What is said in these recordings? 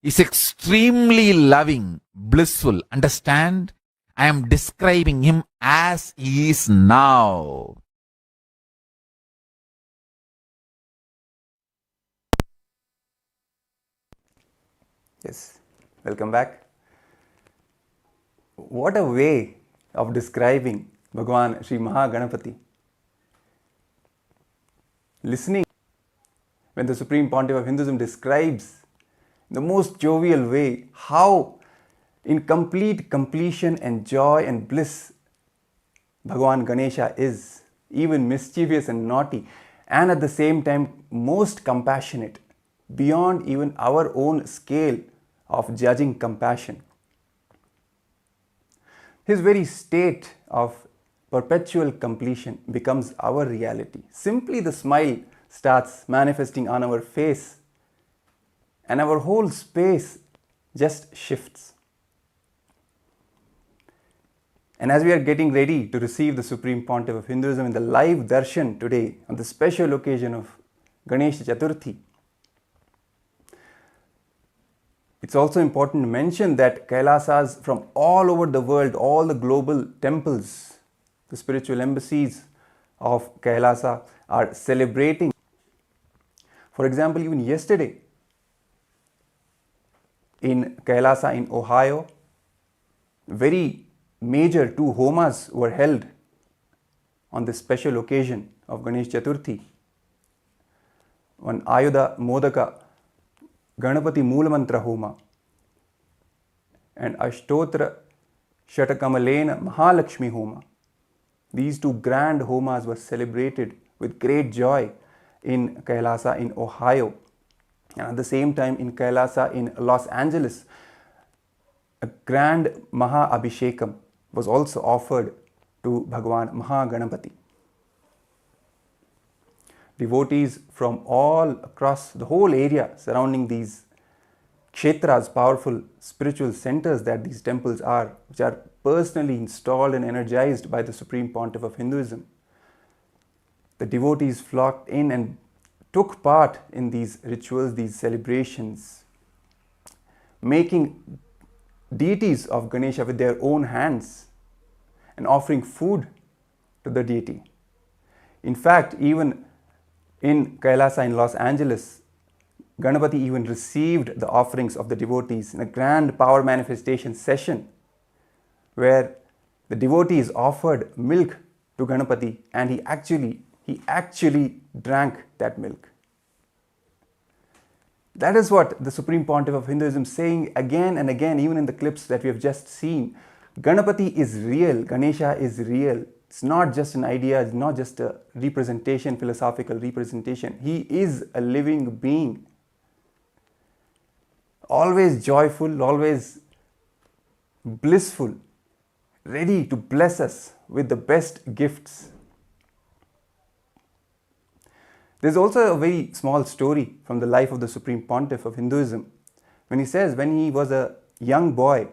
is extremely loving, blissful. Understand? I am describing him as he is now. Yes, welcome back. What a way of describing Bhagavan Sri Maha Ganapathi. Listening when the Supreme Pontiff of Hinduism describes in the most jovial way how in complete completion and joy and bliss Bhagavan Ganesha is, even mischievous and naughty, and at the same time most compassionate, beyond even our own scale of judging compassion. His very state of perpetual completion becomes our reality. Simply the smile starts manifesting on our face and our whole space just shifts. And as we are getting ready to receive the Supreme Pontiff of Hinduism in the live Darshan today on the special occasion of Ganesh Chathurthi, it's also important to mention that Kailasas from all over the world, all the global temples, the spiritual embassies of Kailasa are celebrating. For example, even yesterday in Kailasa in Ohio, very major 2 homas were held on this special occasion of Ganesh Chathurthi. One Ayudha Modaka Ganapati Moolamantra Homa and Ashtotra Shatakamalena Mahalakshmi Homa. These 2 grand homas were celebrated with great joy in Kailasa in Ohio. And at the same time in Kailasa in Los Angeles, a grand Maha Abhishekam was also offered to Bhagavan Maha Ganapathi. Devotees from all across the whole area surrounding these kshetras, powerful spiritual centers that these temples are, which are personally installed and energized by the Supreme Pontiff of Hinduism. The devotees flocked in and took part in these rituals, these celebrations, making deities of Ganesha with their own hands and offering food to the deity. In fact, even in Kailasa in Los Angeles, Ganapati even received the offerings of the devotees in a grand power manifestation session where the devotees offered milk to Ganapati and he actually drank that milk. That is what the Supreme Pontiff of Hinduism is saying again and again, even in the clips that we have just seen. Ganapati is real, Ganesha is real. It's not just an idea, it's not just a representation, philosophical representation. He is a living being. Always joyful, always blissful, ready to bless us with the best gifts. There's also a very small story from the life of the Supreme Pontiff of Hinduism. When he says when he was a young boy,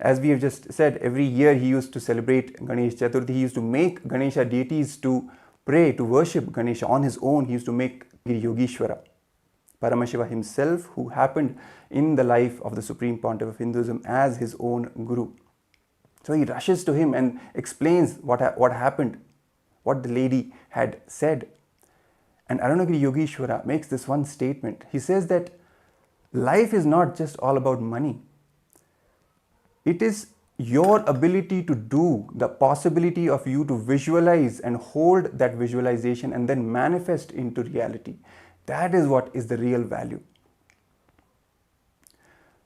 as we have just said, every year he used to celebrate Ganesh Chathurthi. He used to make Ganesha deities to pray, to worship Ganesha on his own. He used to make Yogeshwara, Paramashivam himself, who happened in the life of the Supreme Pontiff of Hinduism as his own guru. So he rushes to him and explains what happened, what the lady had said. And Arunagiri Yogeshwara makes this one statement. He says that life is not just all about money. It is your ability to do, the possibility of you to visualize and hold that visualization and then manifest into reality. That is what is the real value.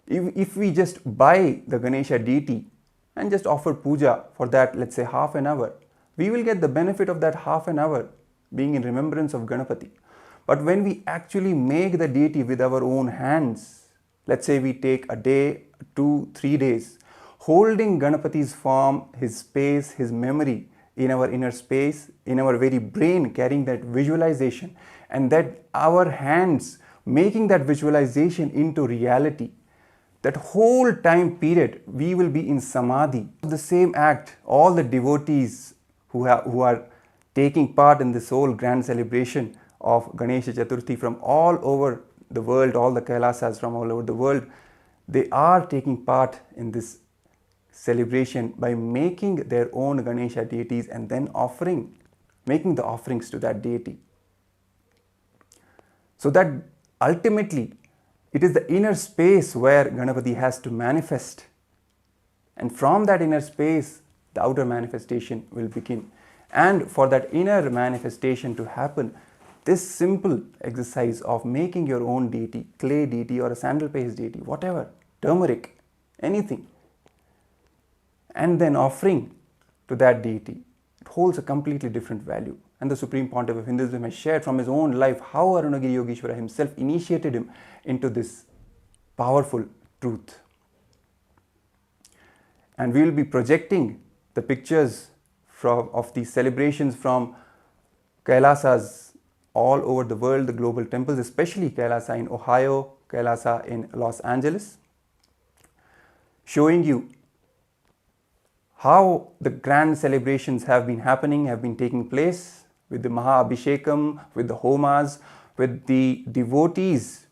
If we just buy the Ganesha deity and just offer puja for that, let's say half an hour, we will get the benefit of that half an hour being in remembrance of Ganapati. But when we actually make the deity with our own hands, let's say we take a day, 2, 3 days, holding Ganapati's form, his space, his memory in our inner space, in our very brain, carrying that visualization, and that our hands making that visualization into reality, that whole time period we will be in samadhi. The same act, all the devotees who are taking part in this whole grand celebration of Ganesha Chathurthi from all over the world, all the Kailasas from all over the world, they are taking part in this celebration by making their own Ganesha deities and then making the offerings to that deity. So that ultimately it is the inner space where Ganapati has to manifest, and from that inner space the outer manifestation will begin. And for that inner manifestation to happen, this simple exercise of making your own deity, clay deity or a sandal paste deity, whatever, turmeric, anything, and then offering to that deity, it holds a completely different value. And the Supreme Pontiff of Hinduism has shared from his own life how Arunagiri Yogeshwara himself initiated him into this powerful truth. And we will be projecting the pictures of these celebrations from Kailasas all over the world, the global temples, especially Kailasa in Ohio, Kailasa in Los Angeles, showing you how the grand celebrations have been taking place with the Maha Abhishekam, with the Homas, with the devotees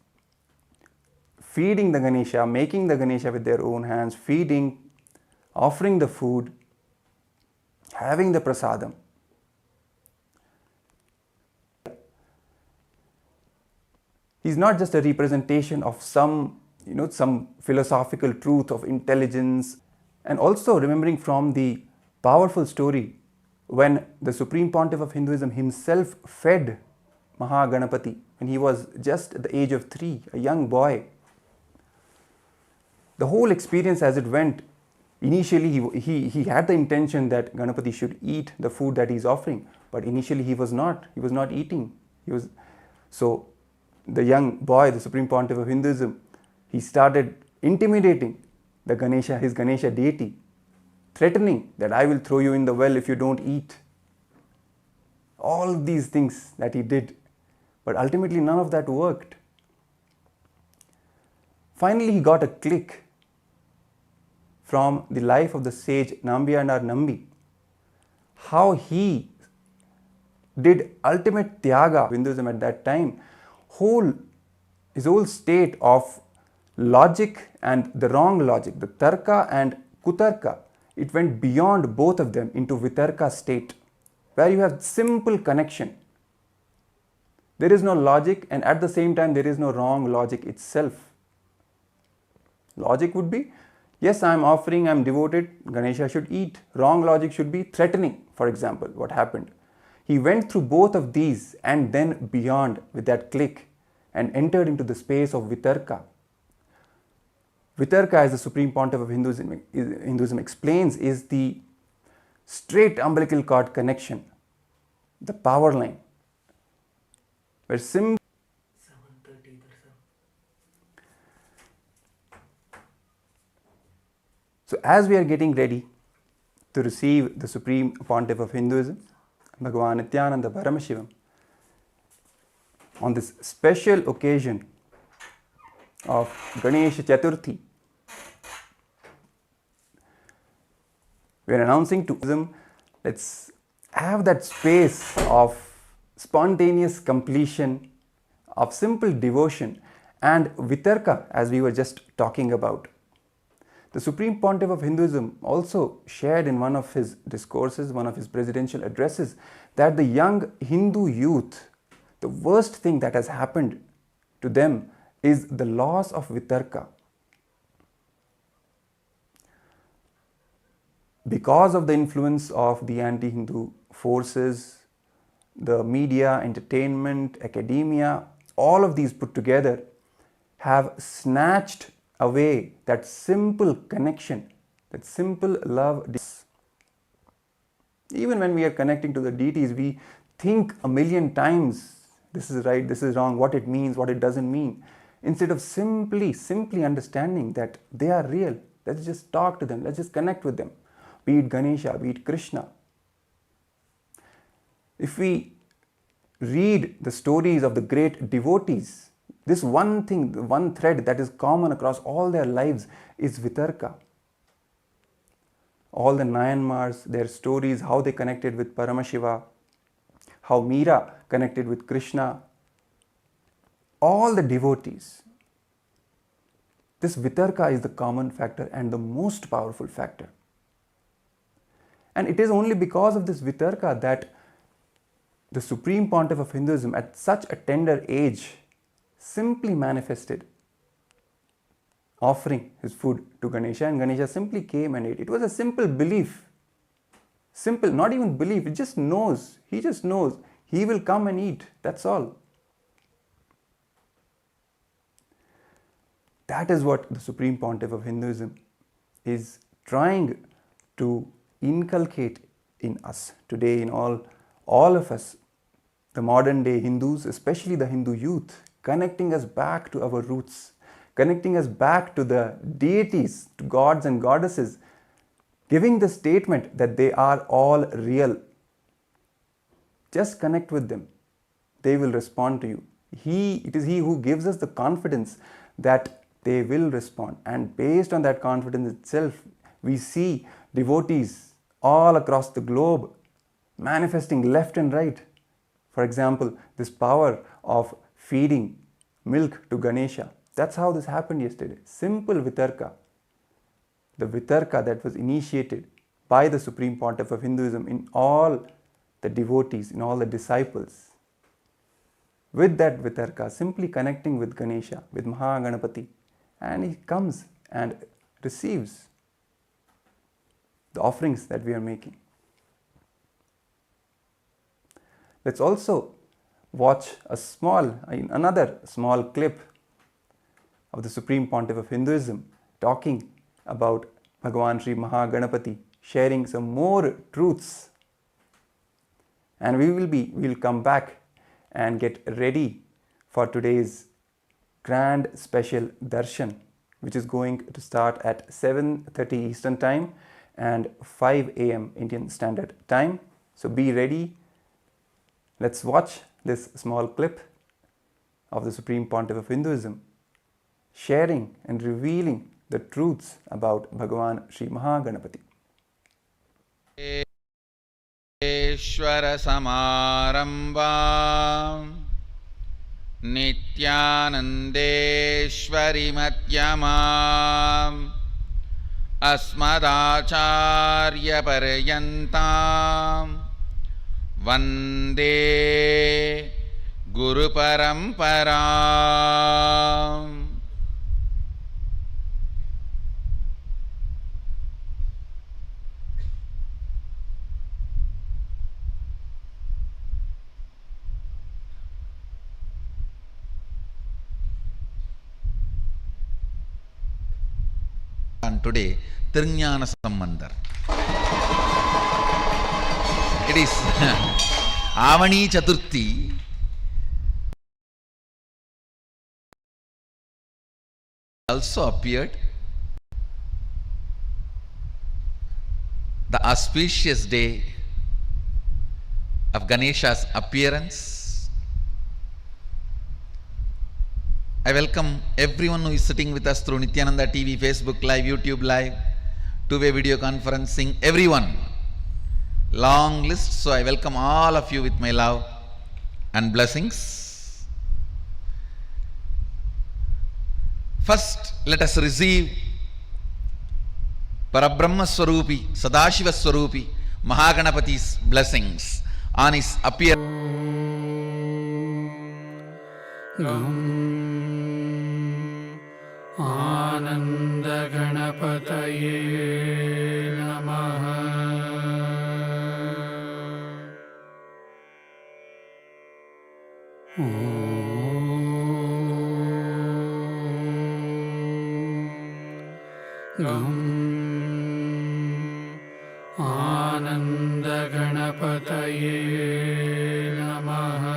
feeding the Ganesha, making the Ganesha with their own hands, feeding, offering the food, having the prasadam. He's not just a representation of some philosophical truth of intelligence. And also remembering from the powerful story when the Supreme Pontiff of Hinduism himself fed Maha Ganapathi when he was just at the age of 3, a young boy. The whole experience as it went, initially he had the intention that Ganapati should eat the food that he's offering, but initially he was not eating. So the young boy, the Supreme Pontiff of Hinduism, he started intimidating his Ganesha deity, threatening that I will throw you in the well if you don't eat. All these things that he did, but ultimately none of that worked. Finally, he got a click from the life of the sage Nambiyanar Nambi, how he did ultimate tyaga of Hinduism at that time. His whole state of logic and the wrong logic, the tarka and kutarka, it went beyond both of them into vitarka state, where you have simple connection. There is no logic, and at the same time there is no wrong logic itself. Logic would be, yes, I am offering, I am devoted, Ganesha should eat. Wrong logic should be threatening, for example, what happened. He went through both of these and then beyond with that click and entered into the space of vitarka. Vitarka, as the Supreme Pontiff of Hinduism explains, is the straight umbilical cord connection, the power line, where simple. 7:30, Darshan. So as we are getting ready to receive the Supreme Pontiff of Hinduism, Bhagavan Nithyananda Paramashivam, on this special occasion of Ganesha Chathurthi, we are announcing to Hinduism, let's have that space of spontaneous completion, of simple devotion and vitarka, as we were just talking about. The Supreme Pontiff of Hinduism also shared in one of his discourses, one of his presidential addresses, that the young Hindu youth, the worst thing that has happened to them is the loss of vitarka. Because of the influence of the anti-Hindu forces, the media, entertainment, academia, all of these put together have snatched away that simple connection, that simple love. Even when we are connecting to the deities, we think a million times, this is right, this is wrong, what it means, what it doesn't mean, instead of simply understanding that they are real. Let's just talk to them, let's just connect with them, be it Ganesha, be it Krishna. If we read the stories of the great devotees, this one thing, the one thread that is common across all their lives is vitarka. All the Nayanmars, their stories, how they connected with Paramashiva, how Meera connected with Krishna, all the devotees. This vitarka is the common factor and the most powerful factor. And it is only because of this vitarka that the Supreme Pontiff of Hinduism at such a tender age simply manifested, offering his food to Ganesha, and Ganesha simply came and ate. It was a simple belief. Simple, not even belief, it just knows. He just knows. He will come and eat. That's all. That is what the Supreme Pontiff of Hinduism is trying to inculcate in us today, in all of us, the modern day Hindus, especially the Hindu youth, connecting us back to our roots, connecting us back to the deities, to gods and goddesses, giving the statement that they are all real. Just connect with them. They will respond to you. It is He who gives us the confidence that they will respond. And based on that confidence itself, we see devotees all across the globe manifesting left and right. For example, this power of feeding milk to Ganesha. That's how this happened yesterday. Simple vitarka. The vitarka that was initiated by the Supreme Pontiff of Hinduism in all the devotees, in all the disciples. With that vitarka, simply connecting with Ganesha, with Maha Ganapathi, and he comes and receives the offerings that we are making. Let's also watch another small clip of the Supreme Pontiff of Hinduism talking about Bhagavan Sri Maha Ganapathi, sharing some more truths. And we will come back and get ready for today's grand special Darshan, which is going to start at 7:30 Eastern Time and 5 a.m. Indian Standard Time. So be ready. Let's watch this small clip of the Supreme Pontiff of Hinduism sharing and revealing the truths about Bhagavan Sri Maha Ganapathi. Ishvara Samarambam Nithyanandeshwari Madhyamam Asmadacharya Paryantam Vande Guru Paramparam. And today, Tirjnana Sambandhar. It is Avani Chathurthi. Also appeared the auspicious day of Ganesha's appearance. I welcome everyone who is sitting with us through Nithyananda TV, Facebook Live, YouTube Live, two-way video conferencing, everyone. Long list, so I welcome all of you with my love and blessings. First, let us receive Parabrahma Swarupi, Sadashiva Swarupi, Maha Ganapathi's blessings on his appearance. Ananda Ganapataye Namaha. Ananda Ganapataye Namaha.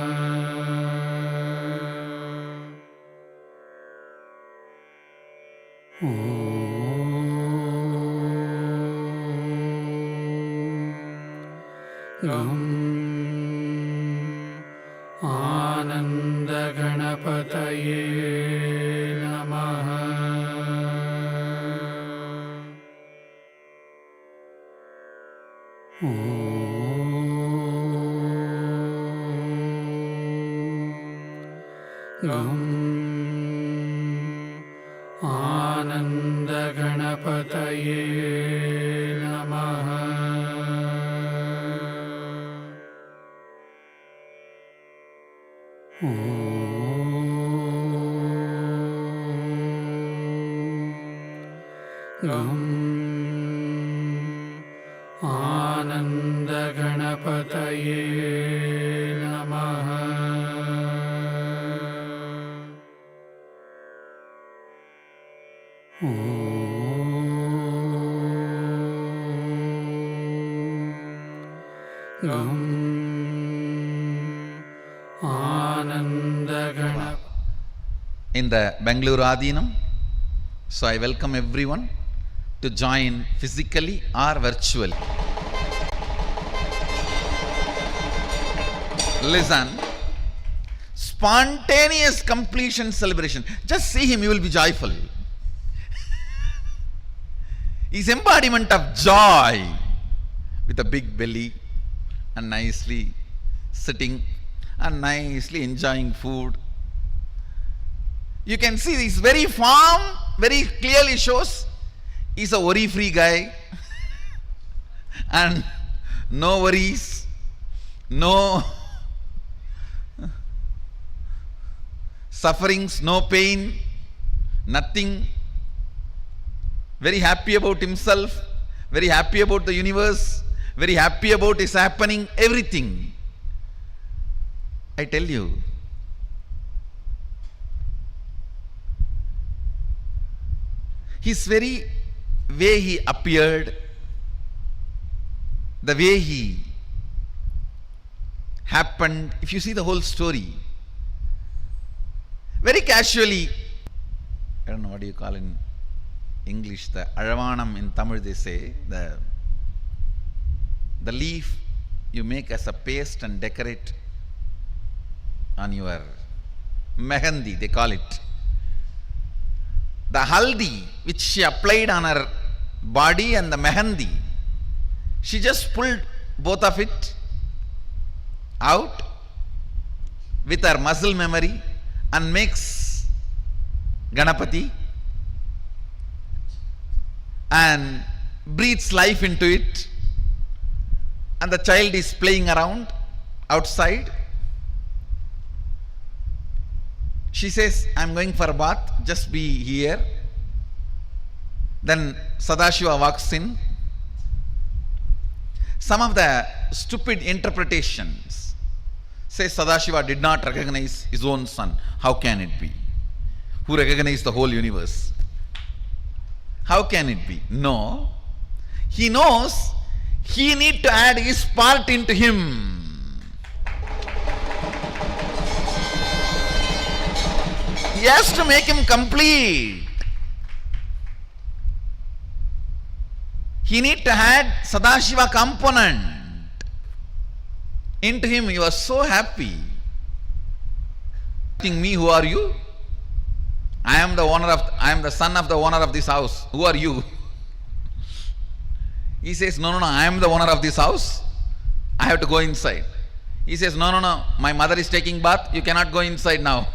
Ananda Ganapataye Namaha. गं आनन्दगणपतये नमः। गं आनन्दगणपतये नमः। गं आनन्दगणपतये in the Bangalore Adinam. So I welcome everyone to join physically or virtually. Listen, spontaneous completion celebration. Just see him, you will be joyful. He's embodiment of joy with a big belly and nicely sitting and nicely enjoying food. You can see this very form very clearly shows he's a worry-free guy and no worries, no sufferings, no pain, nothing. Very happy about himself, very happy about the universe, very happy about his happening, everything. I tell you, his very way he appeared, the way he happened, if you see the whole story, very casually, I don't know what do you call in English, the Aravanam in Tamil they say, the leaf you make as a paste and decorate on your mehendi, they call it. The haldi which she applied on her body and the mehendi, she just pulled both of it out with her muscle memory and makes Ganapathi and breathes life into it, and the child is playing around outside. She says, I'm going for a bath, just be here. Then Sadashiva walks in. Some of the stupid interpretations say Sadashiva did not recognize his own son. How can it be? Who recognized the whole universe? How can it be? No. He knows he need to add his part into him. He has to make him complete. He need to add Sadashiva component into him. You are so happy. Asking me, who are you? I am the son of the owner of this house. Who are you? He says, no, I am the owner of this house. I have to go inside. He says, no, my mother is taking bath. You cannot go inside now.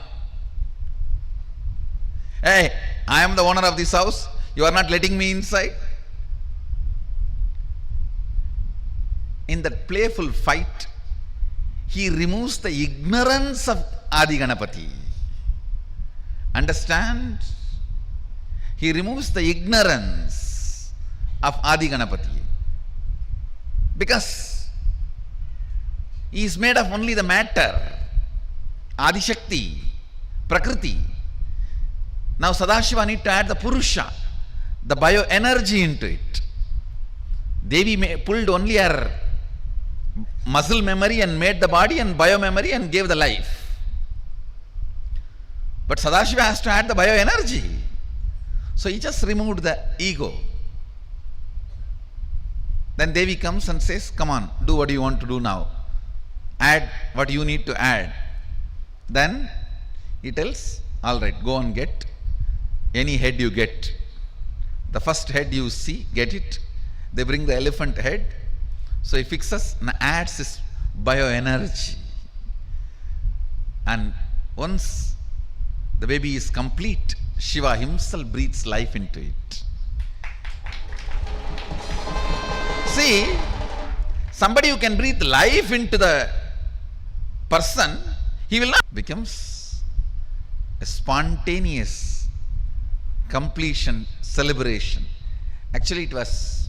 Hey, I am the owner of this house. You are not letting me inside. In that playful fight, he removes the ignorance of Adi Ganapathi. Understand? He removes the ignorance of Adi Ganapathi. Because he is made of only the matter, Adi Shakti, Prakriti. Now Sadashiva need to add the Purusha, the bioenergy into it. Devi pulled only her muscle memory and made the body and biomemory and gave the life. But Sadashiva has to add the bioenergy. So he just removed the ego. Then Devi comes and says, come on, do what you want to do now. Add what you need to add. Then he tells, all right, go and get any head you get. The first head you see, get it. They bring the elephant head. So he fixes and adds his bioenergy. And once the baby is complete. Shiva himself breathes life into it. See, somebody who can breathe life into the person, he will not becomes a spontaneous completion celebration. Actually, it was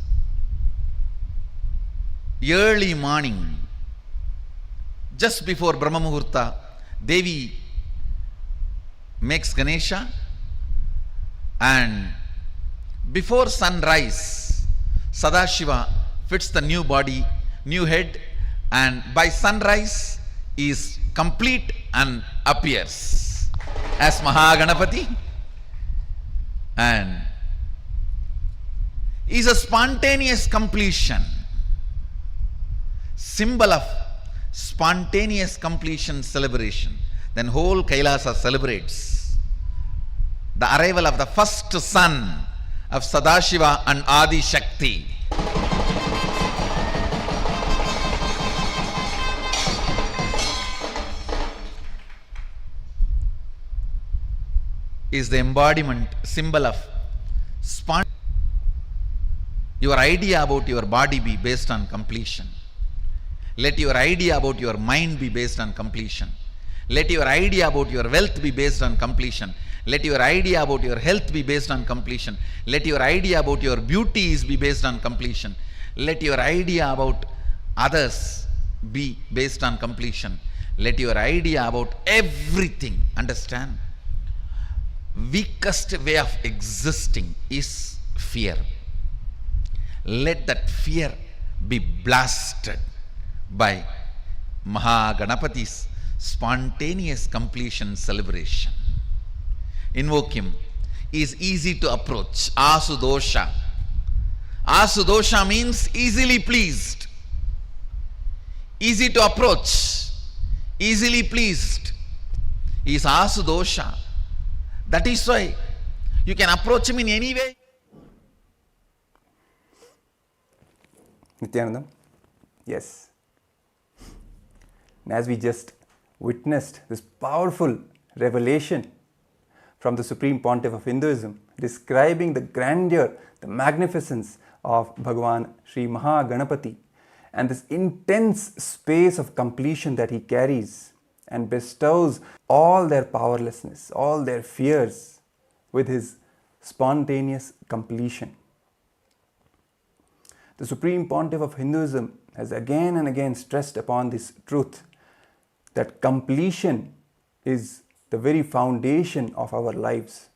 early morning, just before Brahma Muhurta. Devi makes Ganesha, and before sunrise, Sadashiva fits the new body, new head, and by sunrise is complete and appears as Maha Ganapathi, and is a spontaneous completion, symbol of spontaneous completion celebration. Then whole Kailasa celebrates the arrival of the first son of Sadashiva and Adi Shakti. Is the embodiment, symbol of your idea about your body be based on completion. Let your idea about your mind be based on completion. Let your idea about your wealth be based on completion. Let your idea about your health be based on completion. Let your idea about your beauties be based on completion. Let your idea about others be based on completion. Let your idea about everything, understand? Weakest way of existing is fear. Let that fear be blasted by Maha Ganapathi's spontaneous completion celebration. Invoke him. He is easy to approach. Asudosha. Asudosha means easily pleased. Easy to approach. Easily pleased. He is Asudosha. That is why you can approach him in any way. Nithyananda? Yes. And as we just witnessed this powerful revelation from the Supreme Pontiff of Hinduism, describing the grandeur, the magnificence of Bhagavan Sri Maha Ganapathi, and this intense space of completion that he carries and bestows all their powerlessness, all their fears with his spontaneous completion. The Supreme Pontiff of Hinduism has again and again stressed upon this truth that completion is the very foundation of our lives.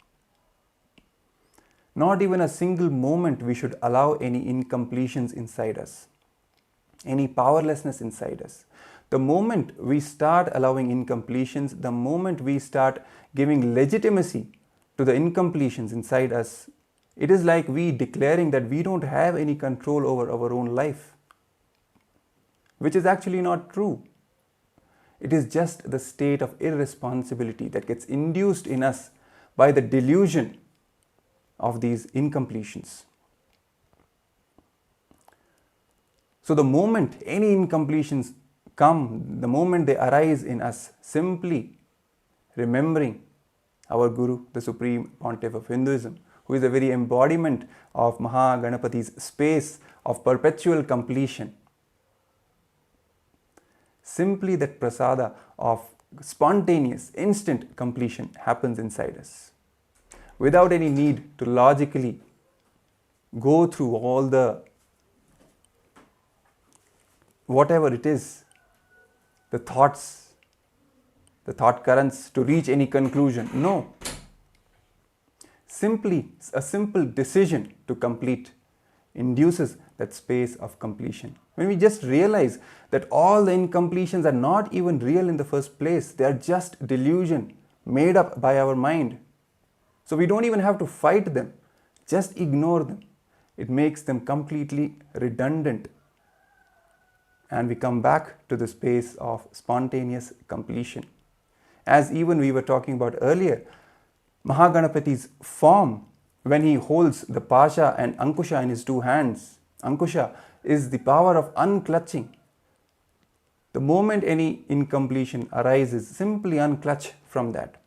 Not even a single moment we should allow any incompletions inside us, any powerlessness inside us. The moment we start allowing incompletions, the moment we start giving legitimacy to the incompletions inside us, it is like we declaring that we don't have any control over our own life, which is actually not true. It is just the state of irresponsibility that gets induced in us by the delusion of these incompletions. So the moment any incompletions come, the moment they arise in us, simply remembering our Guru, the Supreme Pontiff of Hinduism, who is the very embodiment of Maha Ganapathi's space of perpetual completion. Simply that prasada of spontaneous, instant completion happens inside us, without any need to logically go through all the whatever it is, the thoughts, the thought currents to reach any conclusion. No. Simply a simple decision to complete induces that space of completion. When we just realize that all the incompletions are not even real in the first place, they are just delusion made up by our mind. So we don't even have to fight them, just ignore them. It makes them completely redundant. And we come back to the space of spontaneous completion. As even we were talking about earlier, Maha Ganapathi's form, when he holds the Pasha and Ankusha in his two hands, Ankusha is the power of unclutching. The moment any incompletion arises, simply unclutch from that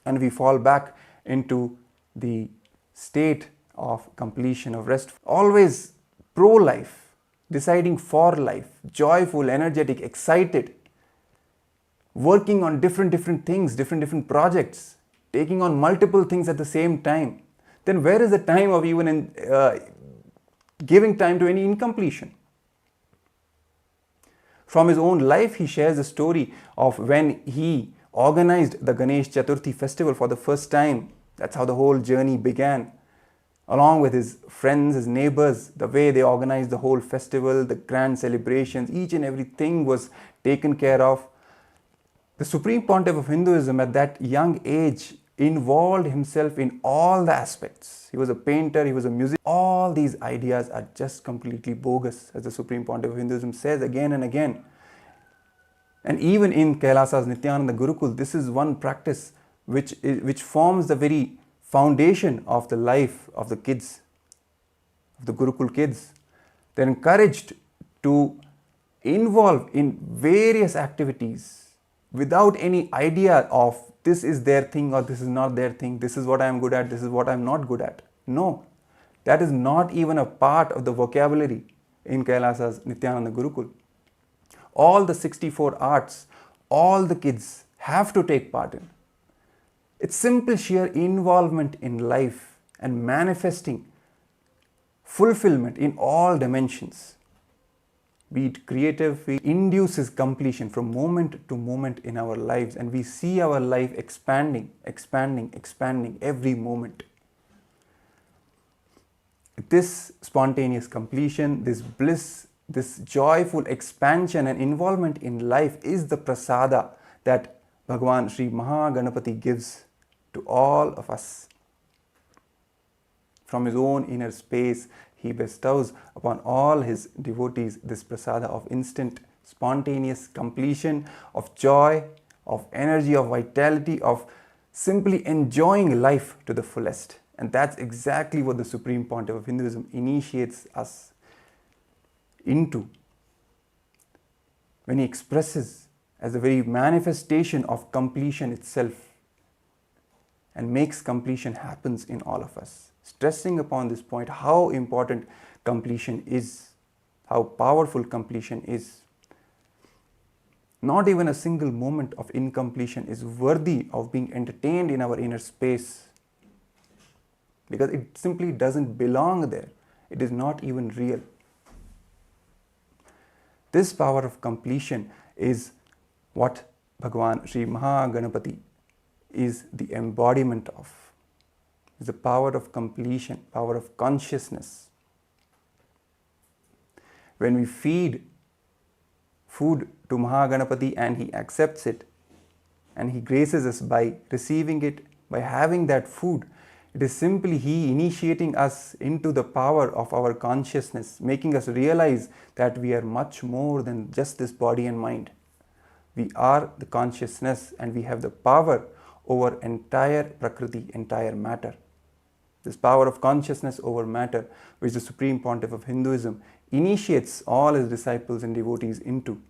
and we fall back into the state of completion, of rest. Always pro-life, deciding for life, joyful, energetic, excited, working on different things, different projects, taking on multiple things at the same time. Then where is the time of even giving time to any incompletion? From his own life, he shares a story of when he organized the Ganesh Chathurthi festival for the first time. That's how the whole journey began. Along with his friends, his neighbors, the way they organized the whole festival, the grand celebrations, each and everything was taken care of. The Supreme Pontiff of Hinduism at that young age involved himself in all the aspects. He was a painter, he was a musician. All these ideas are just completely bogus, as the Supreme Pontiff of Hinduism says again and again. And even in Kailasa's Nithyananda Gurukul, this is one practice which forms the very foundation of the life of the kids, of the Gurukul kids. They're encouraged to involve in various activities without any idea of this is their thing or this is not their thing, this is what I am good at, this is what I am not good at. No, that is not even a part of the vocabulary in Kailasa's Nithyananda Gurukul. All the 64 arts, all the kids have to take part in. It's simple sheer involvement in life and manifesting fulfillment in all dimensions. Be it creative, it induces completion from moment to moment in our lives, and we see our life expanding every moment. This spontaneous completion, this bliss, this joyful expansion and involvement in life is the prasada that Bhagavan Sri Maha Ganapathi gives to all of us. From his own inner space, he bestows upon all his devotees this prasada of instant, spontaneous completion, of joy, of energy, of vitality, of simply enjoying life to the fullest. And that's exactly what the Supreme Pontiff of Hinduism initiates us into when he expresses as a very manifestation of completion itself and makes completion happens in all of us. Stressing upon this point how important completion is, how powerful completion is. Not even a single moment of incompletion is worthy of being entertained in our inner space, because it simply doesn't belong there. It is not even real. This power of completion is what Bhagavan Sri Maha Ganapathi is the embodiment of. It's the power of completion, power of consciousness. When we feed food to Maha Ganapathi and he accepts it and he graces us by receiving it, by having that food, it is simply he initiating us into the power of our consciousness, making us realize that we are much more than just this body and mind. We are the consciousness and we have the power over entire Prakriti, entire matter. This power of consciousness over matter, which the Supreme Pontiff of Hinduism initiates all his disciples and devotees into.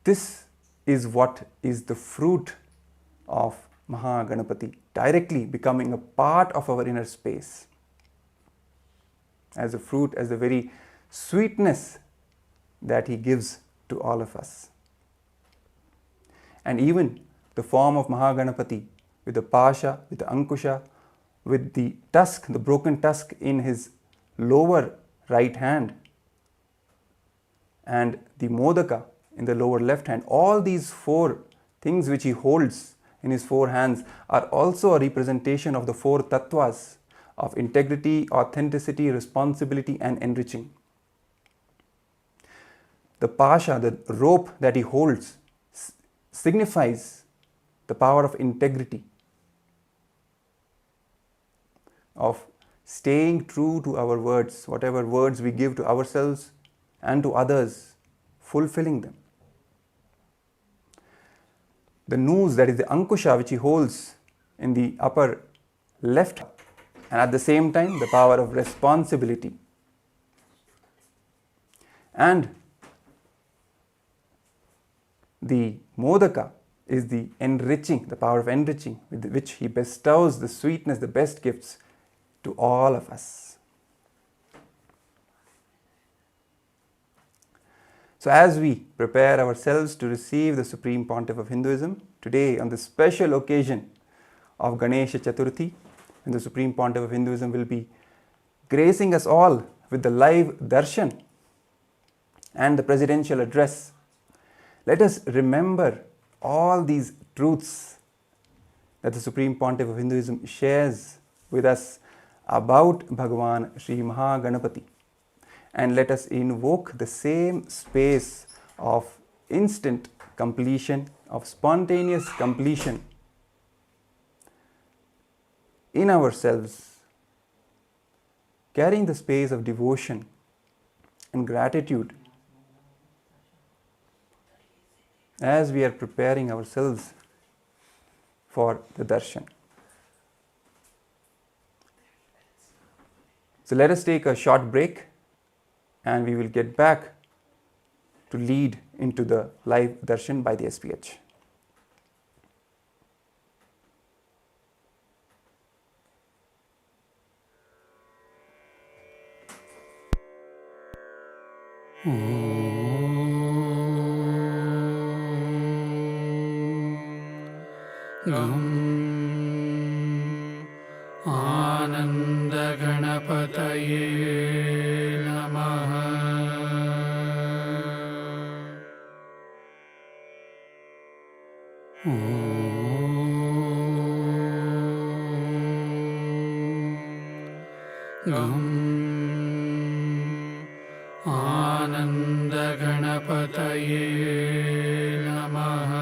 This is what is the fruit of Maha Ganapathi, directly becoming a part of our inner space. As a fruit, as the very sweetness that he gives to all of us. And even the form of Maha Ganapathi, with the pasha, with the ankusha, with the tusk, the broken tusk in his lower right hand, and the modaka in the lower left hand, all these four things which he holds in his four hands are also a representation of the four tattvas of integrity, authenticity, responsibility and enriching. The pasha, the rope that he holds, signifies the power of integrity, of staying true to our words, whatever words we give to ourselves and to others, fulfilling them. The noose, that is the ankusha, which he holds in the upper left, and at the same time the power of responsibility. And the modaka, is the enriching, the power of enriching, with which He bestows the sweetness, the best gifts to all of us. So as we prepare ourselves to receive the Supreme Pontiff of Hinduism, today on this special occasion of Ganesha Chathurthi, when the Supreme Pontiff of Hinduism will be gracing us all with the live Darshan and the presidential address, let us remember all these truths that the Supreme Pontiff of Hinduism shares with us about Bhagavan Sri Maha Ganapathi. And let us invoke the same space of instant completion, of spontaneous completion in ourselves, carrying the space of devotion and gratitude as we are preparing ourselves for the darshan. So let us take a short break and we will get back to lead into the live darshan by the SPH. आनंद गणपतये नमः। आनंद गणपतये नमः।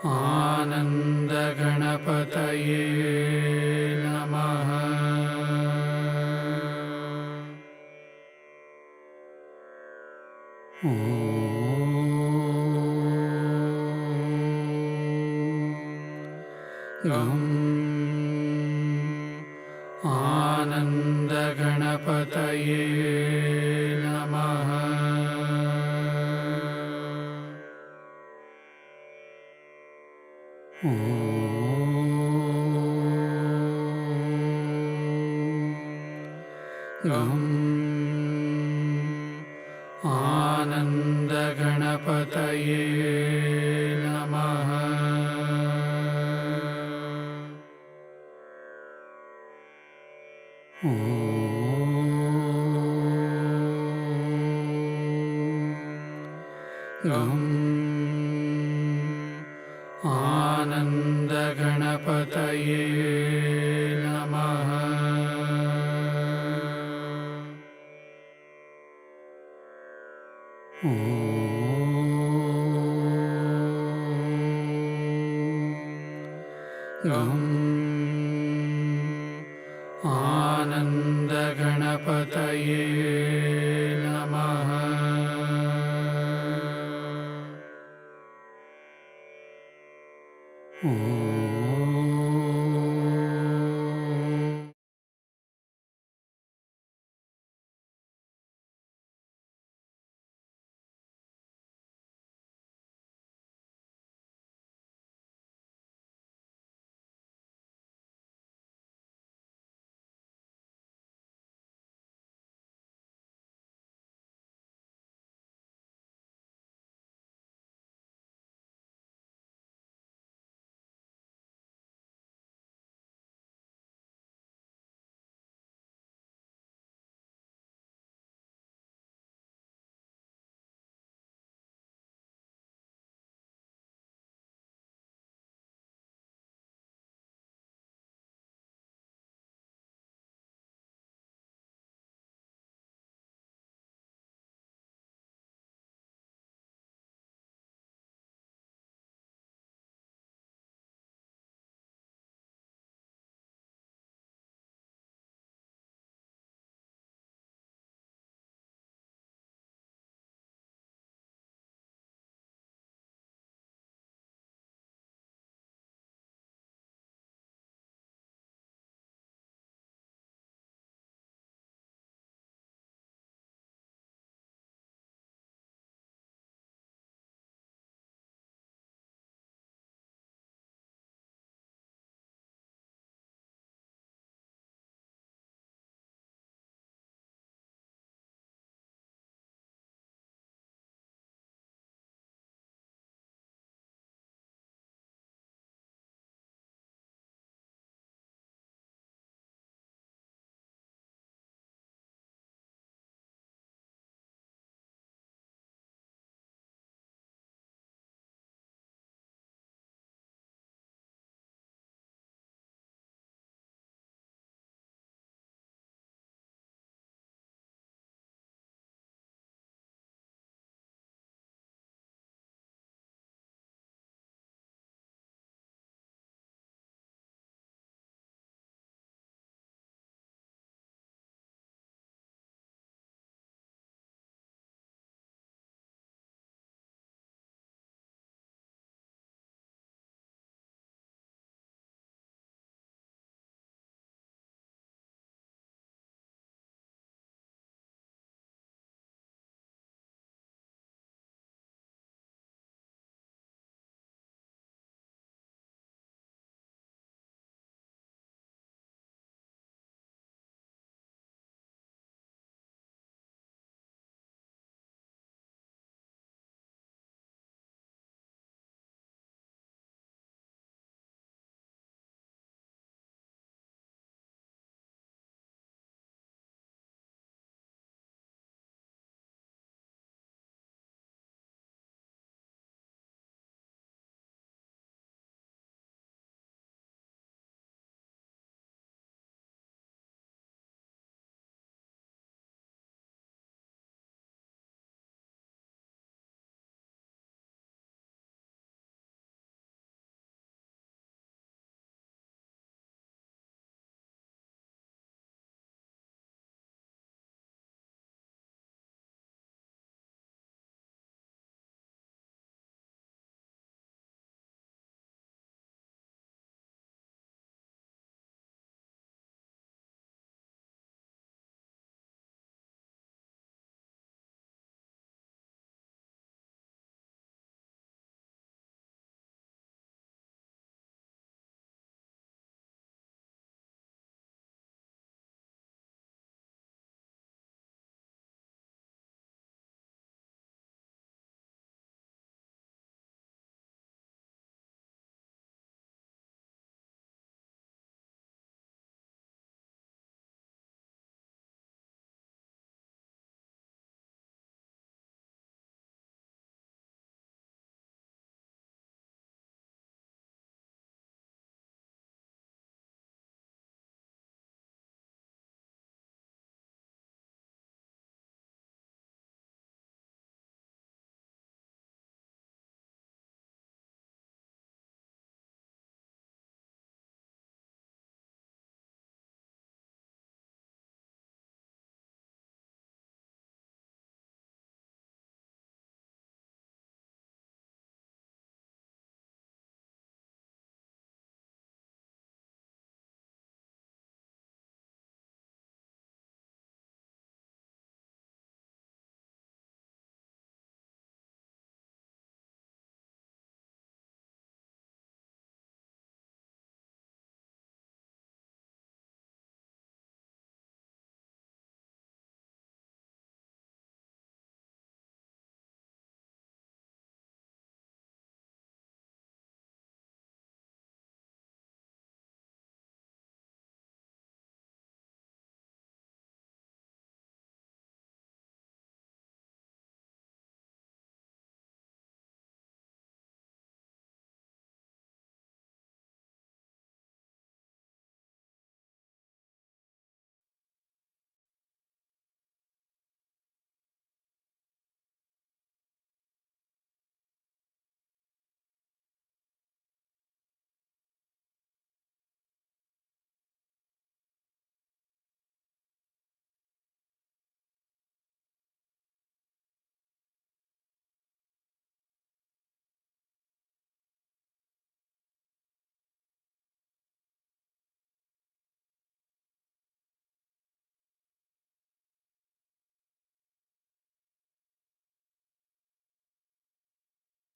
आनंद गणपतये नमः। आनंद गणपतये नमः। आनंद गणपतये नमः। आनंद गणपतये नमः। आनंद गणपतये नमः।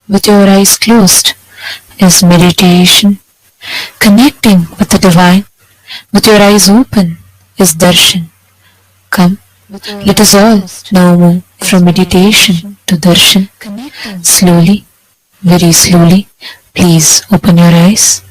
with your eyes closed is meditation. Connecting with the divine with your eyes open is darshan. Come, let us all now move from meditation to darshan. Slowly, very slowly, please open your eyes.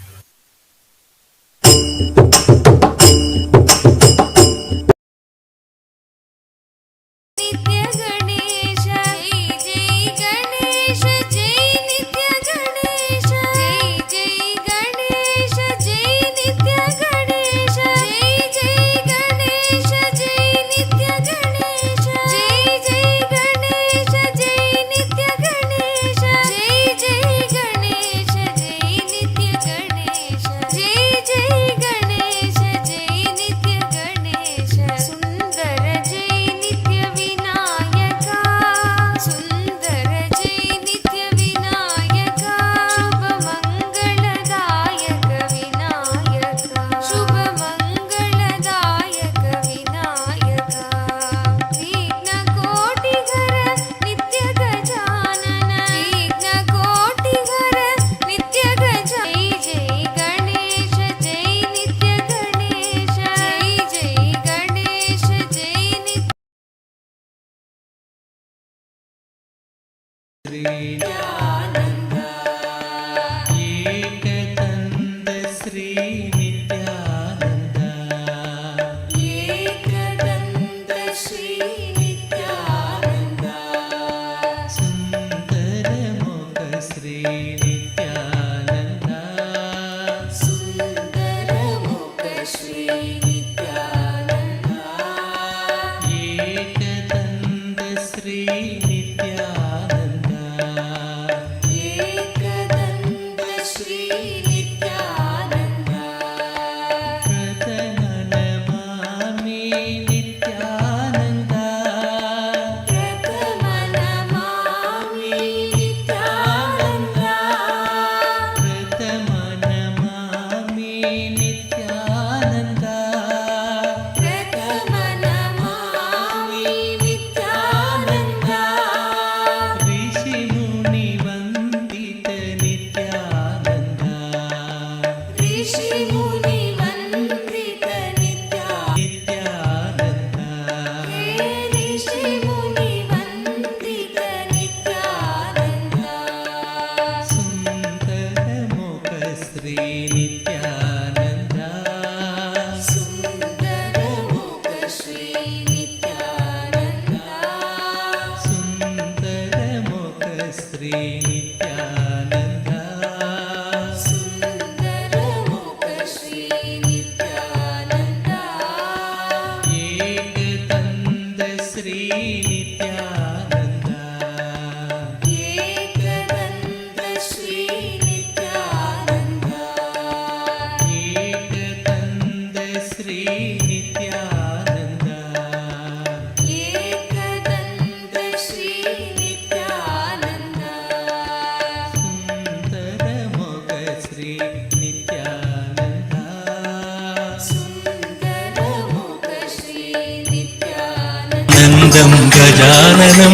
गजाननं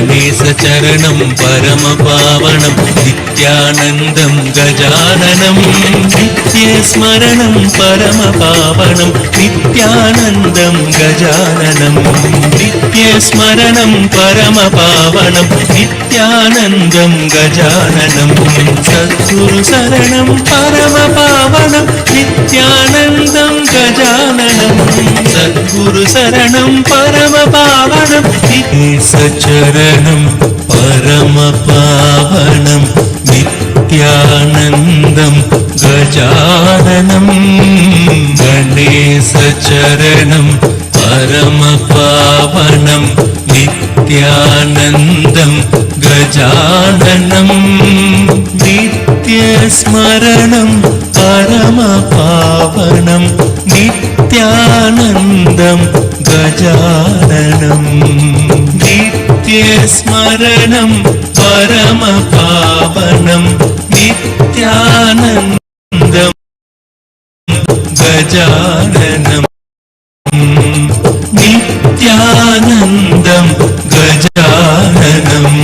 गणेशचरणं परमपावनं नित्यानन्दं गजाननं नित्यस्मरणं परमपावनं नित्यानन्दं गजाननं नित्यस्मरणं परमपावनं नित्यानन्दं गजाननं सद्गुरुशरणं परमपावनं नित्यानन्दं गजाननं सद्गुरुशरणं परमपावनं गणेशचरणं परमपावनं नित्यानन्दं गजाननं गणेशचरणं परमपावनं नित्यानन्दं गजाननं नित्यस्मरणं परमपावनं नित्यानन्दं गजाननं नित्यस्मरणं परमपावनं नित्यानन्दं गजाननं नित्यानन्दं गजाननम्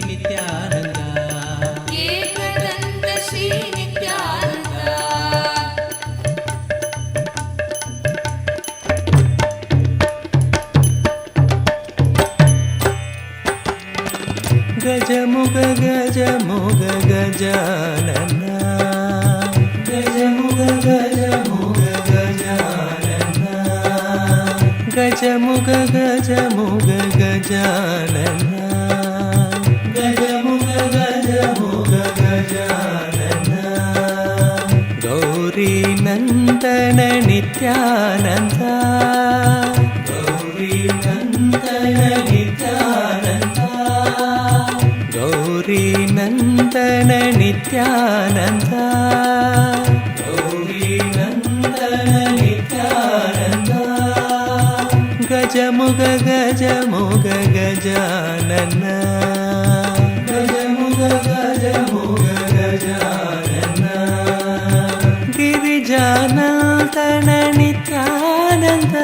Nityanand एकदन्त Shri Nityanand गजमुग गजमुग Gajanan गजमुग गजमुग Gajanan गजमुग गजमुग Gajanan गजमुग गजमुग Gajanan Gauri नन्दन नित्यानन्द गौरी नन्दन नित्यानन्द गौरी नन्दन नित्यानन्द गौरी नन्दन नित्यानन्द गजमुग गजमुग गजानन गजमुग गजमुग गजानन गिरिजानन्दन नित्यानन्द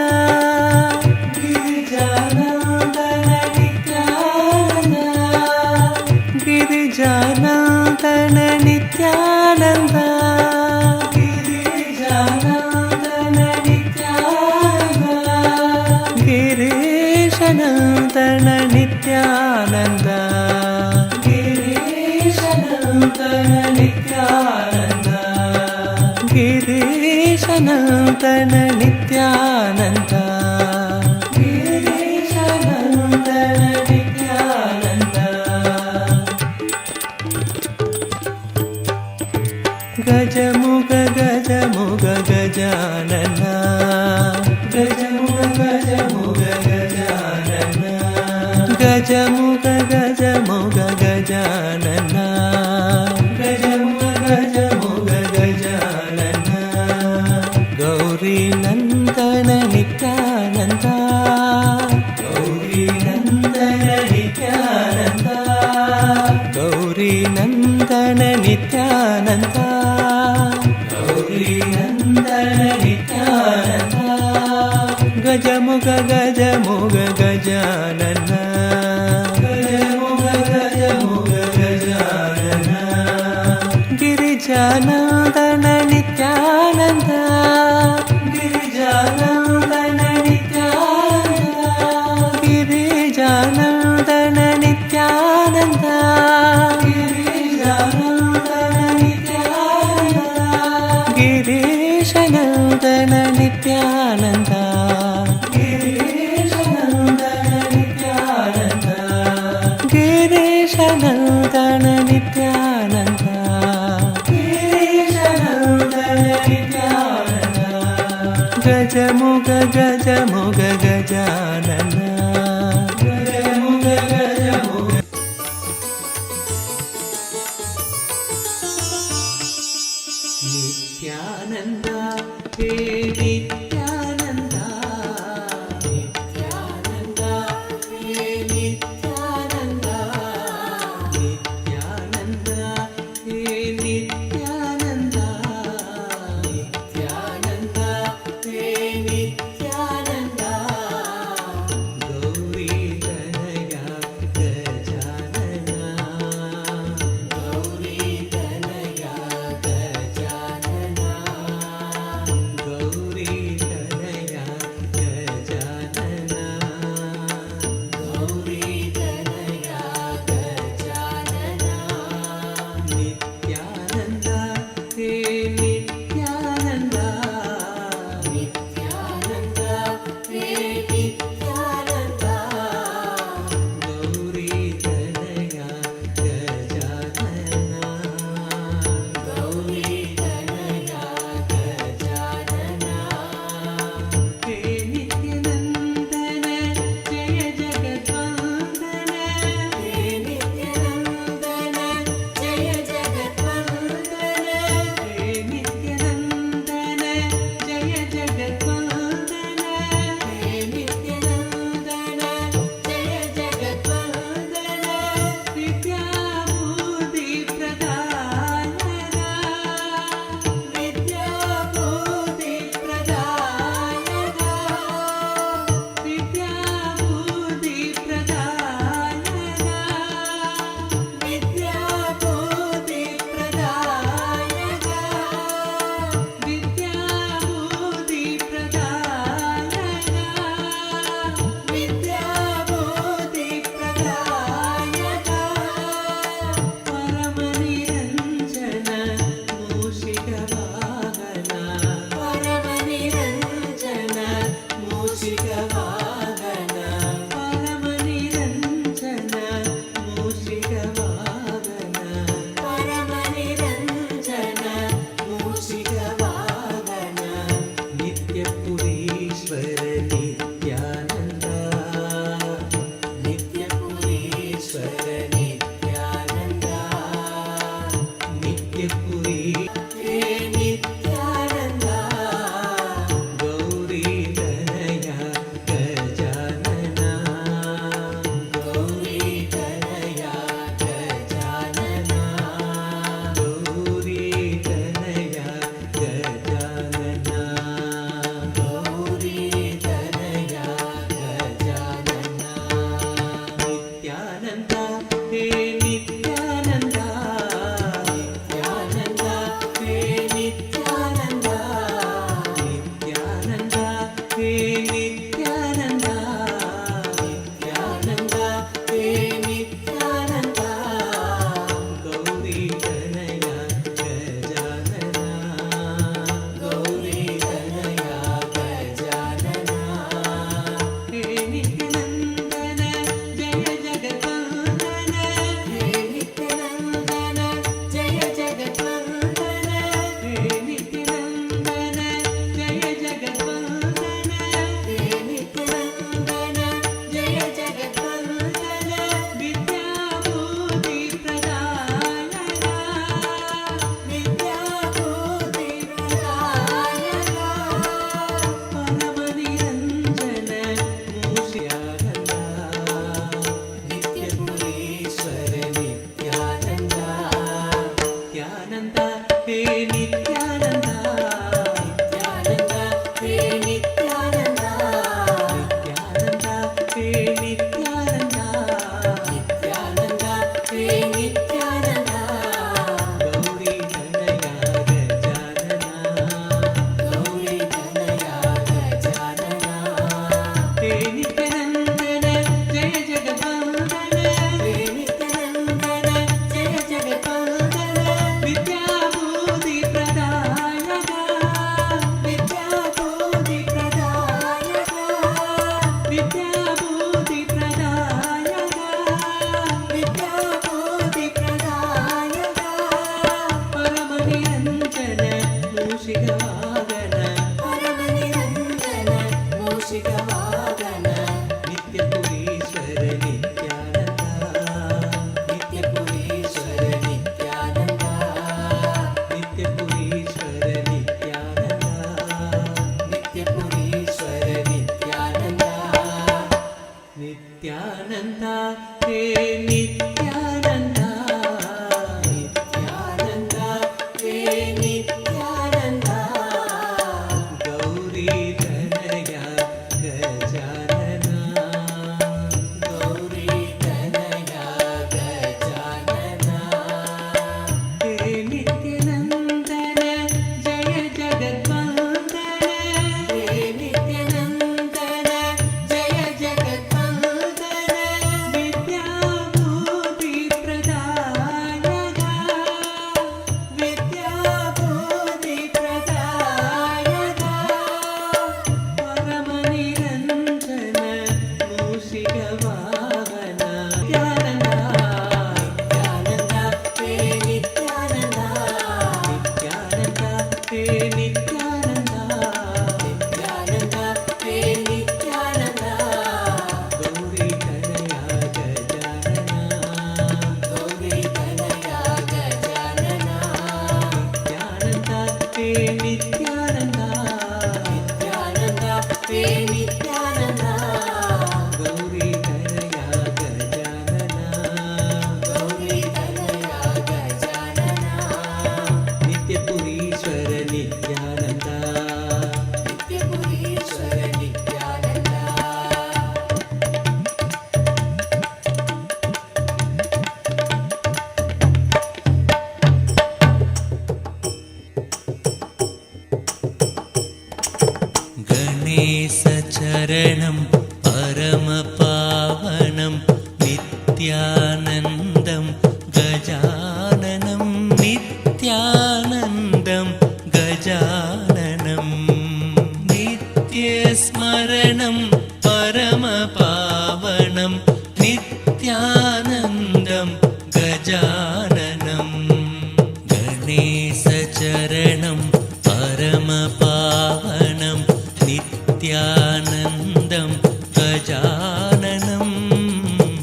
गिरिजानन्दन नित्यानन्द गिरिजानन्दन नित्यानन्द गिरिजानन्दन नित्यानन्द गिरीशनन्दन नित्यानन्द गिरीशनन्दन नित्यानन्द गिरीशनन्दन नित्यानन्द गिरीशनन्दन नित्यानन्द गजमुग गजमुग गजानन गजमुग गजमुग गजानन गजमुग गजमुग गजानन गजमुग गजमुग गजानन गौरी नन्दन नित्यानन्द गौरी नन्दन नित्यानन्द गौरी नन्दन नित्यानन्द गौरी नन्दन नित्यानन्द गजमुग गजमुग गजानन गजमुग गजमुग गजानन गिरिजानन्दन नित्यानन्द गिरिजानन्दन नित्यानन्द गिरिजानन्दन नित्यानन्द गिरिजानन्दन नित्यानन्द गिरीशनन्दन नित्यानन्द गिरीशनन्दन नित्यानन्द गिरीशनन्दन नित्यानन्द गिरीशनन्दन नित्यानन्द गजमुग गजमुग गजानन गजमुग गजमुग नित्यानन्द हे नित्यानन्द नित्यानन्द हे नित्यानन्द नित्यानन्द हे नित्यानन्द नित्यानन्द हे नित्यानन्द गौरी तनया गजानन गौरी तनया गजानन गौरी शरणं परमपावनं नित्यानन्दं गजाननं नित्यानन्दं गजाननं नित्यस्मरणं परमपावनं नित्यानन्दं गजाननं गणेशचरणं परमपावनं नित्यानन्दं गजाननं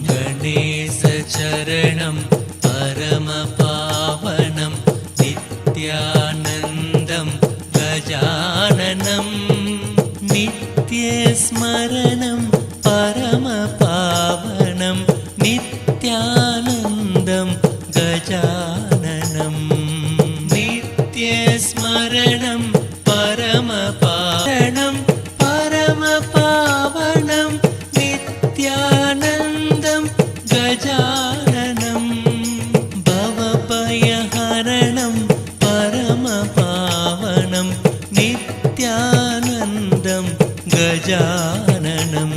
गणेशचरणं परमपावनं नित्यानन्दं गजाननं नित्यस्मरणं परमपावनं नित्यानन्दं गजाननं नित्यस्मरणं परमपावनं परमपावनं नित्यानन्दं गजाननं भवभयहरणं परमपावनं नित्यानन्दं गजाननं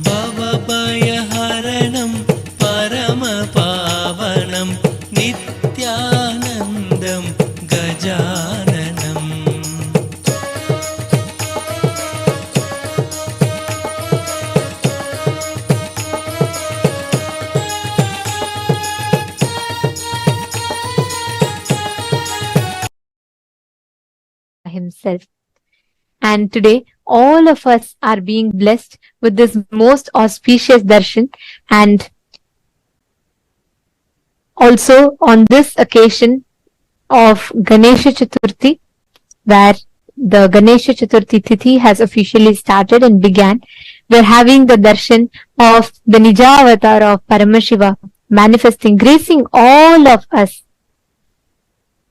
भवभयहरणं परमपावनं नित्यानन्दं गजाननम् himself. And today, all of us are being blessed with this most auspicious darshan. And also on this occasion of Ganesha Chathurthi, where the Ganesha Chathurthi Tithi has officially started and began, we're having the darshan of the Nija avatar of Paramashivam manifesting, gracing all of us.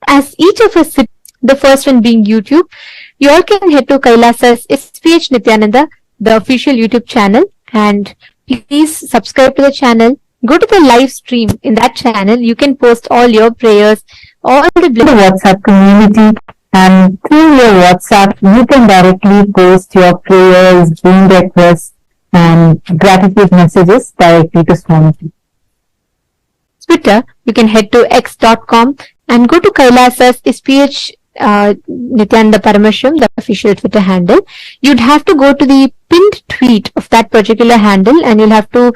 As each of us sit, the first one being YouTube, you all can head to Kailasa's SPH Nithyananda, the official YouTube channel, and please subscribe to the channel. Go to the live stream in that channel. You can post all your prayers, all the WhatsApp community, and through your WhatsApp, you can directly post your prayers, dream requests, and gratitude messages directly to Swamiji. Twitter, you can head to x.com and go to Kailasa's SPH Nithyananda Paramashivam, the official Twitter handle. You'd have to go to the pinned tweet of that particular handle, and you'll have to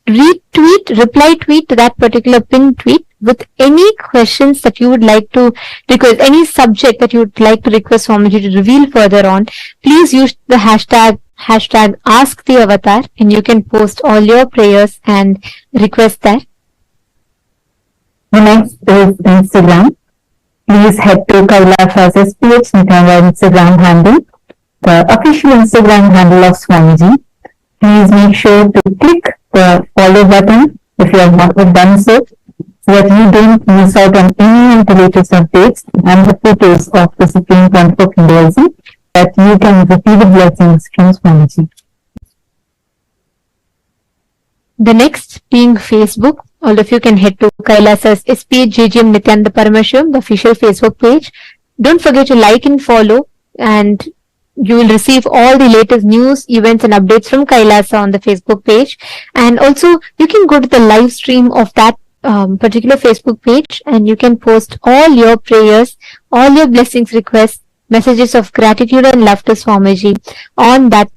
reply tweet to that particular pinned tweet with any questions that you would like to request, any subject that you would like to request Swamiji to reveal further on. Please use the hashtag Ask the Avatar, and you can post all your prayers and requests there. The next is Instagram. Please head to Kailasa's SPH Nithyananda Instagram handle, the official Instagram handle of Swamiji. Please make sure to click the follow button if you have not yet done so that you don't miss out on any of the latest updates and the photos of the Supreme Pontiff of Hinduism, that you can receive the blessings from Swamiji. The next being Facebook. All of you can head to Kailasa's SPH JGM Nithyananda Paramashivam, the official Facebook page. Don't forget to like and follow, and you will receive all the latest news, events and updates from Kailasa on the Facebook page. And also you can go to the live stream of that particular Facebook page, and you can post all your prayers, all your blessings, requests, messages of gratitude and love to Swamiji on that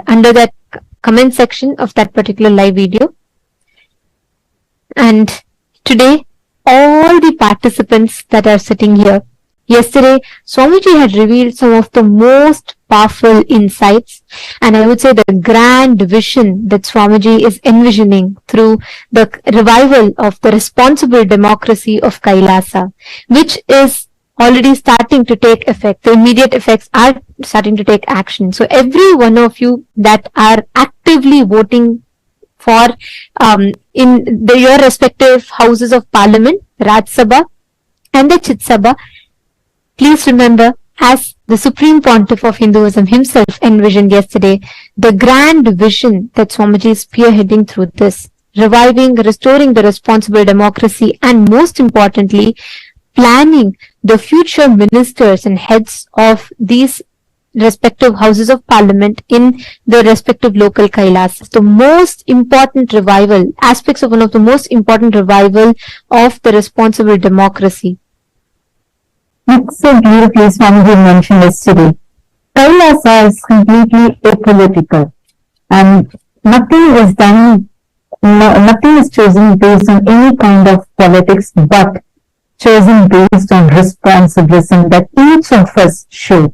under that comment section of that particular live video. And today, all the participants that are sitting here, yesterday, Swamiji had revealed some of the most powerful insights, and I would say the grand vision that Swamiji is envisioning through the revival of the responsible democracy of Kailasa, which is already starting to take effect. The immediate effects are starting to take action. So every one of you that are actively voting for your respective houses of parliament, Raj Sabha and the Chit Sabha, please remember, as the Supreme Pontiff of Hinduism himself envisioned yesterday, the grand vision that Swamiji is spearheading through this, reviving, restoring the responsible democracy, and most importantly, planning the future ministers and heads of these respective houses of parliament in the respective local Kailasas. The most important revival, aspects of one of the most important revival of the responsible democracy. It's so beautifully Swamiji mentioned yesterday. Kailasa is completely apolitical and nothing is done, nothing is chosen based on any kind of politics but chosen based on responsivism that each of us show.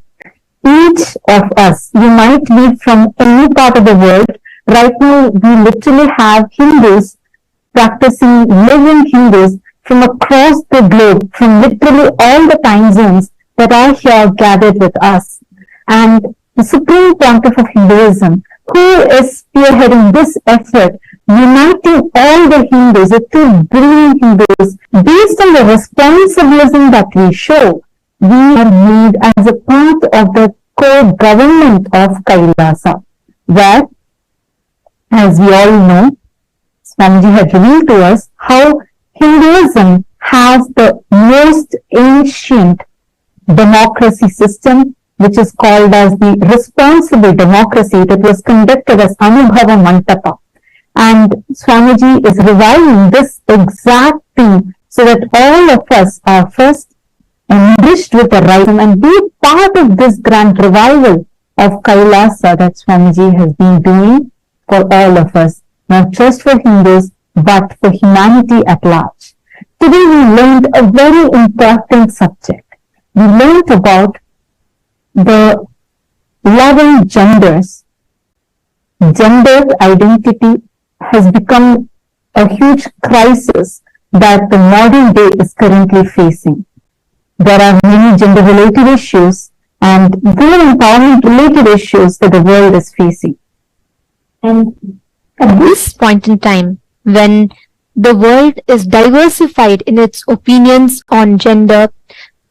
Each of us, you might be from any part of the world. Right now, we literally have Hindus practicing, living Hindus from across the globe, from literally all the time zones that are here gathered with us. And the Supreme Pontiff of Hinduism, who is spearheading this effort, uniting all the Hindus, the 2 billion Hindus, based on the responsibilism that we show, we are made as a part of the core government of Kailasa, where, as we all know, Swamiji had revealed to us how Hinduism has the most ancient democracy system, which is called as the responsible democracy that was conducted as Anubhava Mantapa. And Swamiji is reviving this exact thing so that all of us are first enriched with the right and be part of this grand revival of Kailasa that Swamiji has been doing for all of us, not just for Hindus, but for humanity at large. Today we learned a very important subject. We learned about the 11 genders. Gender identity has become a huge crisis that the modern day is currently facing. There are many gender-related issues and women empowerment-related issues that the world is facing. And at this point in time, when the world is diversified in its opinions on gender,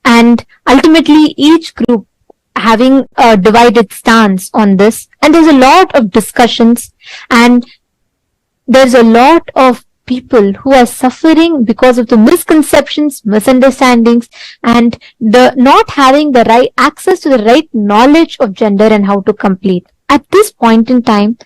and ultimately each group having a divided stance on this, and there's a lot of discussions, and there's a lot of people who are suffering because of the misconceptions, misunderstandings, and the not having the right access to the right knowledge of gender and how to complete. At this point in time,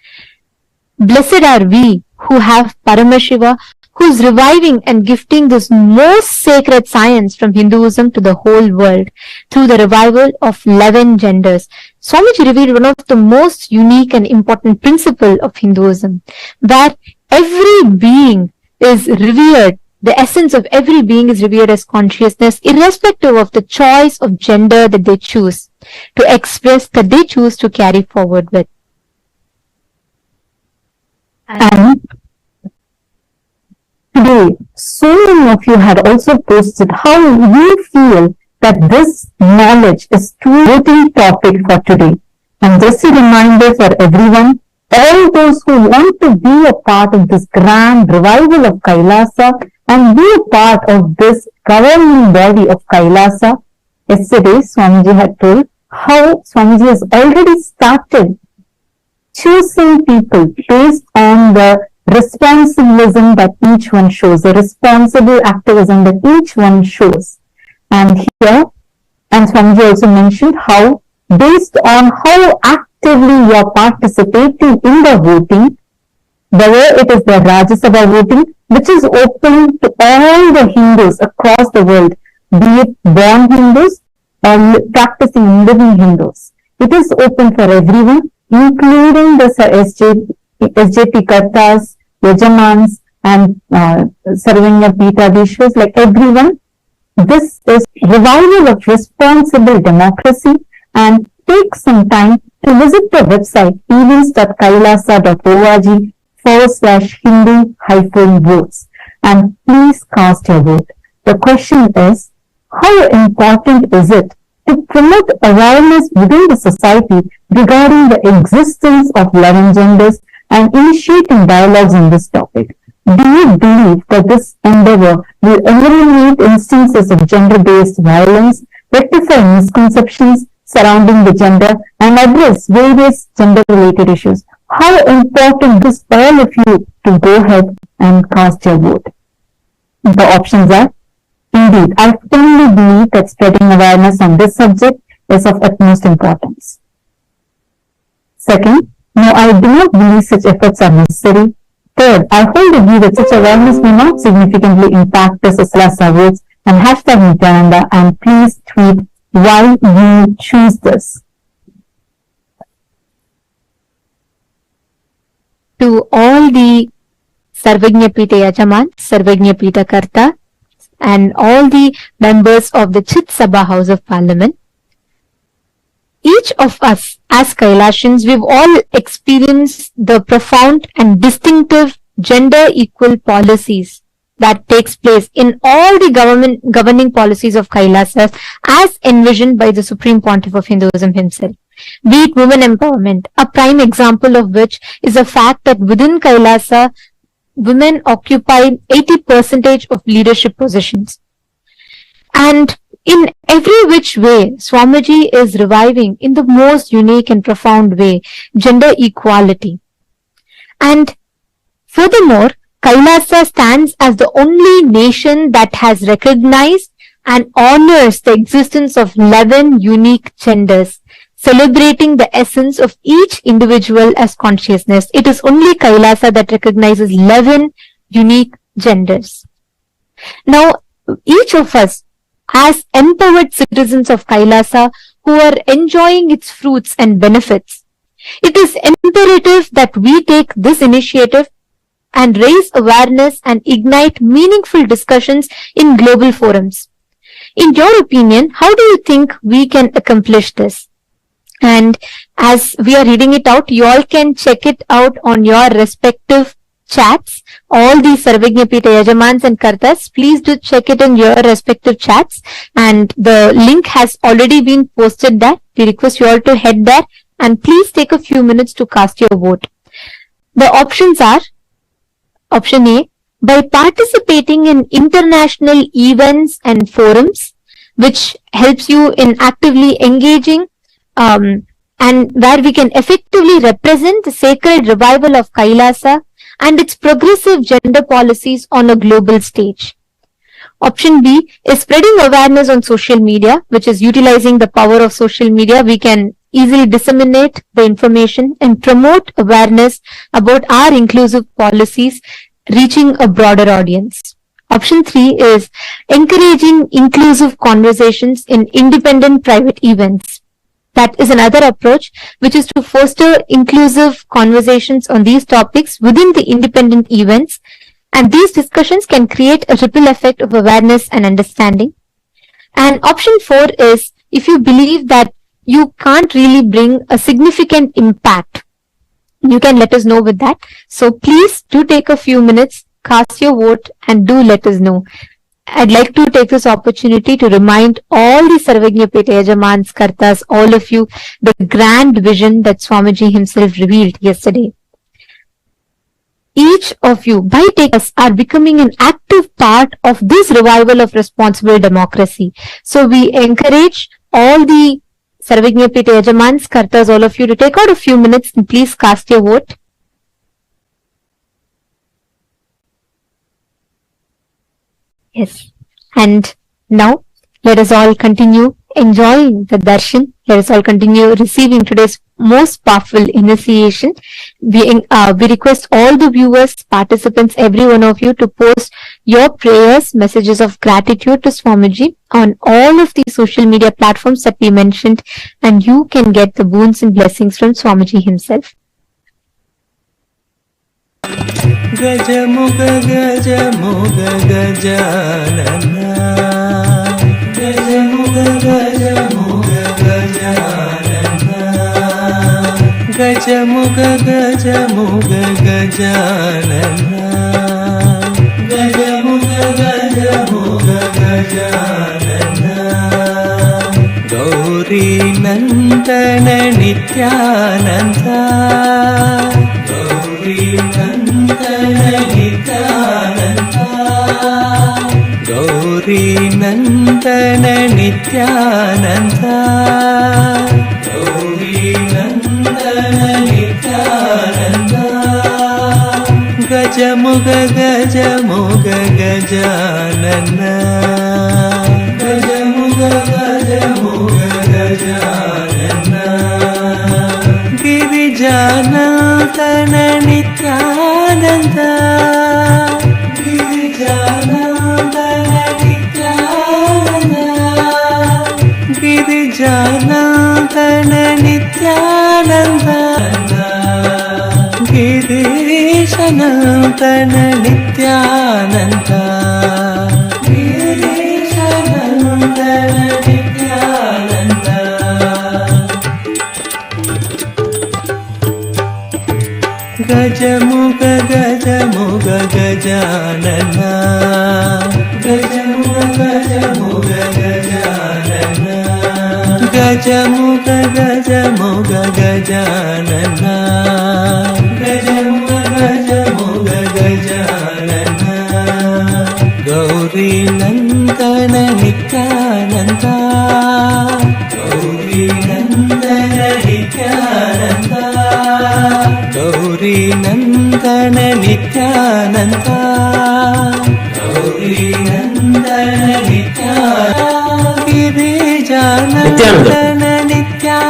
blessed are we who have Paramashiva, who is reviving and gifting this most sacred science from Hinduism to the whole world through the revival of 11 genders. Swamiji revealed one of the most unique and important principle of Hinduism, where every being is revered, the essence of every being is revered as consciousness, irrespective of the choice of gender that they choose to express, that they choose to carry forward with. And today, so many of you had also posted how you feel that this knowledge is too voting topic for today. And just a reminder for everyone, all those who want to be a part of this grand revival of Kailasa and be a part of this governing body of Kailasa, yesterday Swamiji had told how Swamiji has already started choosing people based on the responsibilism that each one shows, the responsible activism that each one shows. And here, and Swamiji also mentioned how based on how actively you are participating in the voting, whether it is the Rajya Sabha voting, which is open to all the Hindus across the world, be it born Hindus or practicing living Hindus. It is open for everyone, including the SJP Kartas, Yajamans, and Sarvanya Pitadishwas, like everyone. This is revival of responsible democracy, and take some time to visit the website events.kailasa.org/Hindu-votes and please cast your vote. The question is, how important is it to promote awareness within the society regarding the existence of 11 genders and initiating dialogues on this topic? Do you believe that this endeavor will eliminate instances of gender-based violence, rectify misconceptions surrounding the gender, and address various gender-related issues? How important is all of you to go ahead and cast your vote? The options are, indeed, I firmly believe that spreading awareness on this subject is of utmost importance. Second, no, I do not believe such efforts are necessary. Third, I hold the view that such awareness may not significantly impact the Kailasa votes and hashtag Nithyananda, and please tweet why you choose this. To all the Sarvajñapita Yajaman, Sarvajñapita Karta, and all the members of the Chit Sabha House of Parliament, each of us as Kailashans, we've all experienced the profound and distinctive gender equal policies that takes place in all the governing policies of Kailasa as envisioned by the Supreme Pontiff of Hinduism himself. Be it women empowerment, a prime example of which is the fact that within Kailasa, women occupy 80% of leadership positions. And in every which way, Swamiji is reviving in the most unique and profound way gender equality. And furthermore, Kailasa stands as the only nation that has recognized and honors the existence of 11 unique genders, celebrating the essence of each individual as consciousness. It is only Kailasa that recognizes 11 unique genders. Now, each of us as empowered citizens of Kailasa who are enjoying its fruits and benefits, it is imperative that we take this initiative and raise awareness and ignite meaningful discussions in global forums. In your opinion, how do you think we can accomplish this? And as we are reading it out, you all can check it out on your respective chats. All the Sarvajñapita Yajamans and Kartas, please do check it in your respective chats. And the link has already been posted there. We request you all to head there and please take a few minutes to cast your vote. The options are: Option A, by participating in international events and forums, which helps you in actively engaging and where we can effectively represent the sacred revival of Kailasa and its progressive gender policies on a global stage. Option B is spreading awareness on social media, which is utilizing the power of social media. We can easily disseminate the information and promote awareness about our inclusive policies, reaching a broader audience. Option 3 is encouraging inclusive conversations in independent private events. That is another approach, which is to foster inclusive conversations on these topics within the independent events, and these discussions can create a ripple effect of awareness and understanding. And option 4 is if you believe that you can't really bring a significant impact, you can let us know with that. So please do take a few minutes, cast your vote, and do let us know. I'd like to take this opportunity to remind all the Sarvajñapita Yajamans, Kartas, all of you, the grand vision that Swamiji himself revealed yesterday. Each of you, by taking us, are becoming an active part of this revival of responsible democracy. So we encourage all the Sarvajñapita Yajamans, Kartas, all of you to take out a few minutes and please cast your vote. Yes. And now let us all continue enjoying the darshan. Let us all continue receiving today's most powerful initiation. We request all the viewers, participants, every one of you to post your prayers, messages of gratitude to Swamiji on all of the social media platforms that we mentioned, and you can get the boons and blessings from Swamiji himself. Gajamuga gajamuga gajanana, gajamuga gajamuga gajanana, gajamuga gajamuga gajanana, gajamuga gajamuga gajanana, Gauri Nandana Nithyananda, Gauri Nandana Nithyananda, Gauri Nandana Nithyananda, Gauri Nandana Nithyananda, Gajamuga Gajamuga Gajanana, Gajamuga Gajamuga Gajanana, Nityanand गिरिजानन्दन Nityanand गिरिजानन्दन Nityanand गिरीशनन्दन Nityanand गिरीशनन्दन Nityanand गजमुग गजमुग Gajanan गजमुग गजमुग Gajanan गजमुग गजमुग Gajanan गजमुग गजमुग Gajanan Gauri Nandan Nityanand Gauri Nandan Nityanand Gauri Nandan Nityanand Gauri Nandan Nityanand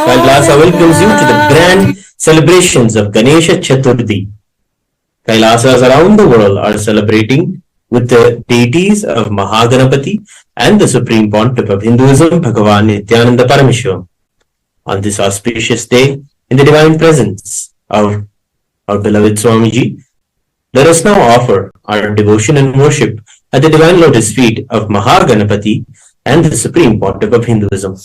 Kailasa welcomes you to the grand celebrations of Ganesha Chathurthi. Kailasas around the world are celebrating with the deities of Maha Ganapathi and the Supreme Pontiff of Hinduism, Bhagavan Nithyananda Paramashivam. On this auspicious day, in the divine presence of our beloved Swamiji, let us now offer our devotion and worship at the divine lotus feet of Maha Ganapathi and the Supreme Pontiff of Hinduism.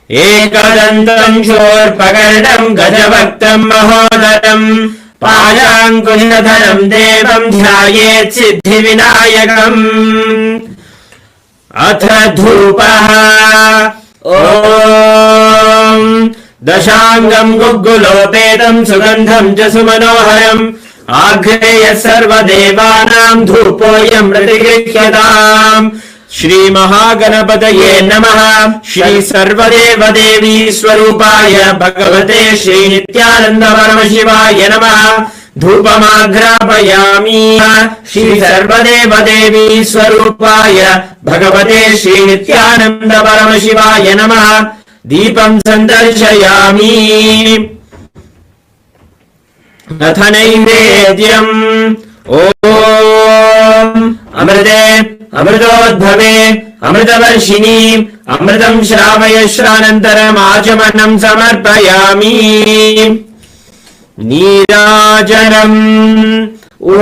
एकदन्तं शूर्पकर्णं गजभक्तं महोदरं पाशाङ्कुशधरं देवं ध्यायेत् सिद्धिविनायकम् अथ धूपः ॐ दशाङ्गं गुग्गुलोपेतं सुगन्धं च सुमनोहरम् आघ्रेय सर्वदेवानां धूपोऽयं प्रतिगृह्यताम् श्री महागणपतये नमः। श्री सर्वदेव देवी स्वरूपाय भगवते श्री नित्यानंद परमशिवाय नमः। धूपमाघ्रापयामि। श्री सर्वदेव देवी स्वरूपाय भगवते श्री नित्यानंद परमशिवाय नमः। दीपं सन्दर्शयामि। अथ नैवेद्यम् ॐ अमृते अमृतोद्भवे अमृतवर्षिणी अमृतं श्रावयश्रानन्तरम् आचमनं समर्पयामि। नीराजनम् ॐ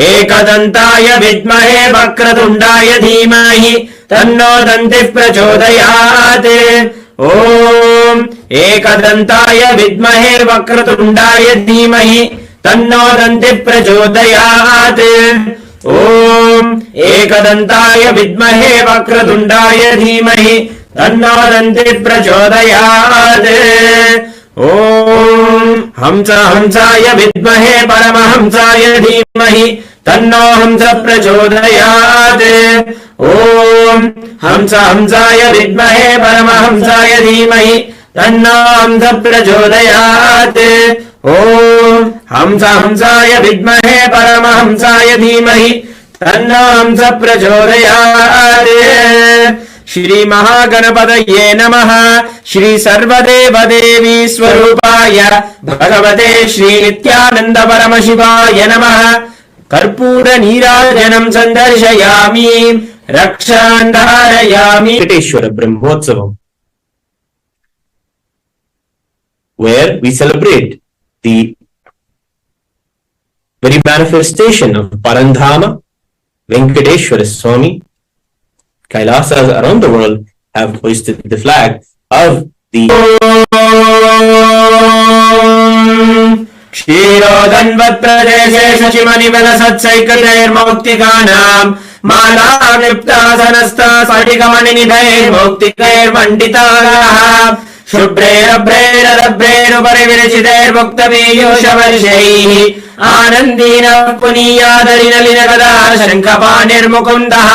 एकदन्ताय विद्महे वक्रतुण्डाय धीमहि तन्नो दन्तिः प्रचोदयात्। ॐ एकदन्ताय विद्महे वक्रतुण्डाय धीमहि तन्नो दन्तिः प्रचोदयात्। ॐ एकदन्ताय विद्महे वक्रतुण्डाय धीमहि तन्नो दन्तिः प्रचोदयात्। ॐ हंसाय विद्महे परमहंसाय धीमहि तन्नो हंस प्रचोदयात्। ॐ हंसाय विद्महे परमहंसाय धीमहि तन्नो हंस प्रचोदयात्। ॐ हंसाय विद्महे परमहंसाय धीमहि तन्नो हंस प्रचोदयात्। श्री महागणपतये नमः। श्री सर्वदेव देवी स्वरूपाय भगवते श्री नित्यानंद परमशिवाय नमः। कर्पूर नीराजनं सन्दर्शयामि। रक्षां धारयामि। Venkateshwara Brahmotsavam, where we celebrate the very manifestation of Parandhama, Venkateshwara Swami. Kailasas around the world have hoisted the flag of the क्षीरोदन्वत् प्रदेशे शशिमणिबलसत्सैकतैर्मौक्तिकानां मालाक्लिप्तासनस्ता स्फटिकमणिनिधैर्मौक्तिकैर्मण्डिताः शुभ्रैरभ्रैरभ्रैरुपरि विरचितैर्मुक्तपीयूषवर्षैः आनन्दीनः पुनीयादरिनलिनगदा शङ्खपाणिर्मुकुन्दः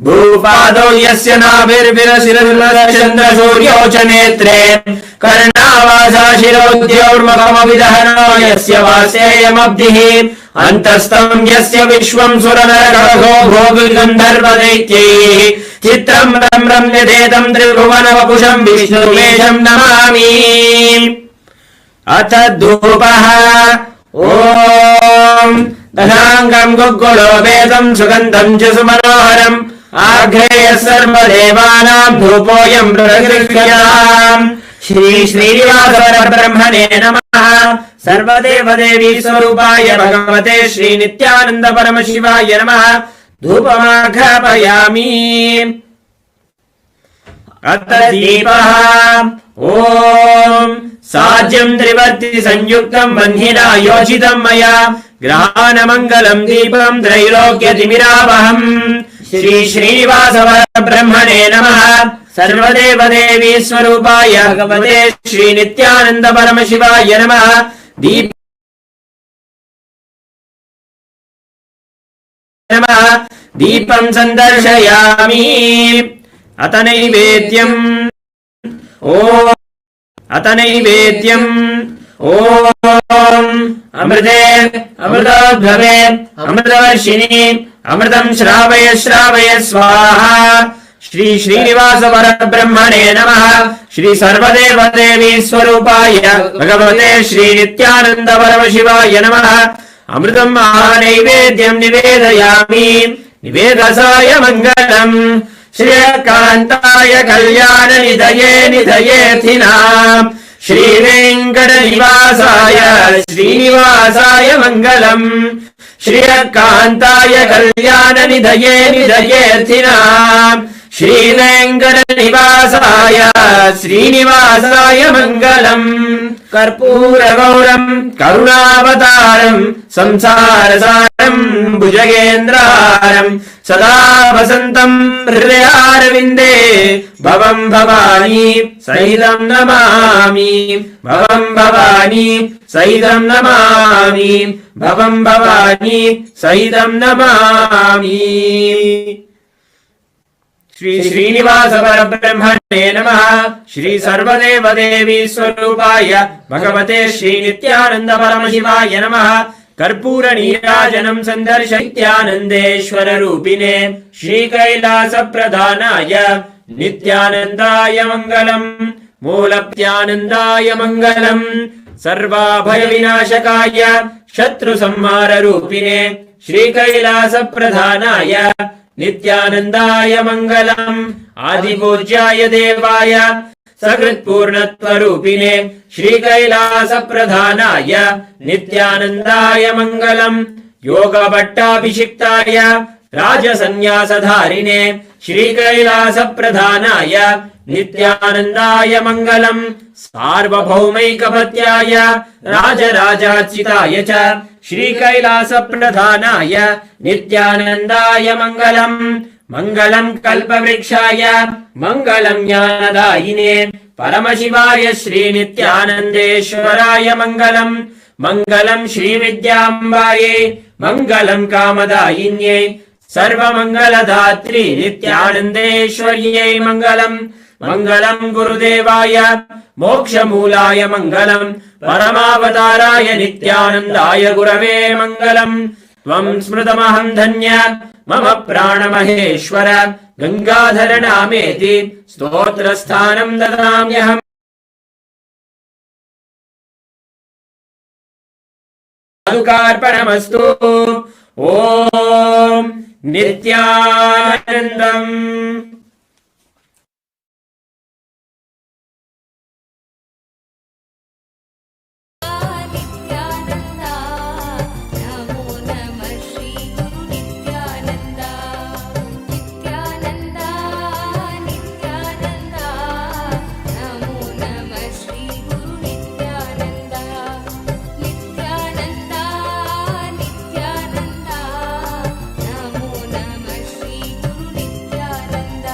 भूपादौ यस्य नाभिर्विरसिरचन्द्रसूर्यो च नेत्रे कर्णावासा शिरोद्यौर्मखमविदहनो यस्य वासेयमब्धिः अन्तस्थम् यस्य विश्वम् सुरनरकहो भोगिगन्धर्वदैत्यैः चित्रम् रम्रम् यथेदम् त्रिभुवनवपुषम् विष्णुवेशम् नमामि। अथ धूपः ॐ दशाङ्गम् गुग्गुलोपेतम् सुगन्धम् च सुमनोहरम् आघ्रेयः सर्वदेवानाम् धूपोऽयम् प्रगृह्यताम्। श्री श्रीनिवासपरब्रह्मणे नमः। सर्वदेवदेवी स्वरूपाय भगवते श्री नित्यानन्द परमशिवाय नमः। धूपमाघ्रापयामि। अथ दीपः ॐ साज्यम् त्रिवर्ति संयुक्तम् बन्धिना योजितम् मया ग्रहाणमङ्गलम् दीपम् त्रैलोक्यतिमिरावहम्। श्री श्रीनिवासपरब्रह्मणे नमः। सर्वदेवदेवी स्वरूपाय भगवते श्री नित्यानन्द परमशिवाय नमः। दीपम् सन्दर्शयामि। अथ नैवेद्यम् ॐ अमृते अमृतोद्भवे अमृतवर्षिणि अमृतम् श्रावय श्रावय स्वाहा। श्री श्रीनिवास परब्रह्मणे नमः। श्री सर्वदेवदेवी स्वरूपाय भगवते श्री नित्यानन्द परमशिवाय नमः। अमृतम् महानैवेद्यम् निवेदयामि। निवेदसाय मङ्गलम् श्रियकान्ताय कल्याण निधये निधयेऽर्थिनाम् श्रीवेङ्कटनिवासाय श्रीनिवासाय मङ्गलम् श्रियकान्ताय कल्याण निधये निधयेऽर्थिनाम् श्रीवेङ्कटनिवासाय श्रीनिवासाय मङ्गलम्। कर्पूरगौरम् करुणावतारम् संसारसारम् भुजगेन्द्रहारम् सदा वसन्तम् हृदयारविन्दे भवम् भवानी सहितम् नमामि। भवम् भवानी सहितम् नमामि। भवम् भवानी सहितम् नमामि। श्री श्रीनिवास परब्रह्मणे नमः। श्री सर्वदेवदेवी स्वरूपाय भगवते श्री नित्यानन्द परमशिवाय नमः। कर्पूर नीराजनम् सन्दर्शयित्यानन्देश्वर रूपिणे श्री कैलास प्रधानाय नित्यानन्दाय मङ्गलम्। मूलप्त्यानन्दाय मङ्गलम्। सर्वाभय विनाशकाय शत्रु संहार रूपिणे श्री कैलास प्रधानाय नित्यानन्दाय मङ्गलम्। आदिपूज्याय देवाय सकृत्पूर्णत्वरूपिणे श्री कैलास प्रधानाय नित्यानन्दाय मङ्गलम्। योगभट्टाभिषिक्ताय राजसन्न्यासधारिणे श्री कैलास प्रधानाय नित्यानन्दाय मङ्गलम्। सार्वभौमैकपत्याय राजराजार्चिताय च श्री कैलास प्रधानाय नित्यानन्दाय मङ्गलम्। मङ्गलम् कल्पवृक्षाय मङ्गलम् ज्ञानदायिने परमशिवाय श्री नित्यानन्देश्वराय मङ्गलम्। मङ्गलम् श्रीविद्याम्बायै मङ्गलम् कामदायिन्यै सर्वमङ्गलदात्री नित्यानन्देश्वर्यै मङ्गलम्। मङ्गलम् गुरुदेवाय मोक्षमूलाय मङ्गलम्। परमावताराय नित्यानन्दाय गुरवे मङ्गलम्। त्वम् स्मृतमहम् धन्य मम प्राणमहेश्वर गङ्गाधर नामेति स्तोत्रस्थानम् ददाम्यहम्। पादुकार्पणमस्तु। ॐ नित्यानन्दम्। नित्यानन्दा नमो नमः श्री गुरु नित्यानन्दा। नित्यानन्दा नित्यानन्दा नमो नमः श्री गुरु नित्यानन्दा। नित्यानन्दा नित्यानन्दा नमो नमः श्री गुरु नित्यानन्दा।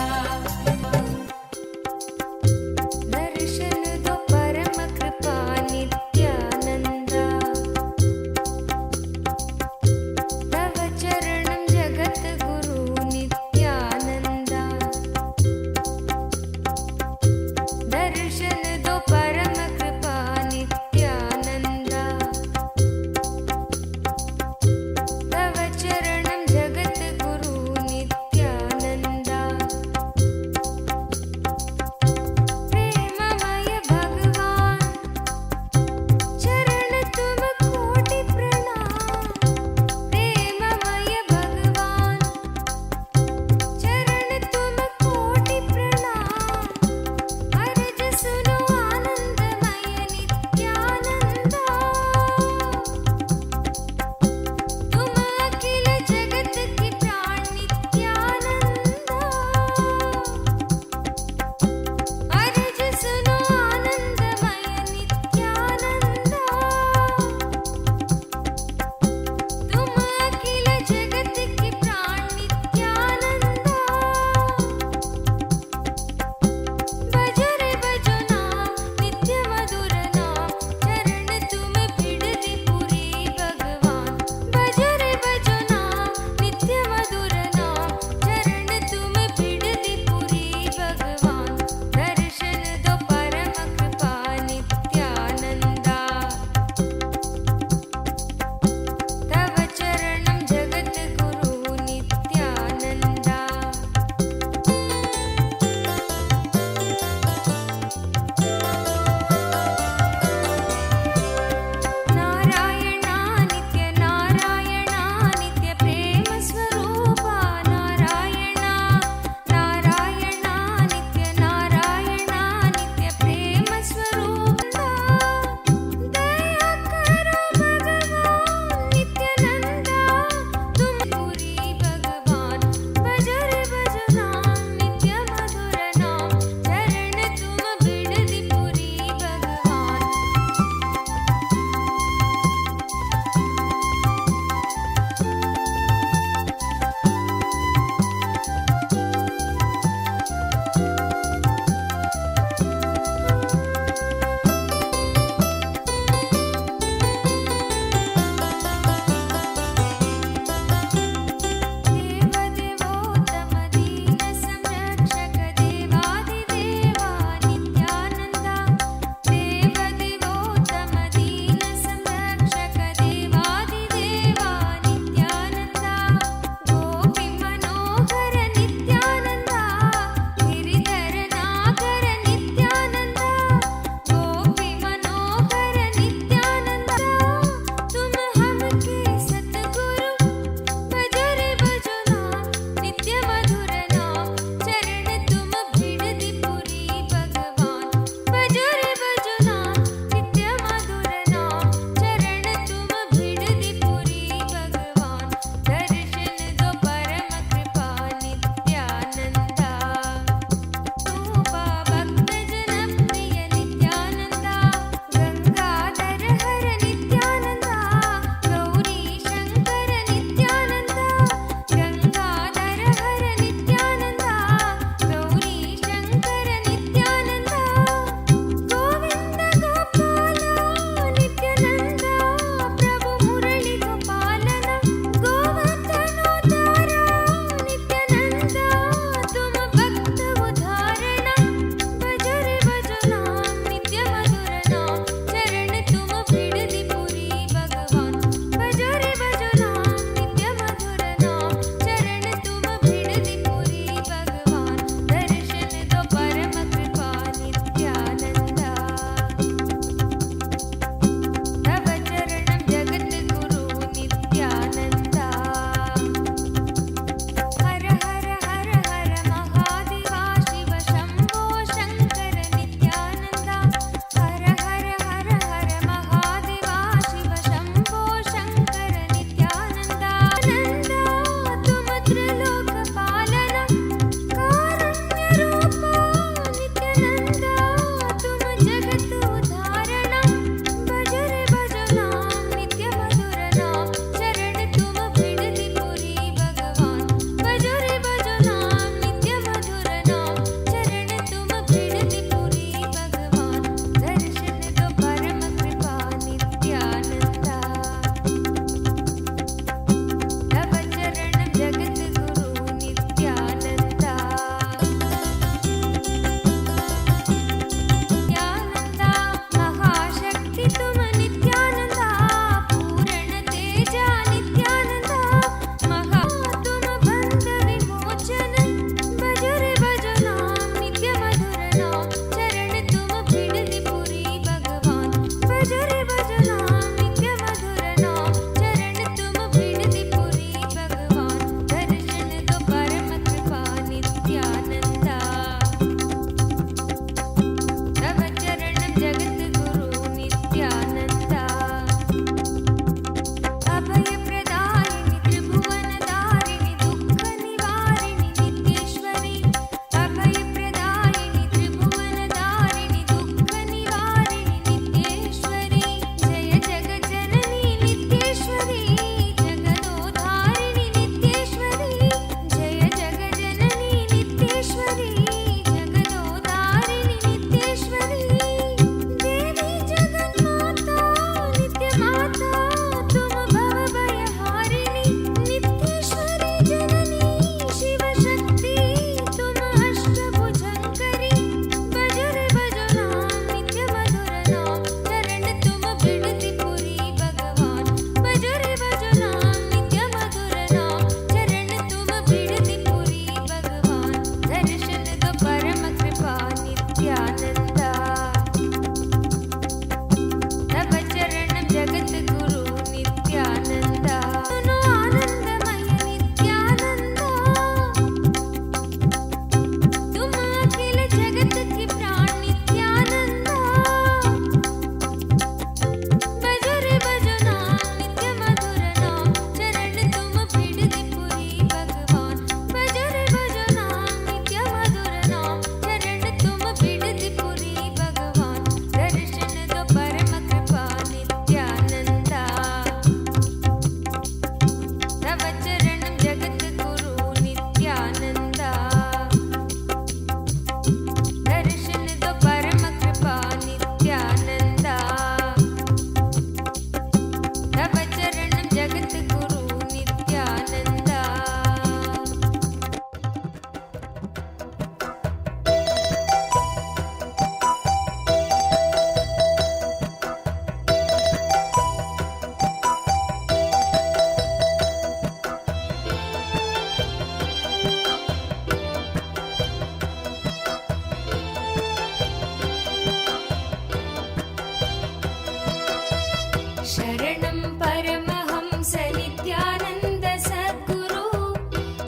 शरणं परमहंस नित्यानन्द सद्गुरु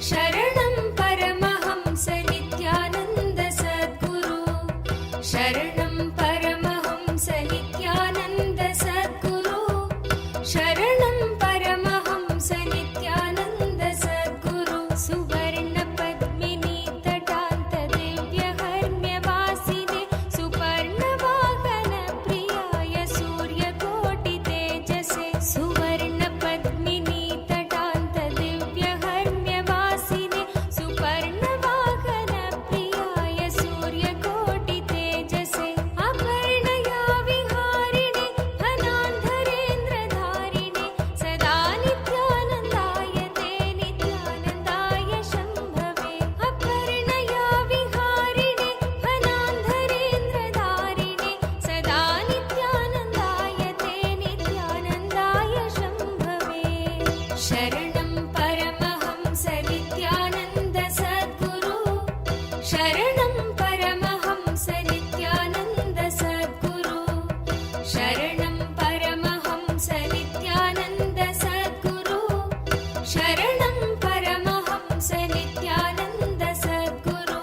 शरणं परमहंस नित्यानन्द सद्गुरु शरणं परमहंस नित्यानन्द सद्गुरु शरणं परमहंस नित्यानन्द सद्गुरु सुवर्ण पद्मिनी तटान्त दिव्यहर्म्यवासिने सुपर्णवाहन प्रियाय सूर्यकोटि तेजसे सुवर्ण पद्मिनी तटान्त दिव्यहर्म्यवासिने सुपर्णवाहन प्रियाय सूर्यकोटि तेजसे अपर्णया विहारिणे धनान्धरेन्द्रधारिणे सदा नित्यानन्दाय ते नित्यानन्दाय शम्भवे अपर्णया विहारिणे धनान्धरेन्द्रधारिणे सदा नित्यानन्दाय ते नित्यानन्दाय शम्भवे शरणं परमहंस नित्यानन्द सद्गुरु शरणं परमहंस नित्यानन्द सद्गुरु शरणं परमहंस नित्यानन्द सद्गुरु शरणं परमहंस नित्यानन्द सद्गुरु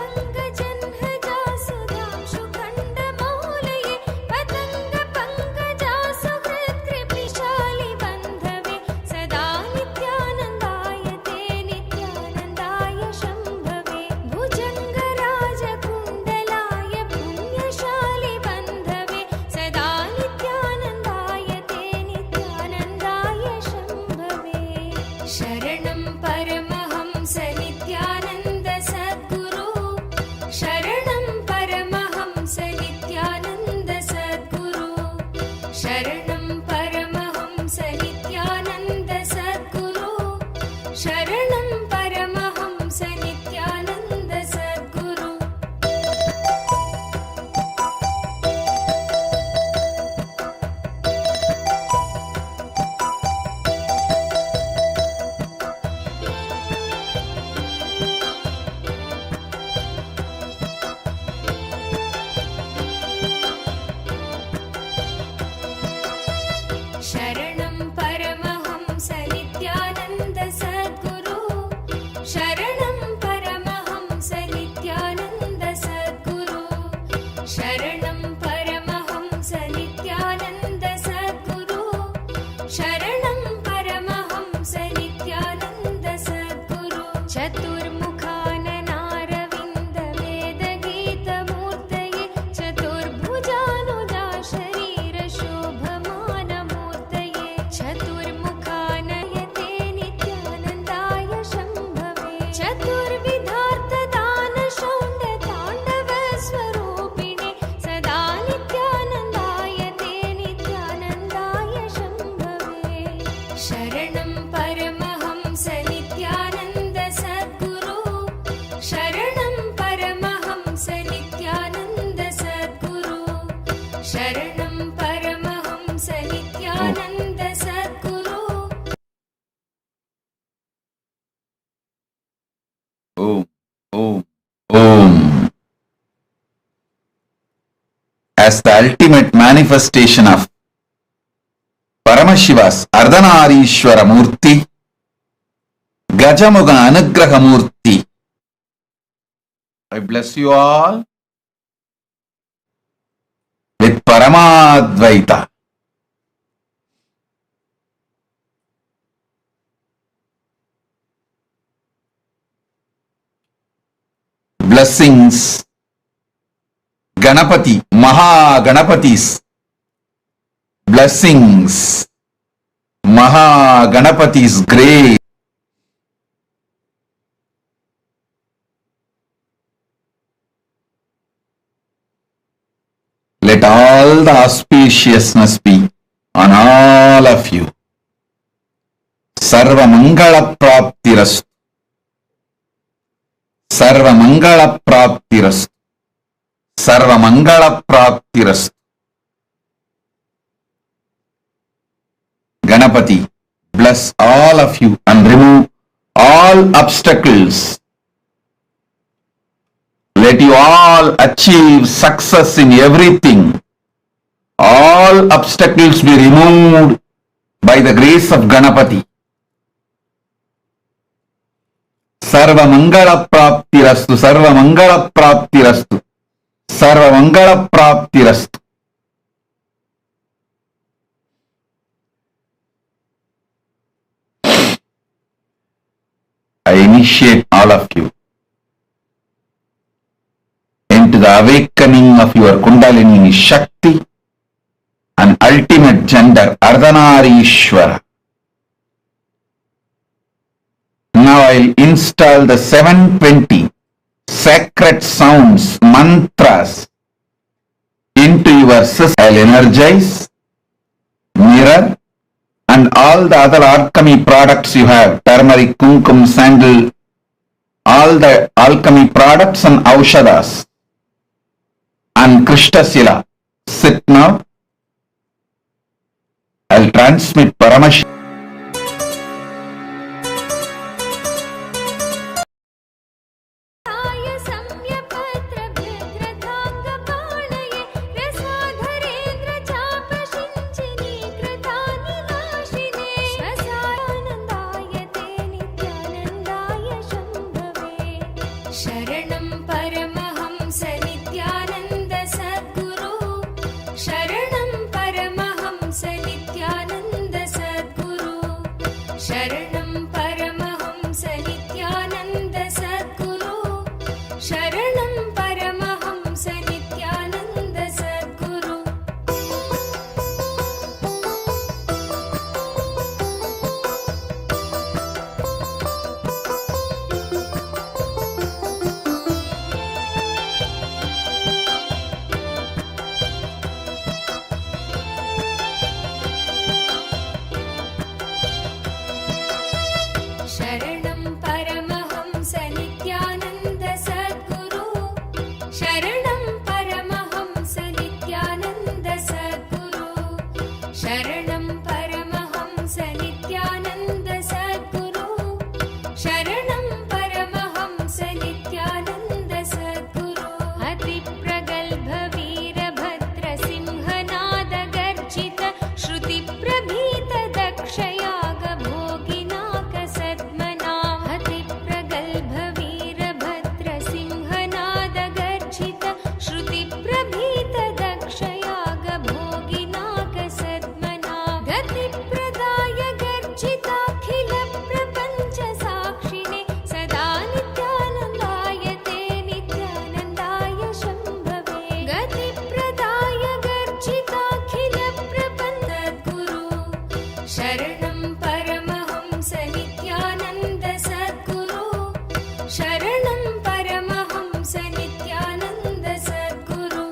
सुतुङ्गभङ्गजह्नजा सुधांशुखण्डमौलये पतङ्गपङ्कजा सुहृत्कृपिशालि बन्धवे सदा नित्यानन्दाय ते नित्यानन्दाय शम्भवे भुजङ्गराजकुण्डलाय पुण्यशालि बन्धवे सदा नित्यानन्दाय ते नित्यानन्दाय शम्भवे शरणं परमहंस नित्यानन्द सद्गुरु शरणं परमहंस नित्यानन्द सद्गुरु शरणं परमहंस नित्यानन्द सद्गुरु शरणं परमहंस नित्यानन्द सद्गुरु शरणं परमहंस नित्यानन्द सद्गुरु शरणं परमहंस नित्यानन्द सद्गुरु शरणं परमहंस नित्यानन्द सद्गुरु शरणं परमहंस नित्यानन्द सद्गुरु चतुर्मुखाननारविन्द वेदगीतमूर्तये चतुर्भुजानुजा शरीर शोभमानमूर्तये चतुर्मुखानयते नित्यानन्दाय शम्भवे चतुर्विधार्थदानशौण्डताण्डव स्वरूपिणे सदा नित्यानन्दाय ते नित्यानन्दाय शम्भवे शरणं परमहंस नित्यानन्द सद्गुरु शरणं परमहंस नित्यानन्द सद्गुरु शरणं परमहंस नित्यानन्द सद्गुरु Om, Om, Om. As the ultimate manifestation of Paramashiva's Ardhanarishwara Murti, Gajamuga Anugraha Murti, I bless you all with Paramadvaita. Blessings, Ganapati, Maha Ganapathis. Blessings, Maha Ganapathis grace. Let all the auspiciousness be on all of you. Sarva Mangala Praptirastu. Sarva Mangala Praptirastu. Sarva Mangala Praptirastu. Ganapati bless all of you and remove all obstacles. Let you all achieve success in everything. All obstacles be removed by the grace of Ganapathi. Sarva Mangala Praptirastu, Sarva Mangala Praptirastu, Sarva Mangala Praptirastu. I initiate all of you into the awakening of your Kundalini Shakti and ultimate gender, Ardhanarishwara. Now I'll install the 720 sacred sounds, mantras into your system. I'll energize, mirror, and all the other alchemy products you have, turmeric, kumkum, sandal, all the alchemy products and aushadas, and Krishnasila. Sit now. I'll transmit Paramashivam. शरणं परमहंस नित्यानन्द सद्गुरु शरणं परमहंस नित्यानन्द सद्गुरु शरणं परमहंस नित्यानन्द सद्गुरु शरणं परमहंस नित्यानन्द सद्गुरु शरणं परमहंस नित्यानन्द सद्गुरु शरणं परमहंस नित्यानन्द सद्गुरु शरणं परमहंस नित्यानन्द सद्गुरु शरणं परमहंस नित्यानन्द सद्गुरु अतिप्रगल्भ वीरभद्र सिंहनाद गर्जित श्रुतिप्रभीत दक्षयाग भोगिनाक सद्मना अतिप्रगल्भ वीरभद्र सिंहनाद गर्जित श्रुतिप्रभीत दक्षयाग भोगिनाक सद्मना गतिप्रदाय गर्जिताखिल प्रपञ्च साक्षिणे सदा नित्यानन्दाय ते नित्यानन्दाय शम्भवे गतिप्रदाय गर्जिताखिल प्रपञ्च सद्गुरु शरणं परमहंस नित्यानन्द सद्गुरु शरणं परमहंस नित्यानन्द सद्गुरु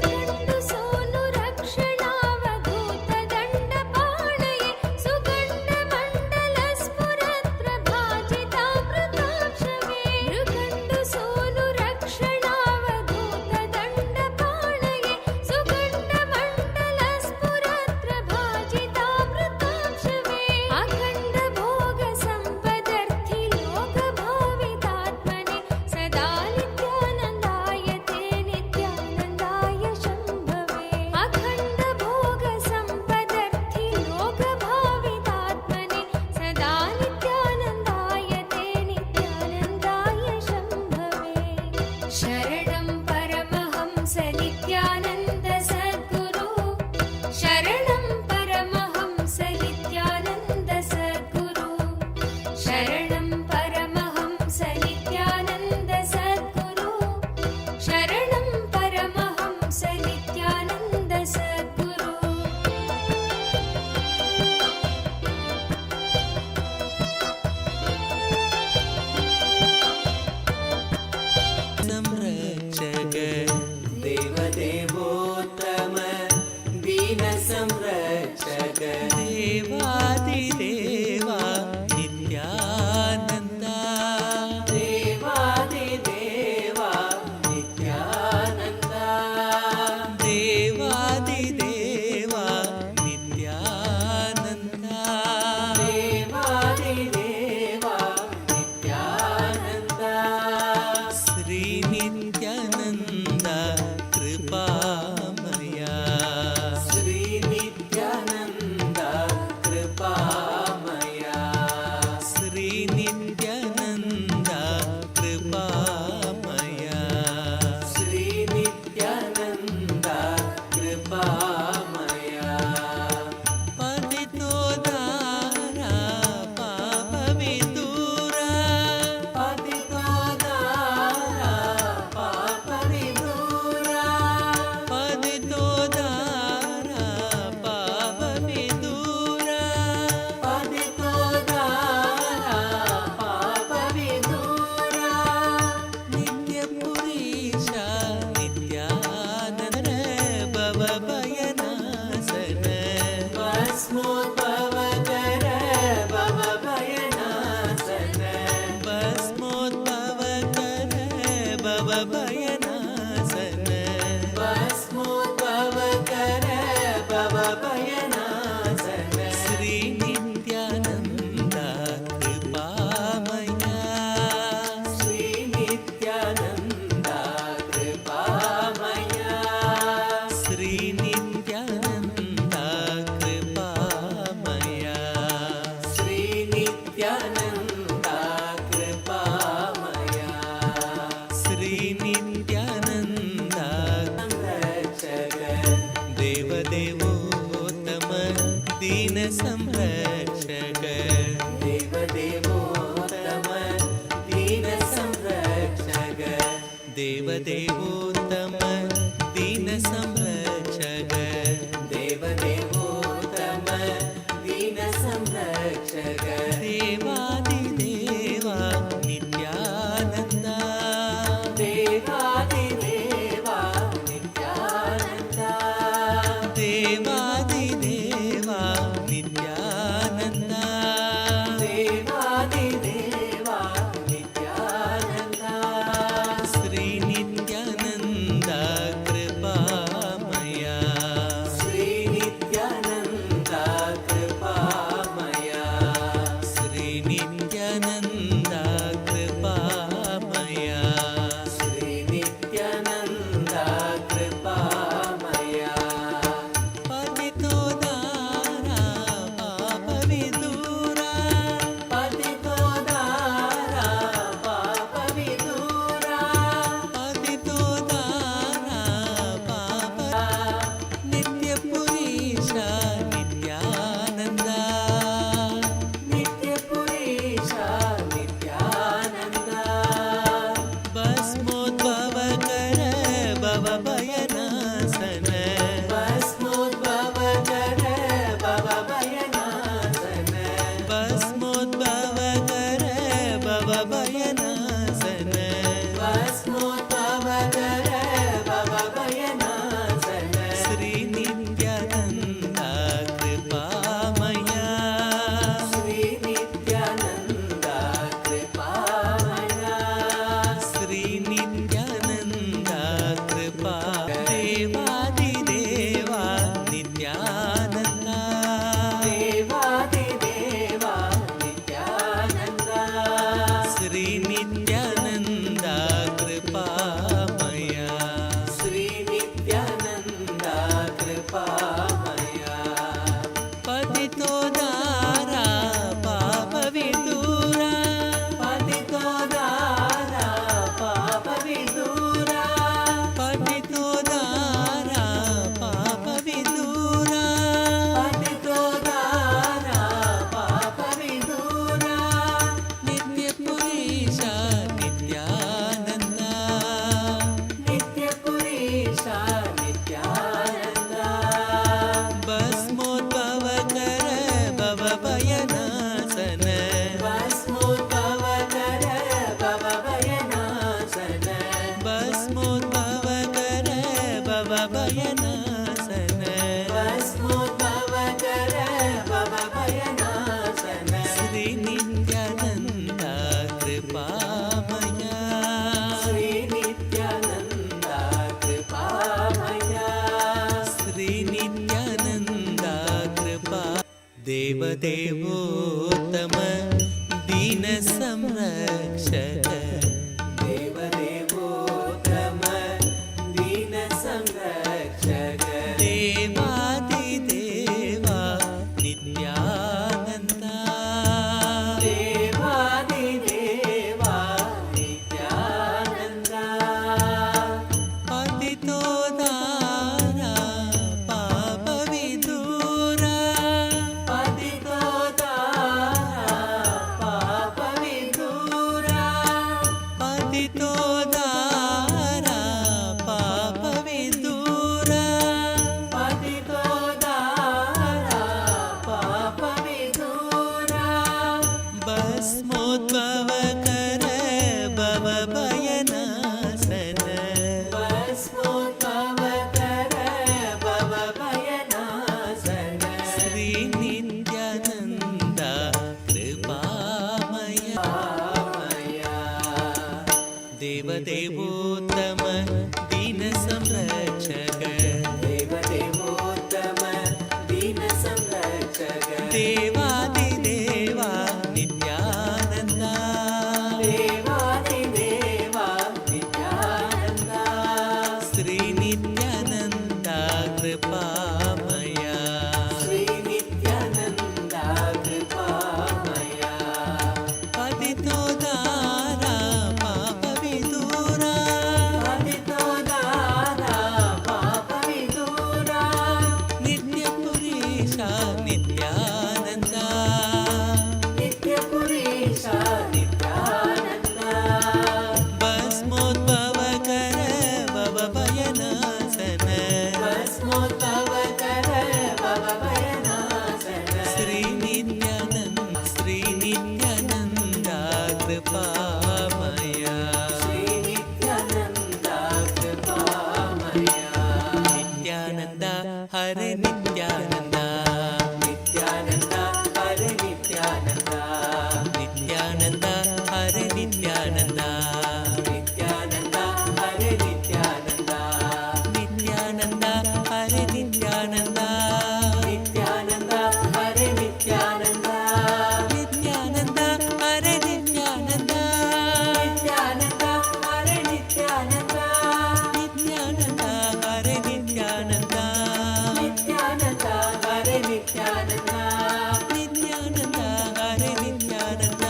कंडु सोनु रक्षणावधूत दण्डपाणये सुगण्ड मण्डल स्फुरत्र भाजितामृताक्षवे मृगण्डु सोनु रक्षणावधूत दण्डपाणये सुगण्ड मण्डल स्फुरत्र भाजितामृताक्षवे अखण्ड भोग सम्पदर्थि लोक भावितात्मने सदा नित्यानन्दाय ते नित्यानन्दाय शम्भवे अखण्ड भोग सम्पदर्थि लोक भावितात्मने सदा नित्यानन्दाय ते नित्यानन्दाय शम्भवे शरणं परमहंस नित्यानन्द सद्गुरु शरणं परमहंस नित्यानन्द सद्गुरु शरणं परमहंस नित्यानन्द सद्गुरु शरणं परमहंस नित्यानन्द सद्गुरु संरक्षक देवदेवोत्तम दीन संरक्षक देवादिदेवा नित्या भवभयनाशन भस्मोद्भवकर भवभयनाशन श्री नित्यानन्द कृपामया श्री नित्यानन्द कृपामया श्री नित्यानन्द कृपामया श्री नित्यानन्द कृपामया श्री नित्यानन्द संरक्षक देवदेवोत्तम दीन संरक्षक देवदेवोत्तम दीन संरक्षक देवदेवोत्तम दीन संरक्षक देवदेवोत्तम दीन संरक्षक देवादिदेवा नित्यानन्द देवादिदेवा नित्यानन्द देवादिदेवा नित्यानन्द देवादिदेवा नित्यानन्द श्री नित्यानन्द कृपामया श्री नित्यानन्द कृपामया श्री नित्यानन्द कृपामया श्री नित्यानन्द कृपामया पतितोदारा पापविदूरा पतितोदारा पापविदूरा पतितोदारा पाप नित्यपुरीशा नित्यानन्द नित्यपुरीशा नित्यानन्द भस्मोद्भवकर भवभयनाशन भस्मोद्भवकर भवभयनाशन भस्मोद्भवकर भवभयनाशन भस्मोद्भवकर भवभयनाशन श्री नित्यानन्द कृपामया श्री नित्यानन्द कृपामया श्री नित्यानन्द कृपा देवादिदेवा नित्यानन्द देवादिदेवा नित्यानन्द श्री नित्यानन्द कृपामया श्री नित्यानन्द कृपामया पतितोदारा पापविदूरा पतितोदारा पापविदूरा पतितोदारा पापविदूरा पतितोदारा पापविदूरा नित्यपुरीशा नित्यानन्द नित्यपुरीशा नित्यानन्द भस्मोद्भवकर भवभयनाशन भस्मोद्भवकर भवभयनाशन भस्मोद्भवकर भवभयनाशन भस्मोद्भवकर भवभयनाशन श्री नित्यानन्द कृपामया श्री नित्यानन्द कृपामया श्री नित्यानन्द कृपा देवदेवोत्तम दीन संरक्षक देवदेवोत्तम दीन संरक्षक देवादिदेवा नित्यानन्द देवादिदेवा नित्यानन्द पतितोदारा पापविदूरा पतितोदारा पापविदूरा पतितोदारा पापविदूरा पतितोदारा पापविदूरा भस्मोद्भवकर भवभयनाशन भस्मोद्भवकर भवभयनाशन श्री नित्यानन्द कृपामया देवदेवोत्तम देवादिदेवा नित्यानन्द श्रीनित्यानन्द कृपामया श्रीनित्यानन्द कृपामया पतितोदारा पापविदूरा पतितोदारा पापविदूरा नित्यपुरीशा नित्यानन्द नित्यपुरीशा नित्यानन्द भस्मोद्भवकर भवभयनाशन भस्मोद्भवकर भवभयनाशन श्रीनित्यानन्द श्रीनित्यानन्द कृपामया श्रीनित्यानन्द कृपामया नित्यानन्द हरे नित्यानन्द नित्यानन्द हरे नित्यानन्द नित्यानन्द हरे नित्यानन्द नित्यानन्द हरे नित्यानन्द नित्यानन्द हरे नित्यानन्द नित्यानन्द हरे नित्यानन्द नित्यानन्द हरे नित्यानन्द नित्यानन्द हरे नित्यानन्द नित्यानन्द हरे नित्यानन्द नित्यानन्द हरे नित्यानन्द नित्यानन्द हरे नित्यानन्द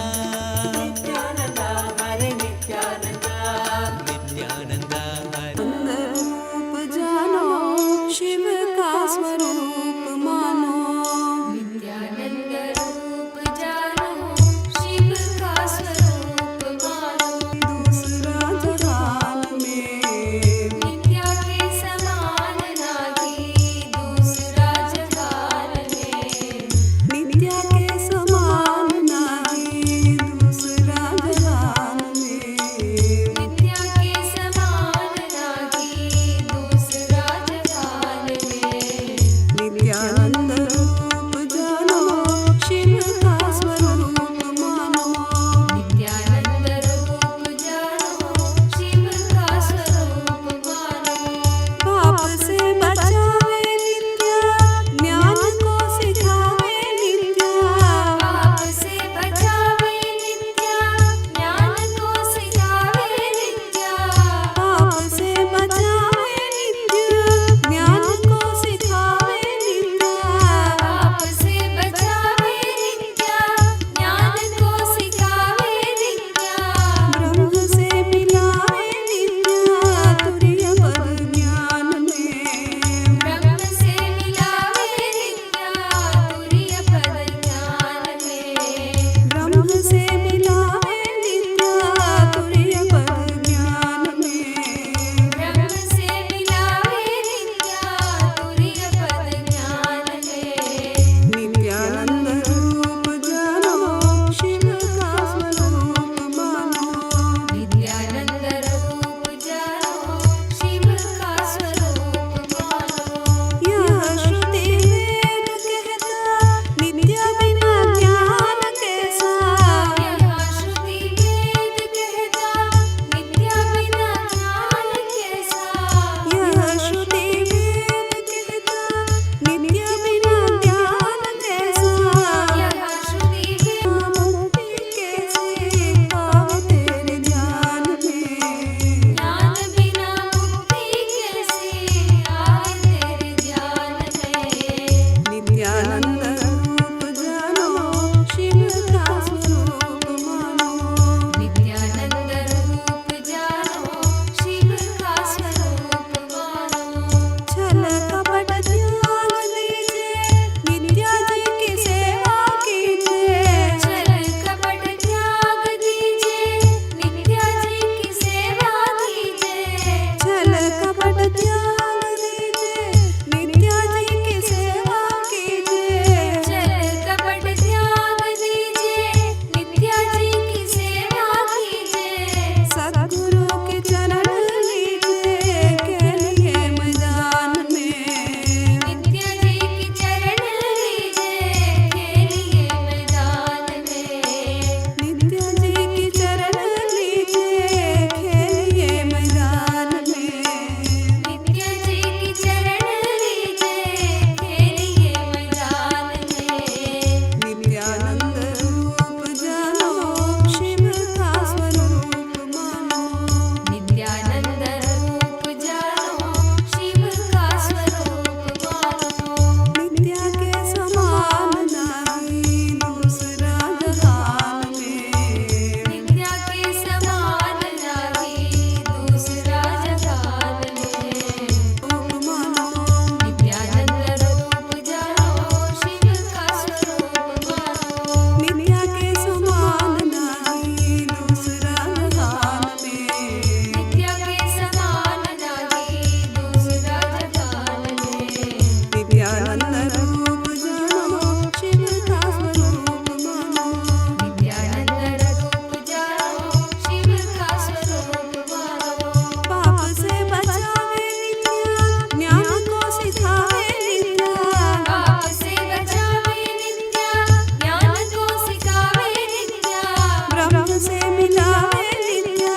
से मिलावे नित्या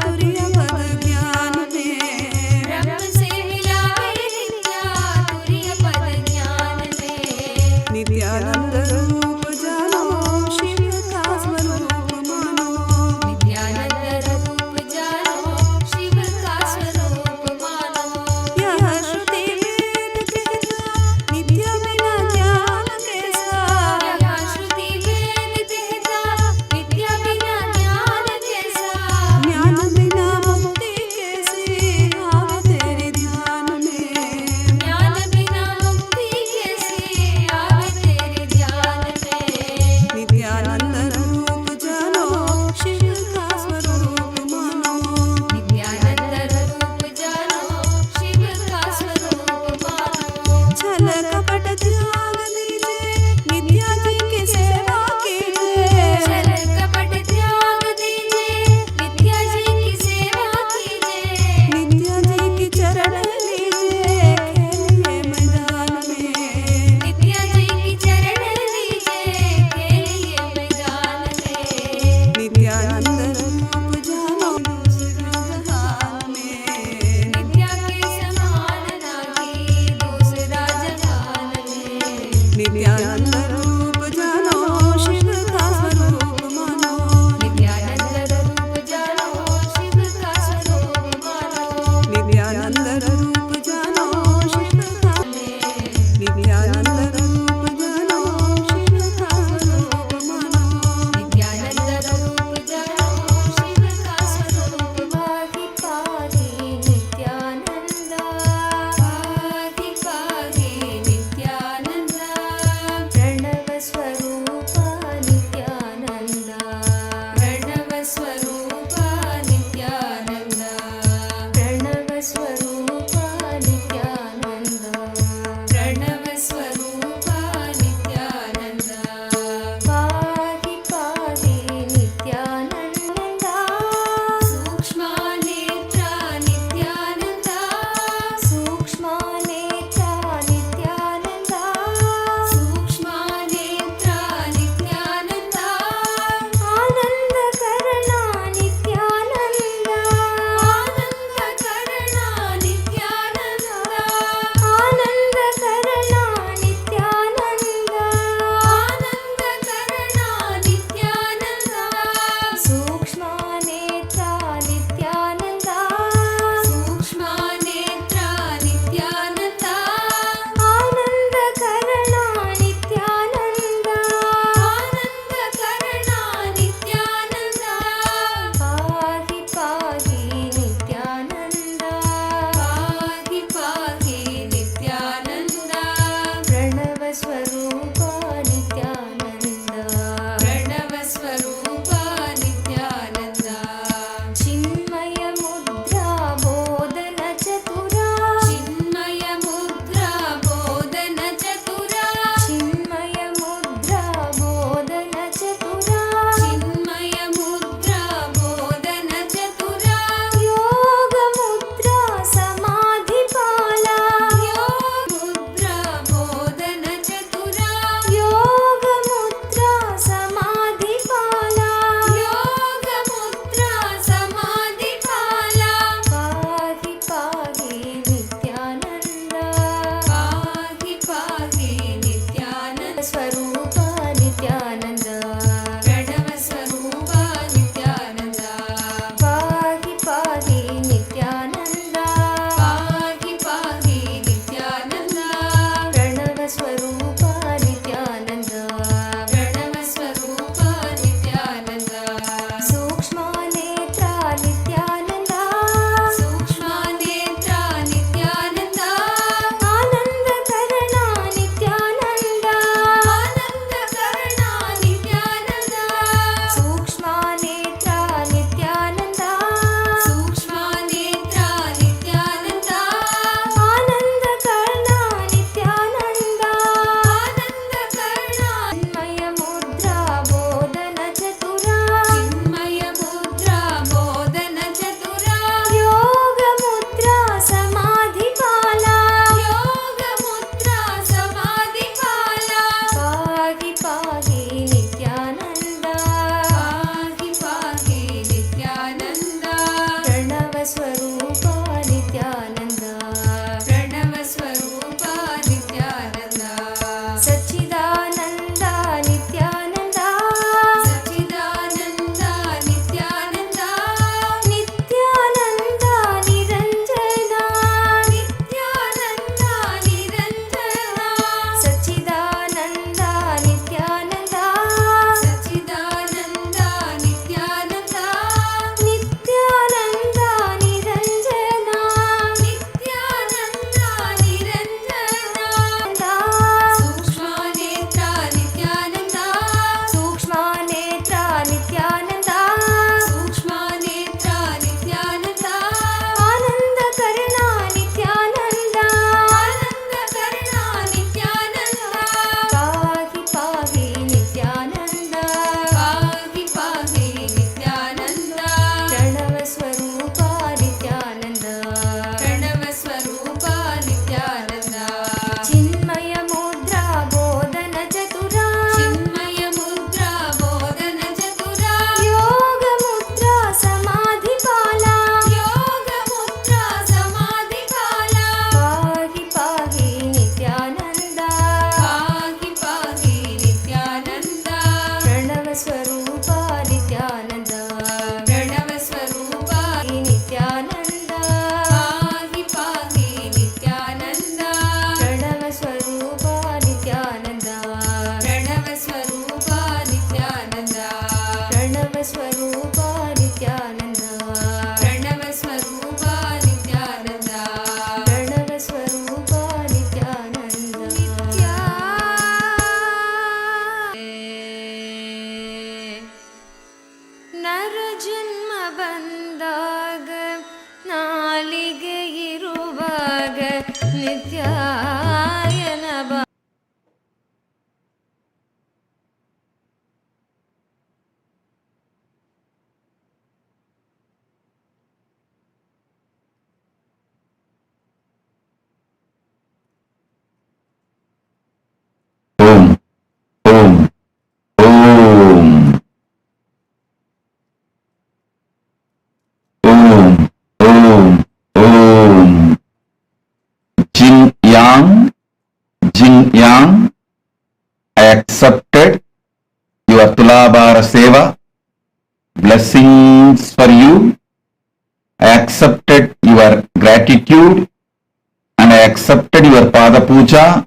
तुरिय पद ज्ञान में ब्रह्म से मिलावे नित्या तुरिय पद ज्ञान में नित्यानंद रूप जानो शिव का स्वरूप मानो नित्यानंद रूप जानो शिव का स्वरूप मानो यह श्रुति वेद कहता नित्य बिना ज्ञान कैसा यह श्रुति वेद कहता विद्या बिना ज्ञान कैसा ನರಜನ್ಮ ಬಂದಾಗ ನಾಲಿಗೆ ಇರುವಾಗ ನಿತ್ಯಾಯನ ಬಾ Om, Om, Om, Om, Om, Om. Jin Yang, I accepted your Tulabara Seva, blessings for you. I accepted your gratitude and I accepted your Pada Puja.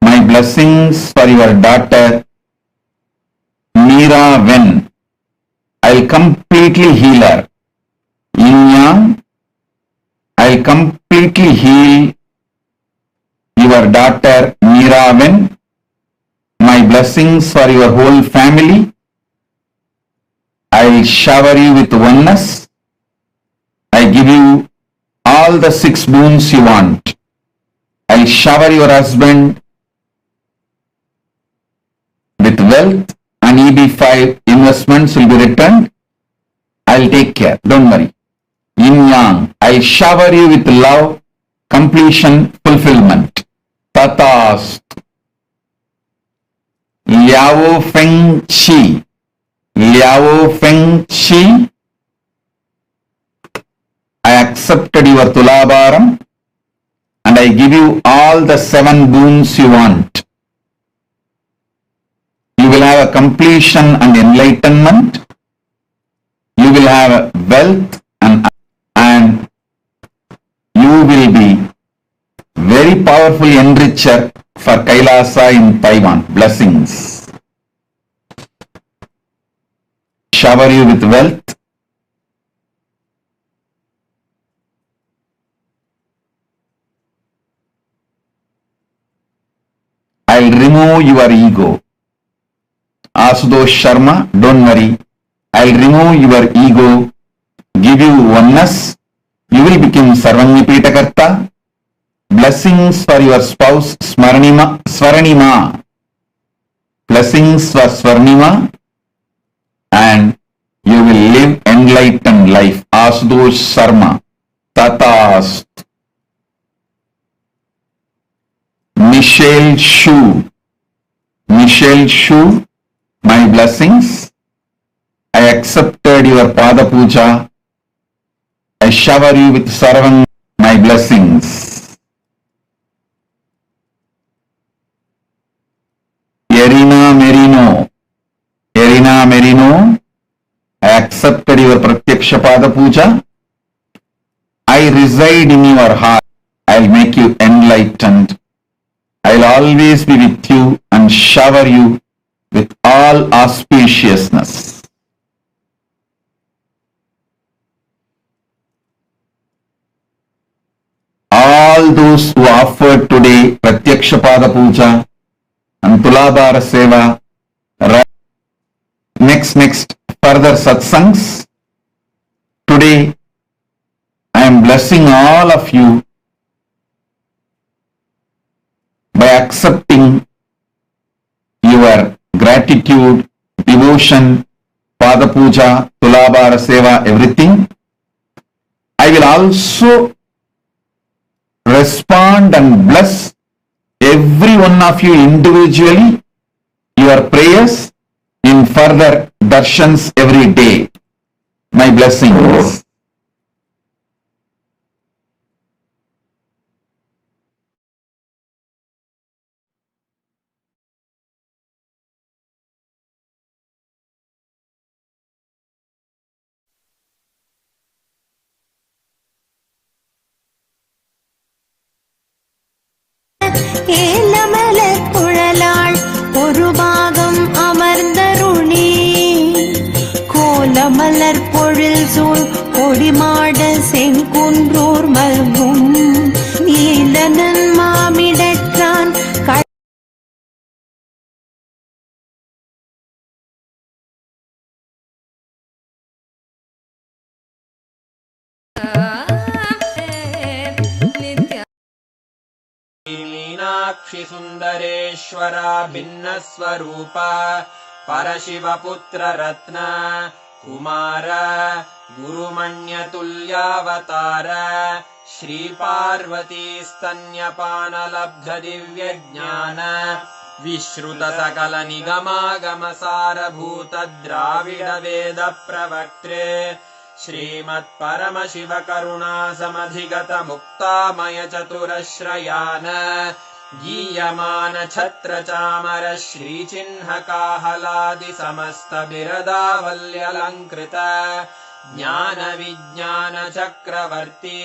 My blessings for your daughter Meera Ven. I'll completely heal her. Yin Yang, I'll completely heal your daughter Meera Ven. My blessings for your whole family. I'll shower you with oneness. I give you all the 6 boons you want. I'll shower your husband with wealth and EB5 investments will be returned. I'll take care. Don't worry. Yin Yang, I'll shower you with love, completion, fulfillment. Tatast. Liao Feng Chi. Liao Feng Chi. I accepted your Tulabaram and I give you all the 7 boons you want. You will have a completion and enlightenment. You will have wealth and you will be very powerful enricher for Kailasa in Taiwan. Blessings. Shower you with wealth. I'll remove your ego. Asutosh Sharma, don't worry. I'll remove your ego, give you oneness. You will become Sarvanyapitakarta. Blessings for your spouse Swaranima. Blessings for Swaranima. And you will live enlightened life. Asutosh Sharma. Tatast. Michelle Shu. My blessings. I accepted your Pada Puja. I shower you with Sarvan. My blessings. Erina Merino. I accepted your Pratyaksha Pada Puja. I reside in your heart. I'll make you enlightened. I'll always be with you and shower you with all auspiciousness. All those who offered today Pratyaksha Pada Puja and Tulabara Seva, next further satsangs. Today I am blessing all of you by accepting your gratitude, devotion, Pada Puja, Tulabara Seva, everything. I will also respond and bless every one of you individually, your prayers in further darshans every day. My blessings. ஏலமலர் குழலாள் ஒரு பாகம் அமர்ந்தருணி கோலமலர் பொழில் சூழ் கொடிமாட செங்குன்றூர் மல்கும் நீலனன் மாமிடற்றான் साक्षिसुन्दरेश्वरा भिन्नस्वरूप परशिवपुत्र रत्न कुमार गुरुमण्यतुल्यावतार श्रीपार्वती स्तन्यपानलब्धदिव्यज्ञान विश्रुतसकलनिगमागमसारभूत द्राविडवेदप्रवक्त्रे श्रीमत्परमशिवकरुणासमधिगतमुक्तामय चतुरश्रयान् गीयमान छत्रचामर श्रीचिह्नकाहलादिसमस्तबिरदावल्यलङ्कृत ज्ञानविज्ञानचक्रवर्ती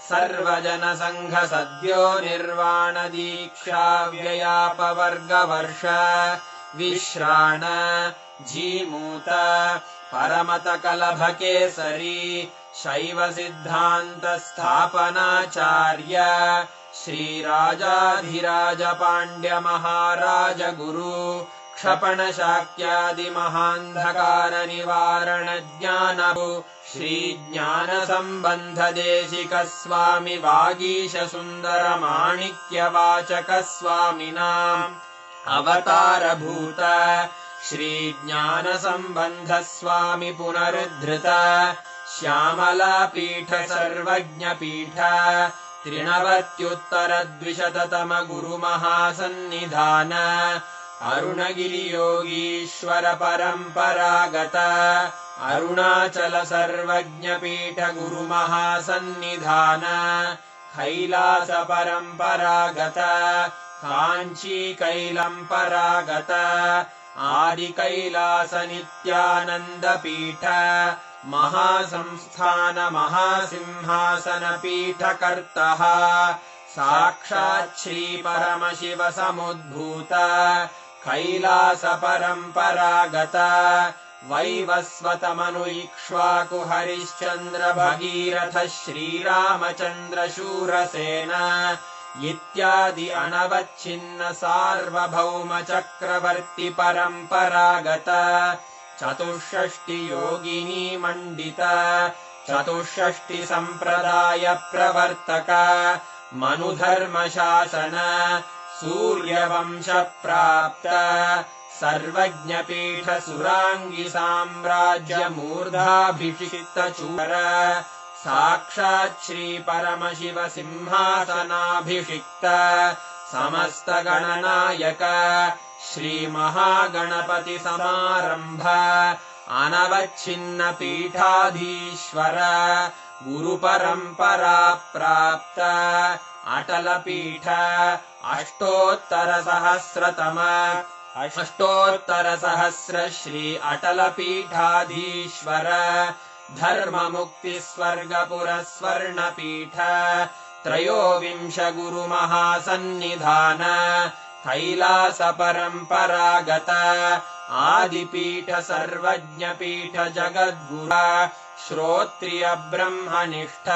सर्वजनसङ्घसद्यो निर्वाणदीक्षाव्ययापवर्गवर्ष विश्राण जीमूत परमतकलभकेसरी शैवसिद्धान्तस्थापनाचार्य श्रीराजाधिराजपाण्ड्यमहाराज गुरु क्षपणशाक्यादिमहान्धकारनिवारणज्ञानभु श्रीज्ञानसम्बन्धदेशिकस्वामि वागीशसुन्दरमाणिक्यवाचकस्वामिनाम् अवतारभूत श्रीज्ञानसम्बन्धस्वामि पुनरुद्धृत श्यामलापीठ सर्वज्ञपीठ त्रिनवत्युत्तरद्विशततम गुरुमहासन्निधान अरुणगिरियोगीश्वर परम्परागत अरुणाचल सर्वज्ञपीठ गुरुमहासन्निधान कैलास परम्परागत काञ्ची कैलम्परागत आदिकैलास नित्यानन्दपीठ महासंस्थान महासिंहासनपीठकर्तः साक्षात् श्रीपरमशिव समुद्भूत कैलास परम्परागत वैवस्वतमनु इक्ष्वाकु हरिश्चन्द्र भगीरथ श्रीरामचन्द्र शूरसेन इत्यादि अनवच्छिन्न सार्वभौम चक्रवर्ति परम्परागत चतुष्षष्टि योगिनी मण्डित चतुष्षष्टि सम्प्रदाय प्रवर्तक मनुधर्मशासन सूर्यवंश प्राप्त सर्वज्ञपीठ सुराङ्गि साम्राज्य मूर्धाभिषिक्त चूर साक्षात् श्री परमशिव सिंहासनाभिषिक्त समस्त गणनायक श्री महागणपति समारंभ अनवच्छिन्न पीठाधीश्वर गुरुपरम्परा प्राप्त अटल पीठ अष्टोत्तर सहस्र श्री अटल पीठाधीश्वर धर्म मुक्ति स्वर्गपुर स्वर्ण पीठ त्रयोविंश गुरु महासन्निधान कैलास परम्परागत आदिपीठ सर्वज्ञपीठ जगद्गुरु श्रोत्रिय ब्रह्मनिष्ठ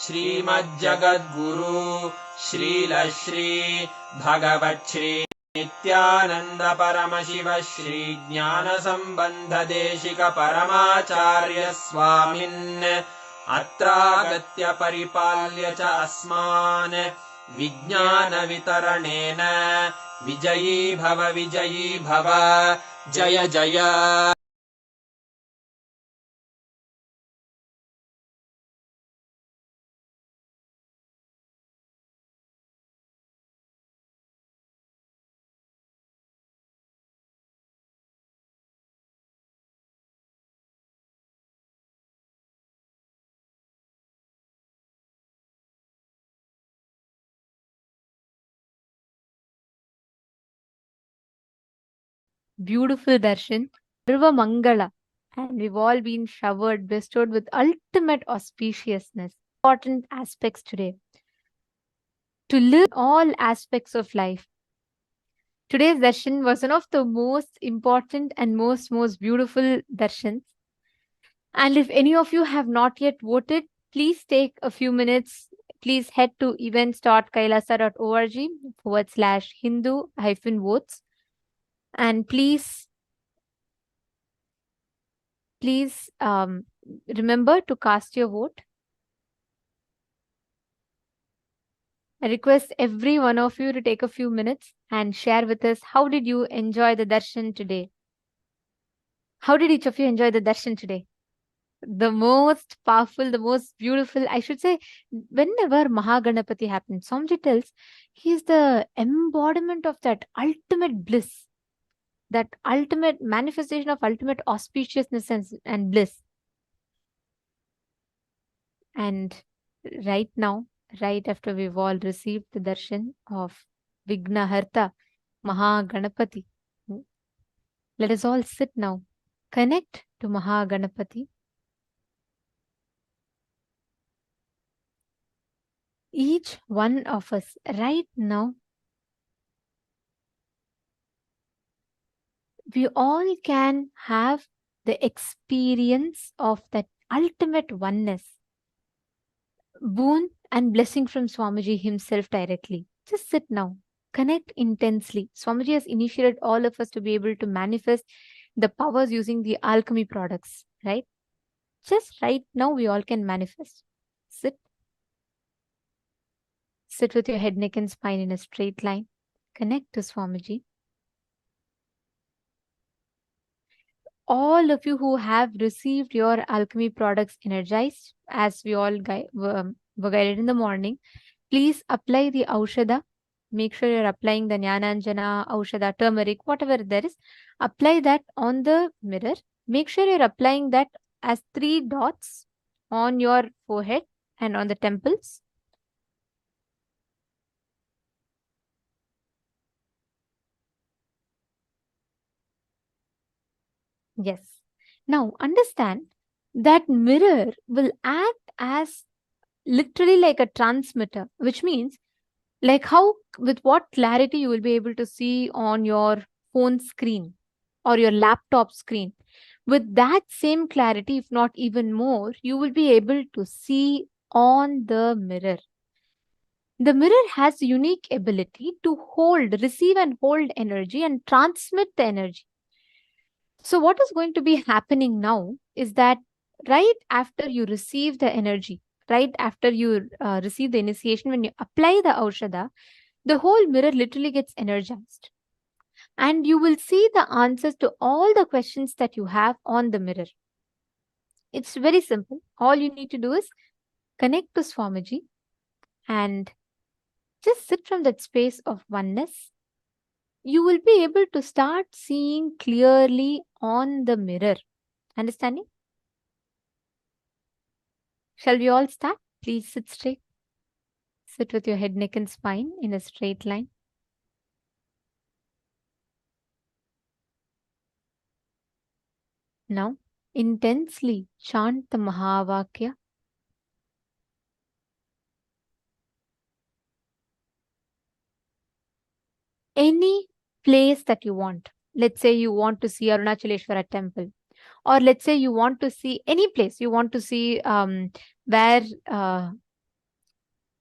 श्रीमज्जगद्गुरु श्रीलश्री भगवच्छ्री नित्यानन्द परमशिव श्री ज्ञानसम्बन्ध देशिक परमाचार्य स्वामिन् अत्रागत्य परिपाल्य च अस्मान् विज्ञान वितरणेन विजयी भव जय जय। Beautiful darshan, Sarva Mangala, and we've all been showered, bestowed with ultimate auspiciousness. Important aspects today. To live all aspects of life. Today's darshan was one of the most important and most beautiful darshans. And if any of you have not yet voted, please take a few minutes. Please head to events.kailasa.org/Hindu-votes. And please remember to cast your vote. I request every one of you to take a few minutes and share with us how did you enjoy the darshan today? How did each of you enjoy the darshan today? The most powerful, the most beautiful, I should say, whenever Maha Ganapathi happens, Swamiji tells he is the embodiment of that ultimate bliss, that ultimate manifestation of ultimate auspiciousness and bliss. And right now, right after we've all received the darshan of Vignaharta, Maha Ganapathi, let us all sit now, connect to Maha Ganapathi. Each one of us right now, we all can have the experience of that ultimate oneness, boon and blessing from Swamiji himself directly. Just sit now, connect intensely. Swamiji has initiated all of us to be able to manifest the powers using the alchemy products, right? Just right now, we all can manifest. Sit. Sit with your head, neck, and spine in a straight line. Connect to Swamiji. All of you who have received your alchemy products energized, as we all were guided in the morning, please apply the Aushada. Make sure you're applying the Jnananjana, Aushada, turmeric, whatever there is. Apply that on the mirror. Make sure you're applying that as 3 dots on your forehead and on the temples. Yes. Now understand that mirror will act as literally like a transmitter, which means like how with what clarity you will be able to see on your phone screen or your laptop screen. With that same clarity, if not even more, you will be able to see on the mirror. The mirror has unique ability to receive and hold energy and transmit the energy. So what is going to be happening now is that right after you receive the energy, right after you receive the initiation, when you apply the Aushada, the whole mirror literally gets energized. And you will see the answers to all the questions that you have on the mirror. It's very simple. All you need to do is connect to Swamiji and just sit from that space of oneness. You will be able to start seeing clearly on the mirror. Understanding? Shall we all start? Please sit straight. Sit with your head, neck, and spine in a straight line. Now, intensely chant the Mahavakya. Any place that you want. Let's say you want to see Arunachaleshwara temple. Or let's say you want to see any place. You want to see where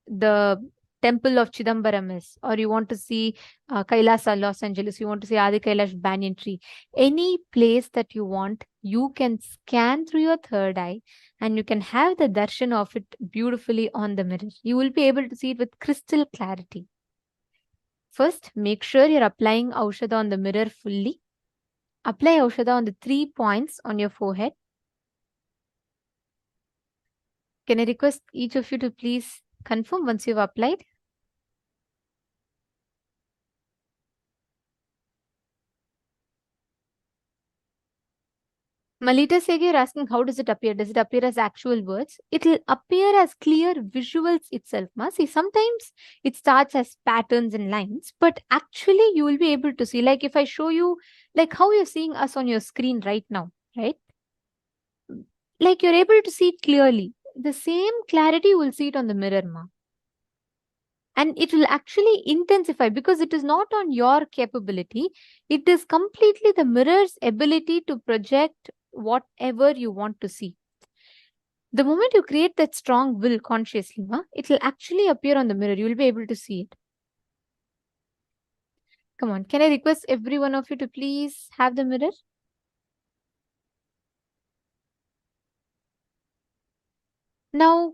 the temple of Chidambaram is. Or you want to see Kailasa, Los Angeles. You want to see Adi Kailash banyan tree. Any place that you want, you can scan through your third eye and you can have the darshan of it beautifully on the mirror. You will be able to see it with crystal clarity. First, make sure you're applying Aushada on the mirror fully. Apply Aushada on the 3 points on your forehead. Can I request each of you to please confirm once you've applied? Malita Segi, you're asking how does it appear? Does it appear as actual words? It will appear as clear visuals itself. See, sometimes it starts as patterns and lines, but actually you will be able to see, like if I show you, like how you're seeing us on your screen right now, right? Like you're able to see it clearly. The same clarity you will see it on the mirror, ma. And it will actually intensify because it is not on your capability. It is completely the mirror's ability to project whatever you want to see. The moment you create that strong will consciously, it will actually appear on the mirror. You will be able to see it. Come on, can I request every one of you to please have the mirror? Now,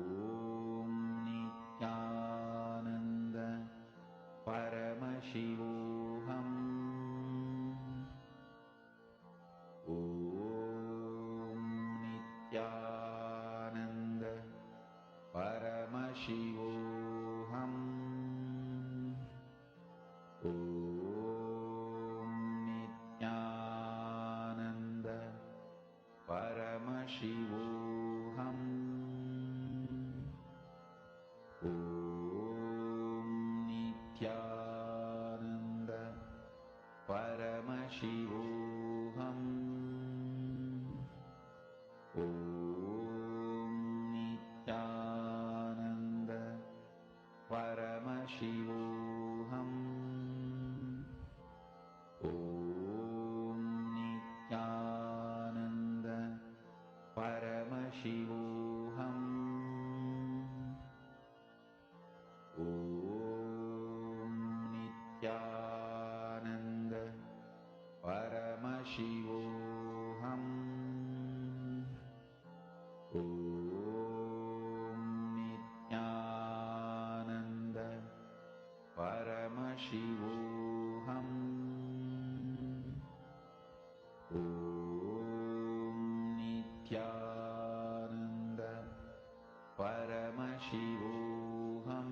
Paramashivoham.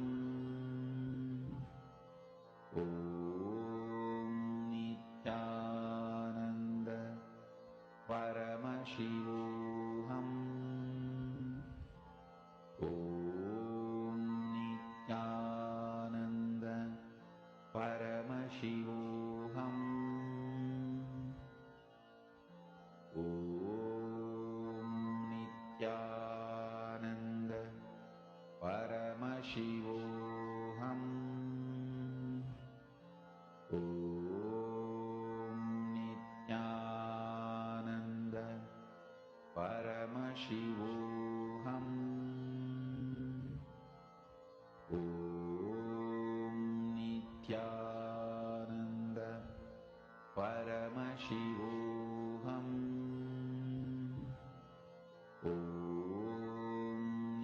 Om Nithyananda Paramashivoham. Om Nithyananda Paramashivoham. Om Nithyananda Paramashivoham. Om Nithyananda Paramashivoham. Om Nithyananda Paramashivoham. Om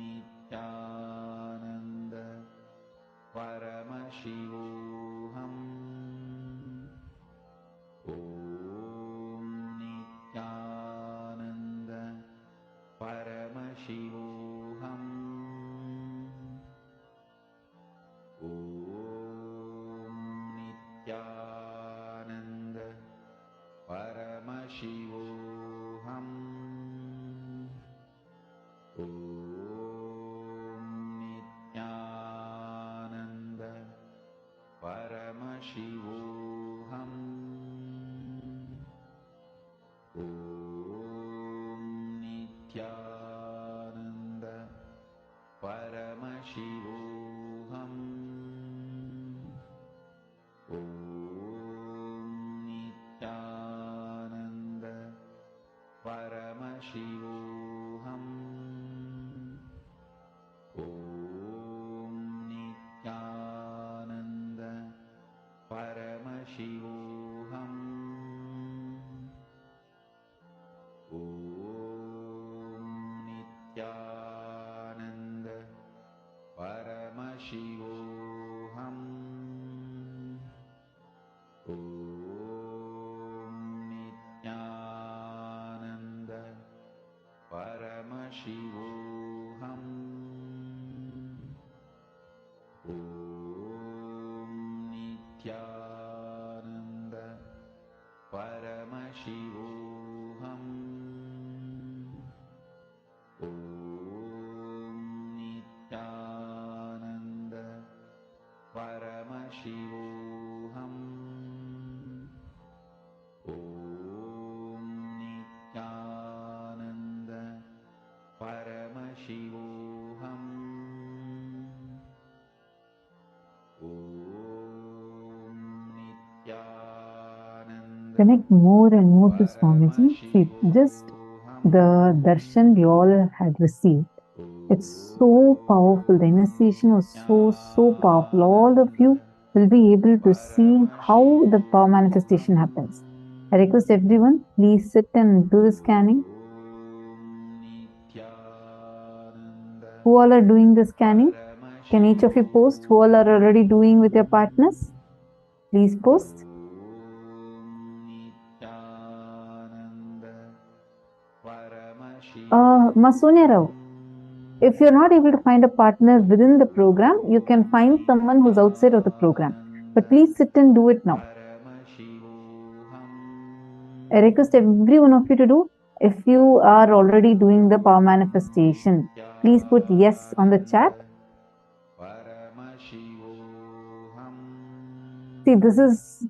Nithyananda Paramashivoham. Om Nithyananda Paramashivoham. Om Nithyananda Paramashivoham. Om Nithyananda Paramashivoham. Om Nithyananda Paramashivoham. Om Nithyananda Paramashivoham. Om Nithyananda Paramashivoham. Om Nithyananda Paramashivoham. Om Nithyananda Paramashivoham. Om Nithyananda Paramashivoham. Om Nithyananda Paramashivoham. Om Nithyananda Paramashivoham. Om Nithyananda Connect more and more to Swamiji. See, just the darshan we all had received. It's so powerful. The initiation was so powerful. All of you will be able to see how the power manifestation happens. I request everyone, please sit and do the scanning. Who all are doing the scanning? Can each of you post who all are already doing with your partners? Please post. Masonia Rao, if you're not able to find a partner within the program, you can find someone who's outside of the program. But please sit and do it now. I request every one of you to do. If you are already doing the power manifestation, please put yes on the chat. See, this is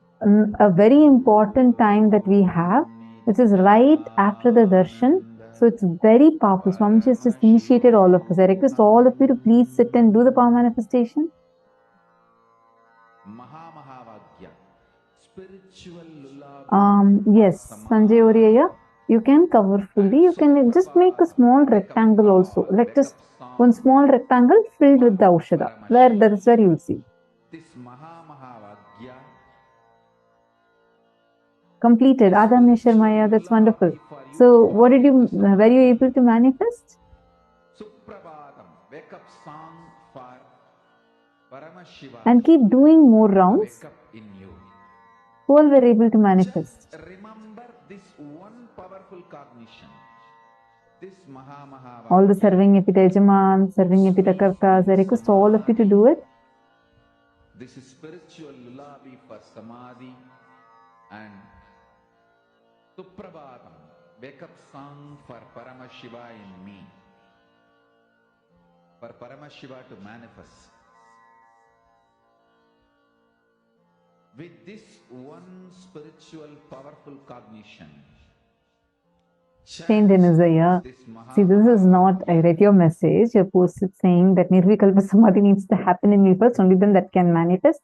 a very important time that we have, which is right after the darshan. So it's very powerful. Swamiji has just initiated all of us. I request all of you to please sit and do the power manifestation. Yes, Sanjay Oriya, you can cover fully. You can just make a small rectangle also. Like just one small rectangle filled with the Aushadha. That is where you will see. This Mahavagya Completed. Adamya Sharmaya, that's wonderful. So what did you, were you able to manifest? Suprabhatam, wake up song for Paramashivam. And keep doing more rounds. Wake up in you. Who all were able to manifest? Just remember this one powerful cognition. All the serving epitajaman, serving epitakartas, I request all of you to do it. This is spiritual lullaby for Samadhi and Suprabhatam, wake-up song for Paramashiva in me. For Paramashiva to manifest. With this one spiritual powerful cognition, Saint Denizaya, see, this is not, I read your message, you posted saying that Nirvikalpa Samadhi needs to happen in me first, only then that can manifest.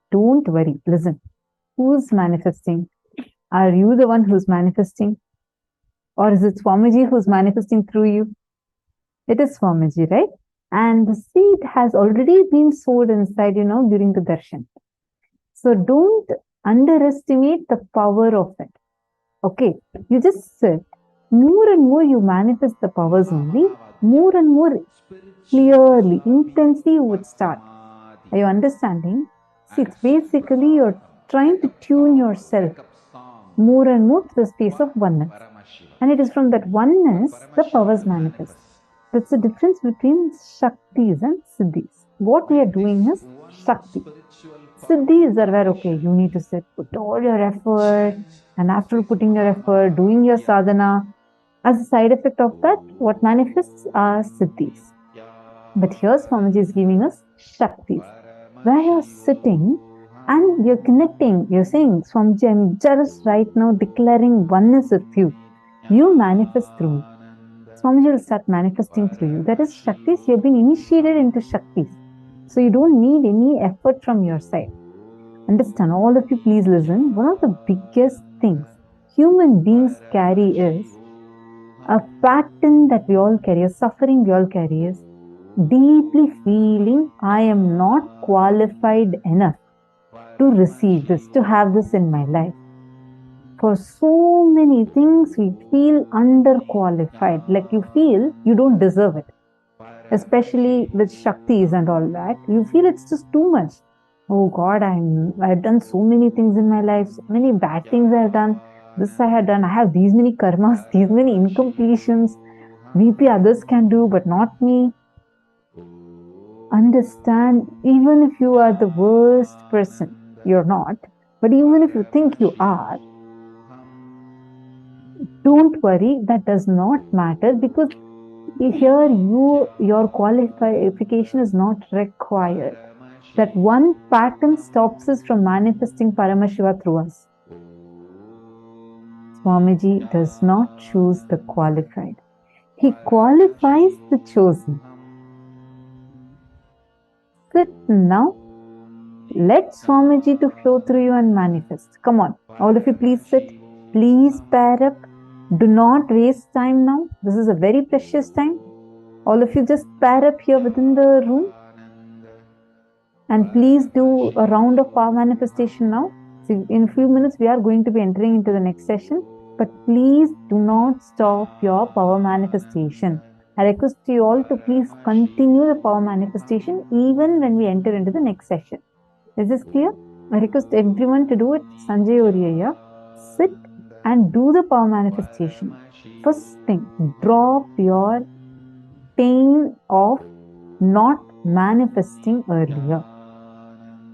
Don't worry, listen. Who's manifesting? Are you the one who's manifesting? Or is it Swamiji who's manifesting through you? It is Swamiji, right? And the seed has already been sowed inside, during the darshan. So don't underestimate the power of it. Okay, you just sit. More and more you manifest the powers only, more and more clearly, intensely you would start. Are you understanding? See, it's basically you're trying to tune yourself more and more to the space of oneness. And it is from that oneness the powers manifest. That's the difference between Shaktis and Siddhis. What we are doing is Shakti. Siddhis are where, okay, you need to sit, put all your effort, and after putting your effort, doing your sadhana, as a side effect of that, what manifests are Siddhis. But here Swamiji is giving us Shaktis, where you're sitting and you're connecting, you're saying, Swamiji, I'm just right now declaring oneness with you. You manifest through me. Swamiji will start manifesting through you. That is Shaktis. You've been initiated into Shaktis. So you don't need any effort from your side. Understand, all of you please listen. One of the biggest things human beings carry is a pattern that we all carry, a suffering we all carry is deeply feeling I am not qualified enough to receive this, to have this in my life. For so many things we feel underqualified, like you feel you don't deserve it. Especially with Shaktis and all that, you feel it's just too much. Oh God, I've done so many things in my life, so many bad things I've done. This I had done. I have these many karmas, these many incompletions. Maybe others can do, but not me. Understand, even if you are the worst person, you're not. But even if you think you are, don't worry, that does not matter, because here your qualification is not required. That one pattern stops us from manifesting Paramashiva through us. Swamiji does not choose the qualified. He qualifies the chosen. Sit now. Let Swamiji to flow through you and manifest. Come on, all of you please sit. Please pair up. Do not waste time now. This is a very precious time. All of you just pair up here within the room. And please do a round of power manifestation now. See, in a few minutes we are going to be entering into the next session. But please do not stop your power manifestation. I request you all to please continue the power manifestation even when we enter into the next session. Is this clear? I request everyone to do it. Sanjay Oriya, sit and do the power manifestation. First thing, drop your pain of not manifesting earlier.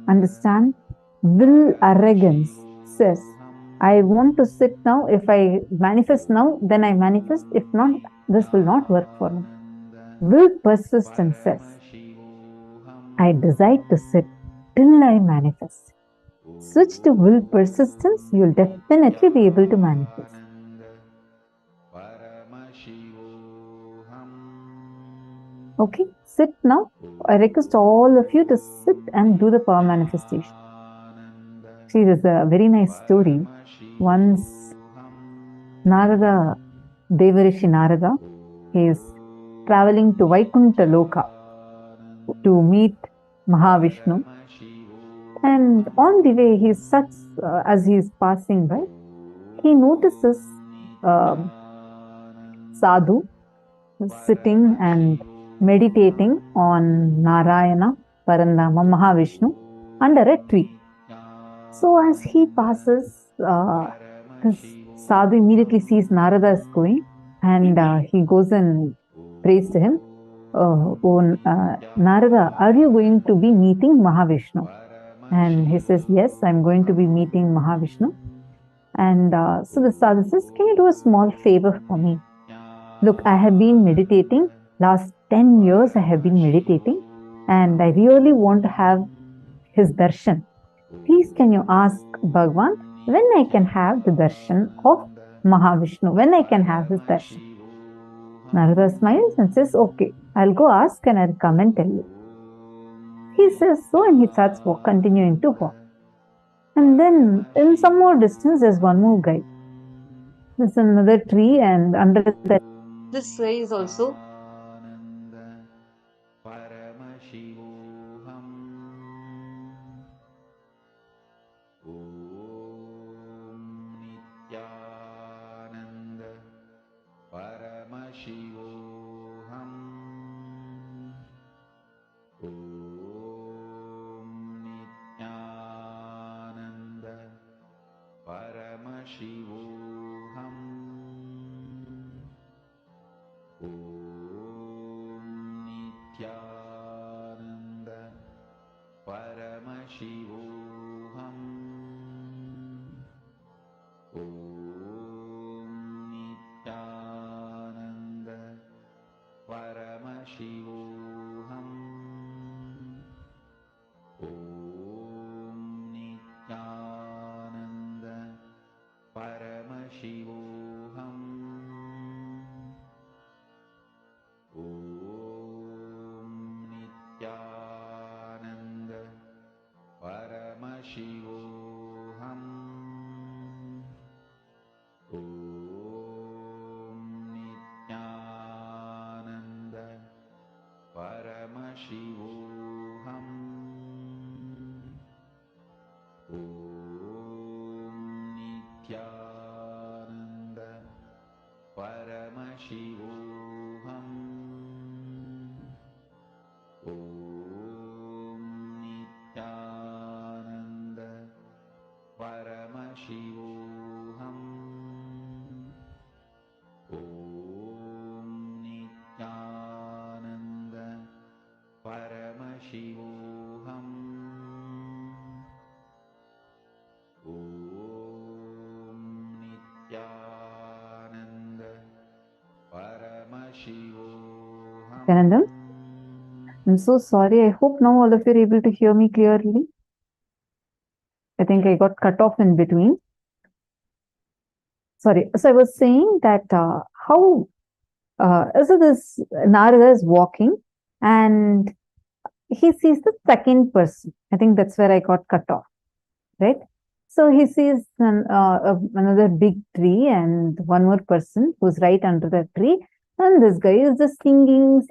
Understand? Will arrogance says, I want to sit now. If I manifest now, then I manifest. If not, this will not work for me. Will persistence says, I decide to sit till I manifest. Switch to will persistence, you will definitely be able to manifest. Okay, sit now. I request all of you to sit and do the power manifestation. See, there's a very nice story. Once Narada, Devarishi Narada, he is traveling to Vaikuntha Loka to meet Mahavishnu. And on the way, as he is passing by, he notices Sadhu sitting and meditating on Narayana, Parandama, Mahavishnu under a tree. So as he passes, this Sadhu immediately sees Narada is going. and he goes and prays to him. Narada, are you going to be meeting Mahavishnu? And he says, yes, I'm going to be meeting Mahavishnu. And so the sadhu says, can you do a small favor for me? Look, I have been meditating. Last 10 years I have been meditating, and I really want to have his darshan. Please can you ask Bhagavan when I can have the darshan of Mahavishnu, when I can have his darshan? Narada smiles and says, okay, I'll go ask and I'll come and tell you. He says so, and he starts continuing to walk. And then in some more distance, there's one more guy. There's another tree, and under that, this guy is also Nityananda. I'm so sorry. I hope now all of you are able to hear me clearly. I think I got cut off in between. Sorry. So I was saying that so this Narada is walking and he sees the second person. I think that's where I got cut off, right? So he sees another big tree and one more person who's right under the tree. And this guy is just singing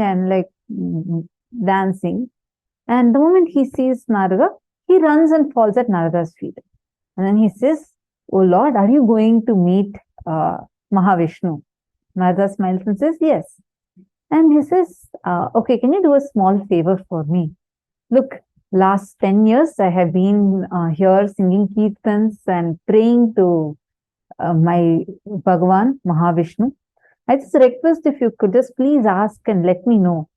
and like dancing. And the moment he sees Narada, he runs and falls at Narada's feet. And then he says, oh Lord, are you going to meet Mahavishnu? Narada smiles and says, yes. And he says, okay, can you do a small favor for me? Look, last 10 years I have been here singing kirtans and praying to my Bhagavan, Mahavishnu. I just request if you could just please ask and let me know,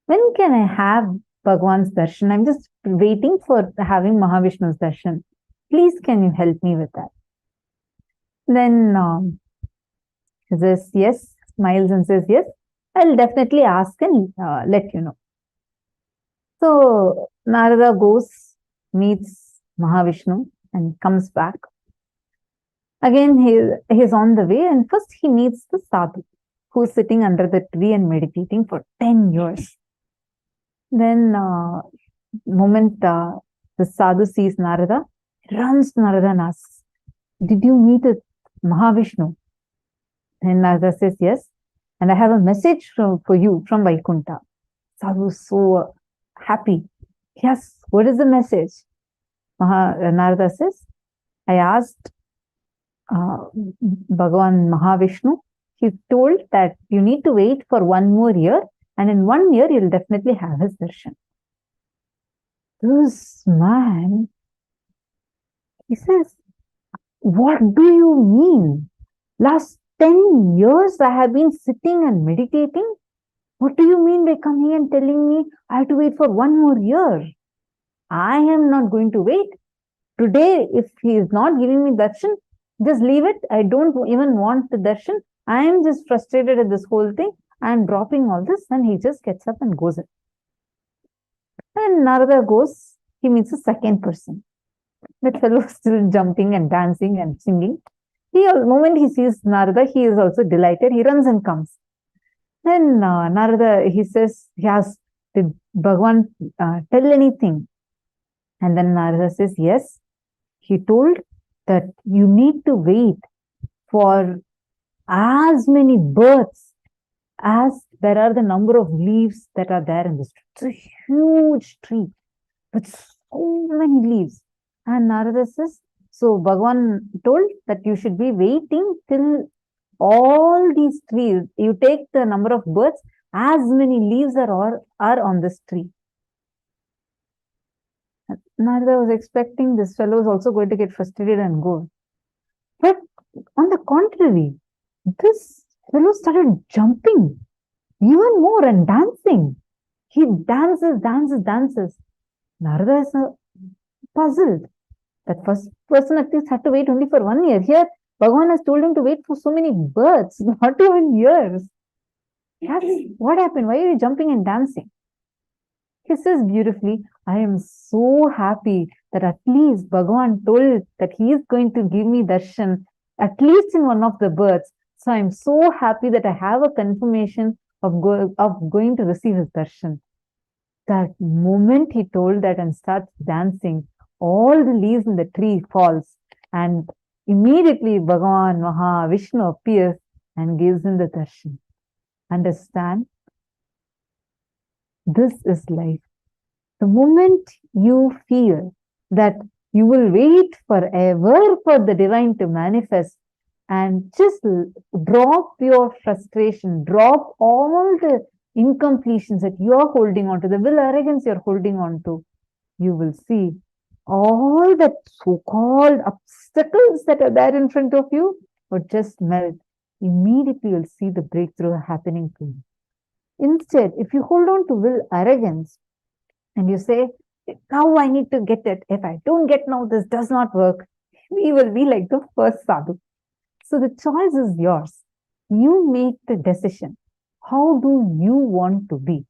when can I have Bhagavan's darshan? I'm just waiting for having Mahavishnu's darshan. Please, can you help me with that? Then he says, yes, smiles and says, yes, I'll definitely ask and let you know. So Narada goes, meets Mahavishnu and comes back. Again, he's on the way, and first he meets the sadhu who's sitting under the tree and meditating for 10 years. Then, moment the sadhu sees Narada, he runs to Narada and asks, did you meet with Mahavishnu? And Narada says, yes, and I have a message for you from Vaikuntha. Sadhu is so happy. Yes, what is the message? Narada says, I asked Bhagavan Mahavishnu. He told that you need to wait for 1 more year, and in 1 year you'll definitely have his darshan. This man, he says, what do you mean? Last 10 years I have been sitting and meditating. What do you mean by coming and telling me I have to wait for 1 more year? I am not going to wait. Today, if he is not giving me darshan, just leave it. I don't even want the darshan. I am just frustrated at this whole thing. I am dropping all this, and he just gets up and goes in. And Narada goes, he meets a second person. That fellow is still jumping and dancing and singing. The moment he sees Narada, he is also delighted. He runs and comes. Then Narada, he says, he asks, did Bhagavan tell anything? And then Narada says, yes. He told that you need to wait for as many births as there are the number of leaves that are there in this tree. It's a huge tree with so many leaves. And Narada says, so Bhagavan told that you should be waiting till all these trees, you take the number of birds, as many leaves are on this tree. Narada was expecting this fellow is also going to get frustrated and go. But on the contrary, this fellow started jumping even more and dancing. He dances. Narada is puzzled. That first person at least had to wait only for 1 year. Here, Bhagavan has told him to wait for so many births, not even years. Yes, what happened? Why are you jumping and dancing? He says beautifully, I am so happy that at least Bhagavan told that he is going to give me darshan, at least in one of the births. So I am so happy that I have a confirmation of going to receive his darshan. That moment he told that and starts dancing, all the leaves in the tree falls, and immediately Bhagavan Maha Vishnu appears and gives him the darshan. Understand? This is life. The moment you feel that you will wait forever for the divine to manifest, and just drop your frustration, drop all the incompletions that you are holding on to, the will arrogance you are holding on to, you will see all the so-called obstacles that are there in front of you would just melt. Immediately you'll see the breakthrough happening to you. Instead, if you hold on to will arrogance and you say, now I need to get it. If I don't get now, this does not work. We will be like the first sadhu. So the choice is yours. You make the decision. How do you want to be?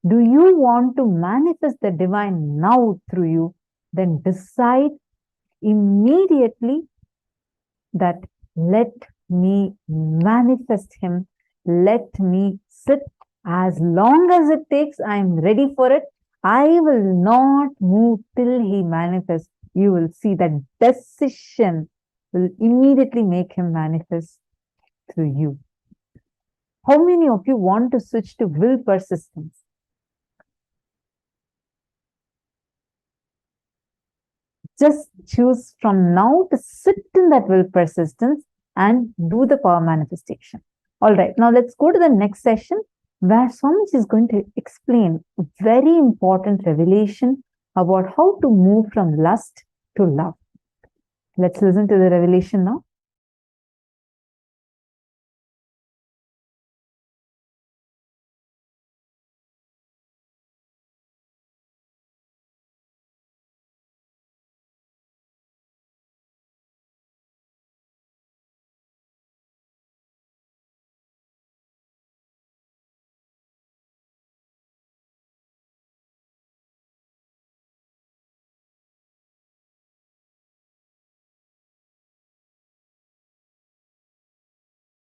Do you want to manifest the divine now through you? Then decide immediately that let me manifest him. Let me sit. As long as it takes, I am ready for it. I will not move till he manifests. You will see that decision will immediately make him manifest through you. How many of you want to switch to will persistence? Just choose from now to sit in that will persistence and do the power manifestation. All right, now let's go to the next session where Swamiji is going to explain a very important revelation about how to move from lust to love. Let's listen to the revelation now.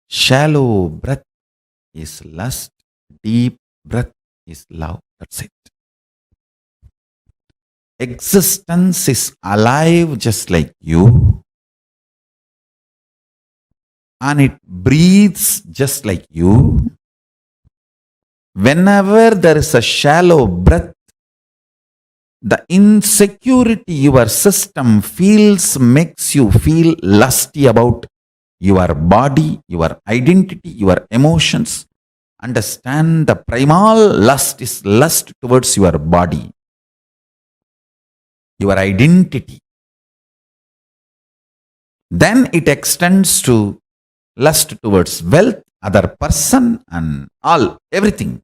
Shallow breath is lust, deep breath is love. That's it. Existence is alive just like you, and it breathes just like you. Whenever there is a shallow breath, the insecurity your system feels makes you feel lusty about your body, your identity, your emotions. Understand, the primal lust is lust towards your body, your identity. Then it extends to lust towards wealth, other person, and all, everything.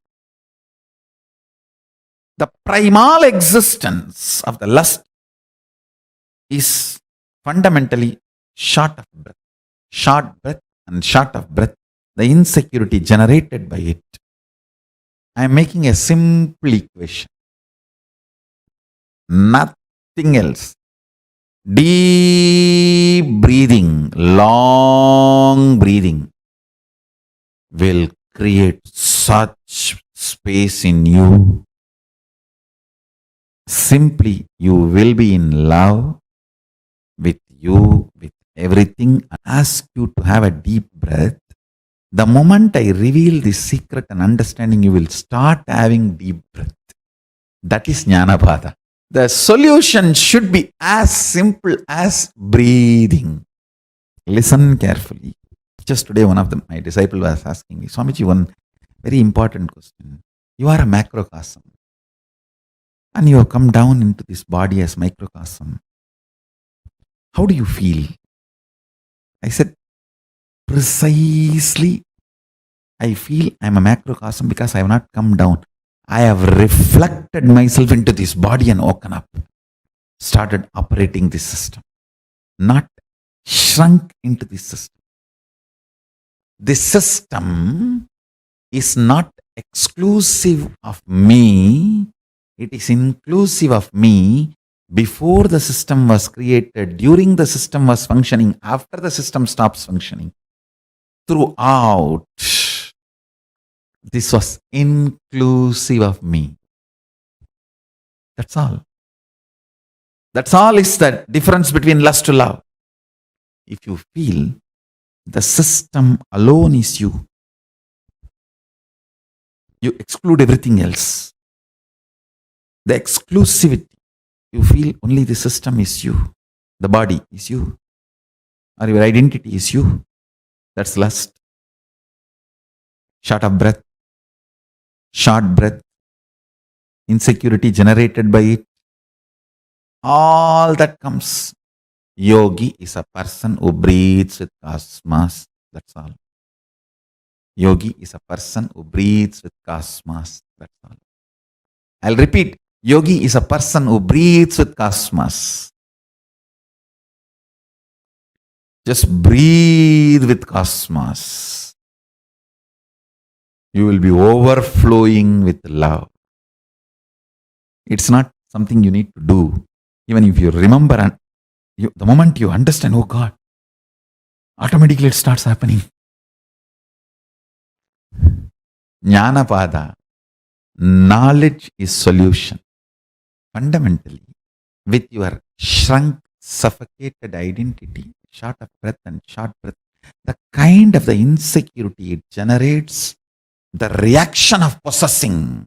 The primal existence of the lust is fundamentally short of breath. Short breath and short of breath, the insecurity generated by it. I am making a simple equation. Nothing else. Deep breathing, long breathing will create such space in you. Simply, you will be in love with you, with everything. I ask you to have a deep breath. The moment I reveal this secret and understanding, you will start having deep breath. That is Jnanapada. The solution should be as simple as breathing. Listen carefully. Just today, one of my disciples was asking me, Swamiji, one very important question. You are a macrocosm. And you have come down into this body as microcosm. How do you feel? I said, precisely, I feel I am a macrocosm because I have not come down. I have reflected myself into this body and woken up. Started operating this system. Not shrunk into this system. This system is not exclusive of me. It is inclusive of me before the system was created, during the system was functioning, after the system stops functioning. Throughout, this was inclusive of me. That's all. That's all is the difference between lust to love. If you feel the system alone is you, you exclude everything else. The exclusivity, you feel only the system is you, the body is you, or your identity is you. That's lust. Short of breath, short breath, insecurity generated by it, all that comes. Yogi is a person who breathes with cosmos. That's all. Yogi is a person who breathes with cosmos. That's all. I'll repeat. Yogi is a person who breathes with cosmos. Just breathe with cosmos. You will be overflowing with love. It's not something you need to do. Even if you remember, and the moment you understand, oh God, automatically it starts happening. Jnanapada. Knowledge is solution. Fundamentally, with your shrunk, suffocated identity, short of breath and short breath, the kind of the insecurity it generates, the reaction of possessing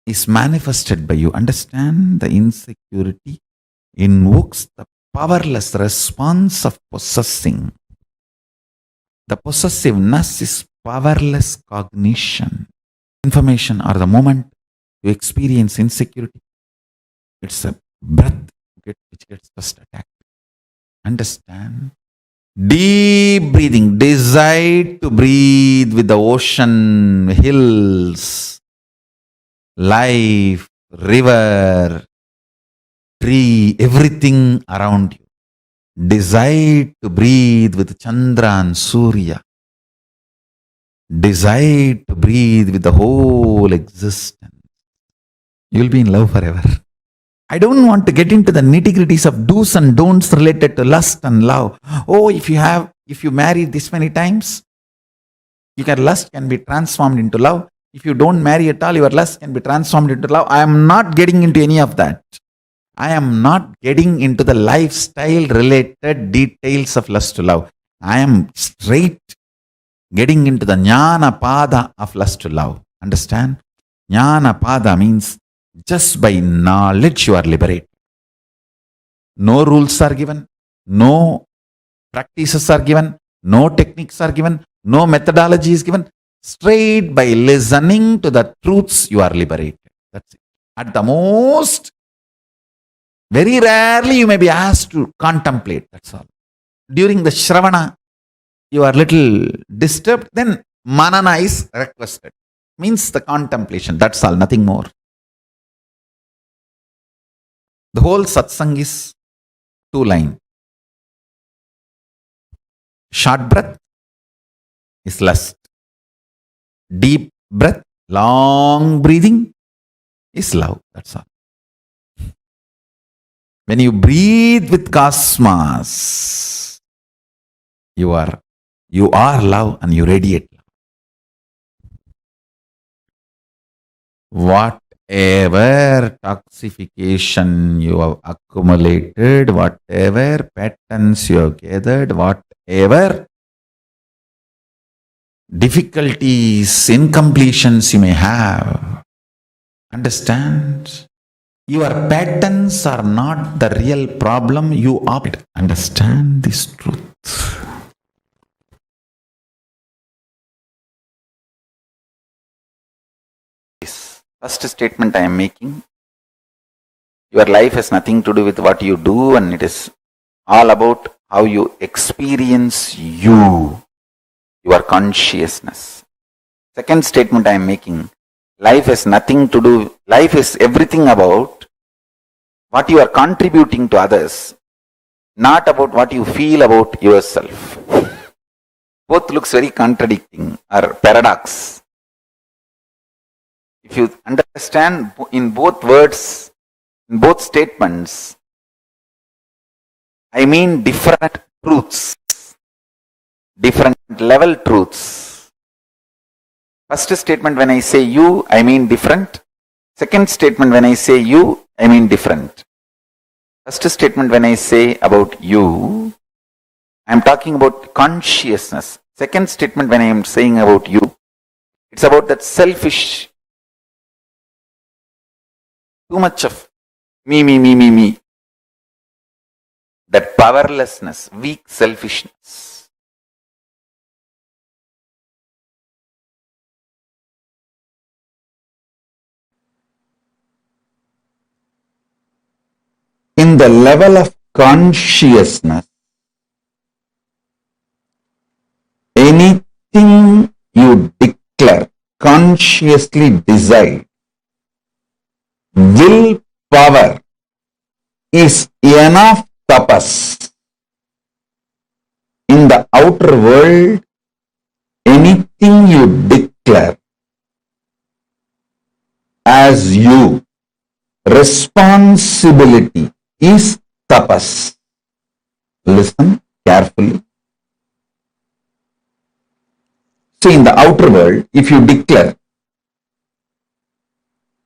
is manifested by you. Understand? The insecurity invokes the powerless response of possessing. The possessiveness is powerless cognition. Information or the moment you experience insecurity, it's a breath which gets first attacked. Understand? Deep breathing. Decide to breathe with the ocean, hills, life, river, tree, everything around you. Decide to breathe with Chandra and Surya. Decide to breathe with the whole existence. You will be in love forever. I don't want to get into the nitty-gritties of do's and don'ts related to lust and love. Oh, if you marry this many times, lust can be transformed into love. If you don't marry at all, your lust can be transformed into love. I am not getting into any of that. I am not getting into the lifestyle related details of lust to love. I am straight getting into the Jnanapada of lust to love. Understand? Jnanapada means just by knowledge you are liberated. No rules are given, no practices are given, no techniques are given, no methodology is given. Straight by listening to the truths you are liberated. That's it. At the most, very rarely you may be asked to contemplate. That's all. During the Shravana, you are little disturbed, then manana is requested. Means the contemplation, that's all, nothing more. The whole satsang is 2 lines. Short breath is lust. Deep breath, long breathing is love. That's all. When you breathe with cosmos, you are love and you radiate love. Whatever toxification you have accumulated, whatever patterns you have gathered, whatever difficulties, incompletions you may have, understand, your patterns are not the real problem. You opt. Understand this truth. This first statement I am making, your life has nothing to do with what you do, and it is all about how you experience your consciousness. Second statement I am making, life has nothing to do, life is everything about what you are contributing to others, not about what you feel about yourself. Both looks very contradicting or paradox. If you understand in both words, in both statements, I mean different truths, different level truths. First statement, when I say you, I mean different. Second statement, when I say you, I mean different. First statement, when I say about you, I am talking about consciousness. Second statement, when I am saying about you, it's about that selfish, too much of me. That powerlessness, weak selfishness. In the level of consciousness, anything you declare, consciously decide, willpower is enough tapas. In the outer world, anything you declare as you, responsibility is tapas. Listen carefully. See, in the outer world, if you declare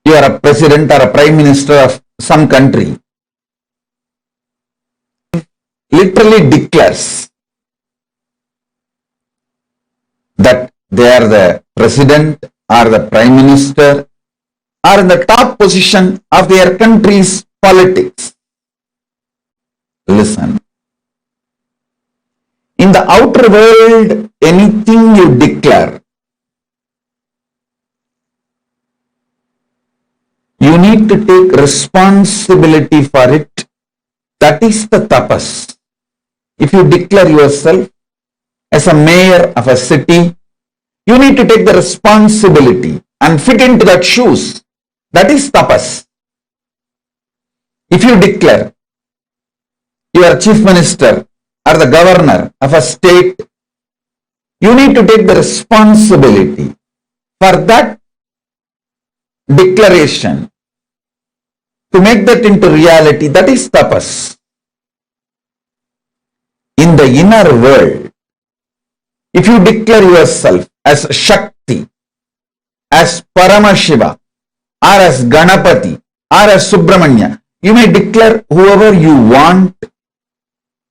you are a president or a prime minister of some country, literally declares that they are the president or the prime minister or in the top position of their country's politics. Listen. In the outer world, anything you declare, you need to take responsibility for it. That is the tapas. If you declare yourself as a mayor of a city, you need to take the responsibility and fit into that shoes. That is tapas. If you declare you are chief minister or the governor of a state, you need to take the responsibility for that declaration to make that into reality. That is tapas. In the inner world, if you declare yourself as Shakti, as Paramashiva, or as Ganapathi, or as Subramanya, you may declare whoever you want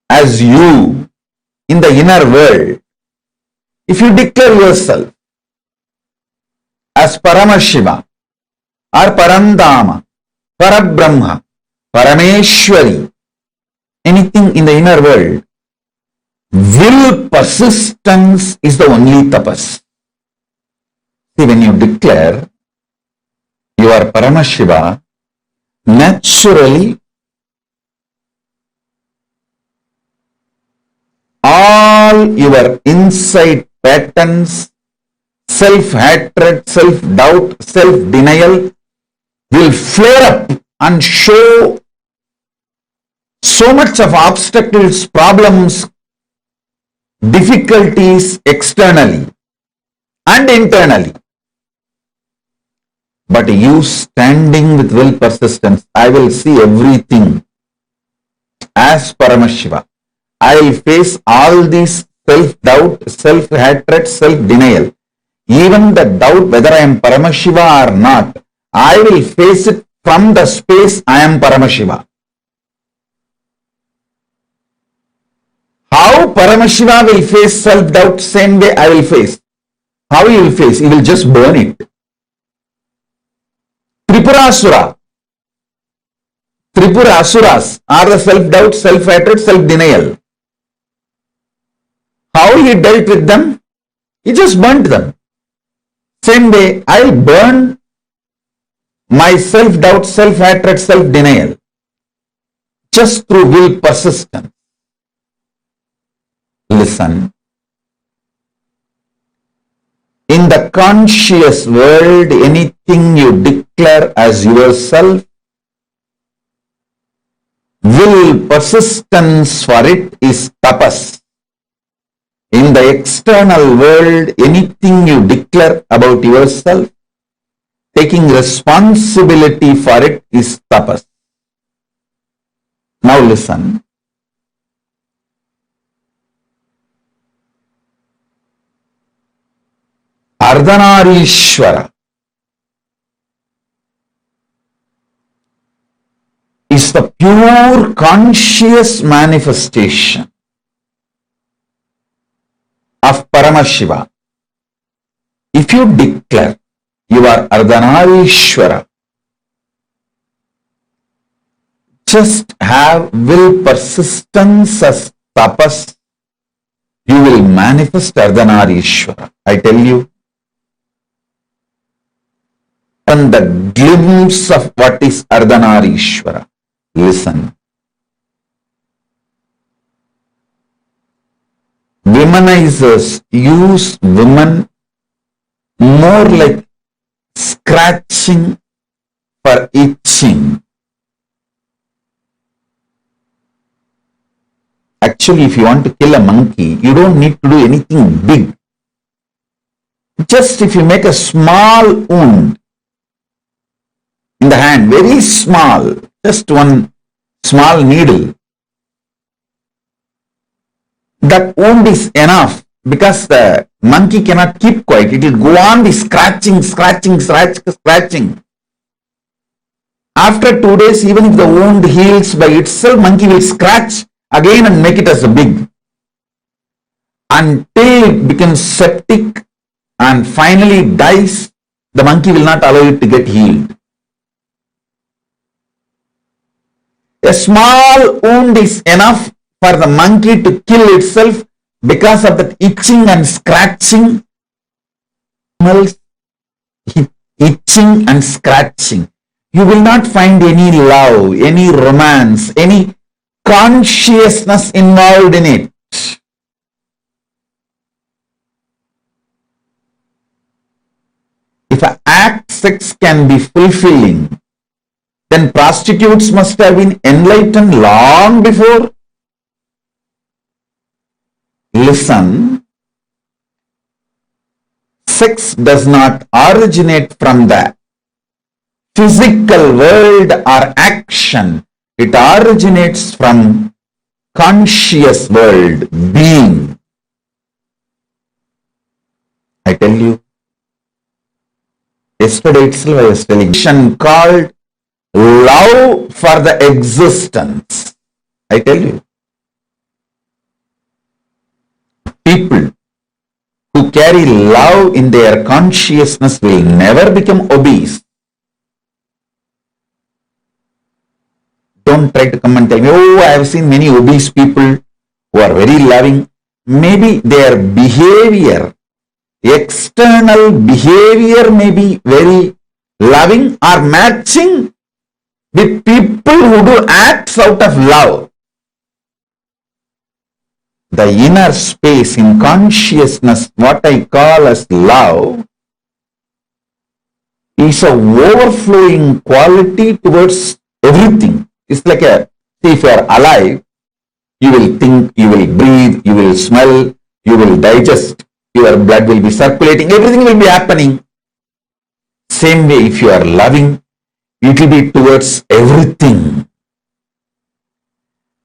as you in the inner world. If you declare yourself as Paramashiva, or Parandama, Parabrahma, Parameshwari, anything in the inner world, will persistence is the only tapas. See, when you declare you are Paramashiva, naturally all all your inside patterns, self-hatred, self-doubt, self-denial will flare up and show so much of obstacles, problems, difficulties externally and internally. But you standing with will persistence, I will see everything as Paramashiva. I will face all these self-doubt, self-hatred, self-denial. Even the doubt whether I am Paramashiva or not, I will face it from the space I am Paramashiva. How Paramashiva will face self-doubt, same way I will face. How he will face? He will just burn it. Tripura Asuras are the self-doubt, self-hatred, self-denial. How he dealt with them? He just burnt them. Same way, I will burn my self-doubt, self-hatred, self-denial just through will persistence. Listen. In the conscious world, anything you declare as yourself, will persistence for it is tapas. In the external world, anything you declare about yourself, taking responsibility for it is tapas. Now listen. Ardhanarishwara is the pure conscious manifestation of Paramashiva. If you declare you are Ardhanarishwara, just have will persistence as tapas, you will manifest Ardhanarishwara. I tell you. And the glimpse of what is Ardhanarishwara. Listen. Womanizers use women more like scratching for itching. Actually, if you want to kill a monkey, you don't need to do anything big. Just if you make a small wound in the hand, very small, just one small needle, that wound is enough because the monkey cannot keep quiet. It will go on the scratching. After 2 days, even if the wound heals by itself, monkey will scratch again and make it as a big, until it becomes septic and finally dies. The monkey will not allow it to get healed. A small wound is enough for the monkey to kill itself because of that itching and scratching. Itching and scratching. You will not find any love, any romance, any consciousness involved in it. If an act sex can be fulfilling, then prostitutes must have been enlightened long before. Listen, sex does not originate from the physical world or action. It originates from conscious world, being. I tell you, yesterday itself I was telling, called love for the existence. I tell you, people who carry love in their consciousness will never become obese. Don't try to come and tell me, oh, I have seen many obese people who are very loving. Maybe their behavior, external behavior may be very loving or matching with people who do acts out of love. the inner space in consciousness, what I call as love, is a overflowing quality towards everything. It's like see, if you are alive, you will think, you will breathe, you will smell, you will digest, your blood will be circulating, everything will be happening. Same way, if you are loving, it will be towards everything.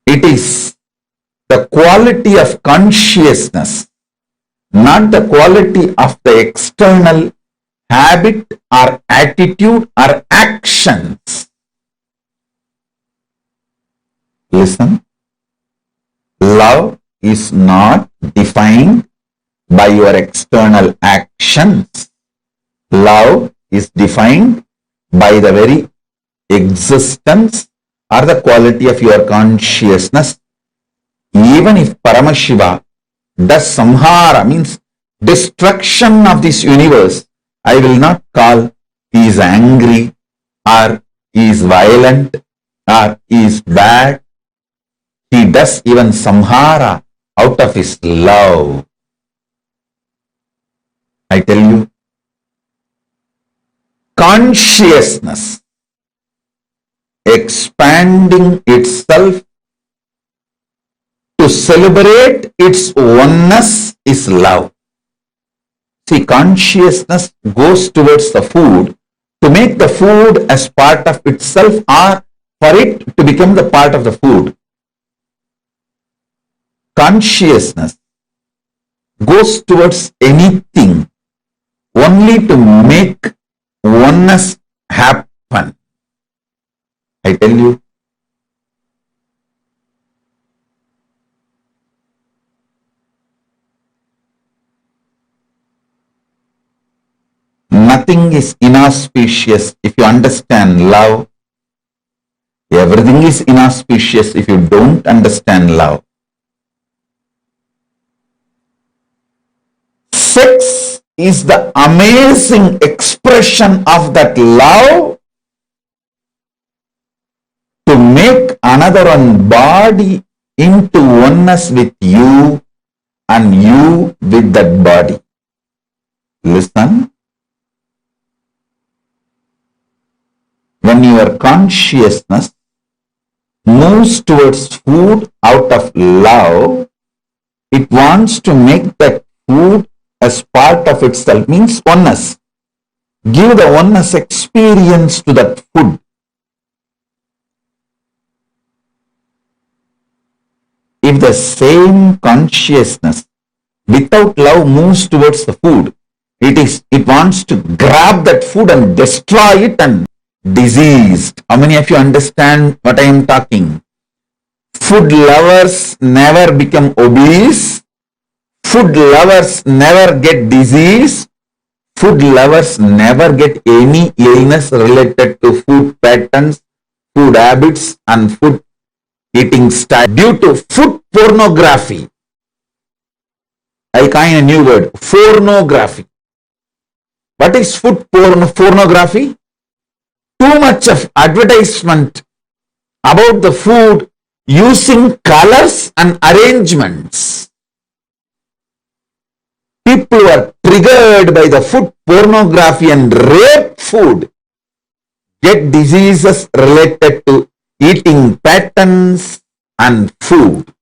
It is the quality of consciousness, not the quality of the external habit or attitude or actions. Listen, love is not defined by your external actions. Love is defined by the very existence or the quality of your consciousness. Even if Paramashiva does samhara, means destruction of this universe, I will not call he is angry or he is violent or he is bad. He does even samhara out of his love. I tell you, consciousness expanding itself to celebrate its oneness is love. See, consciousness goes towards the food to make the food as part of itself or for it to become the part of the food. Consciousness goes towards anything only to make oneness happen. I tell you, nothing is inauspicious if you understand love. Everything is inauspicious if you don't understand love. Sex is the amazing expression of that love to make another one body into oneness with you and you with that body. Listen. When your consciousness moves towards food out of love, it wants to make that food as part of itself, means oneness. Give the oneness experience to that food. If the same consciousness without love moves towards the food, it wants to grab that food and destroy it and diseased. How many of you understand what I am talking? Food lovers never become obese. Food lovers never get disease. Food lovers never get any illness related to food patterns, food habits and food eating style due to food pornography. I coin a new word, pornography. What is food pornography? Too much of advertisement about the food using colors and arrangements. People who are triggered by the food pornography and rape food get diseases related to eating patterns and food.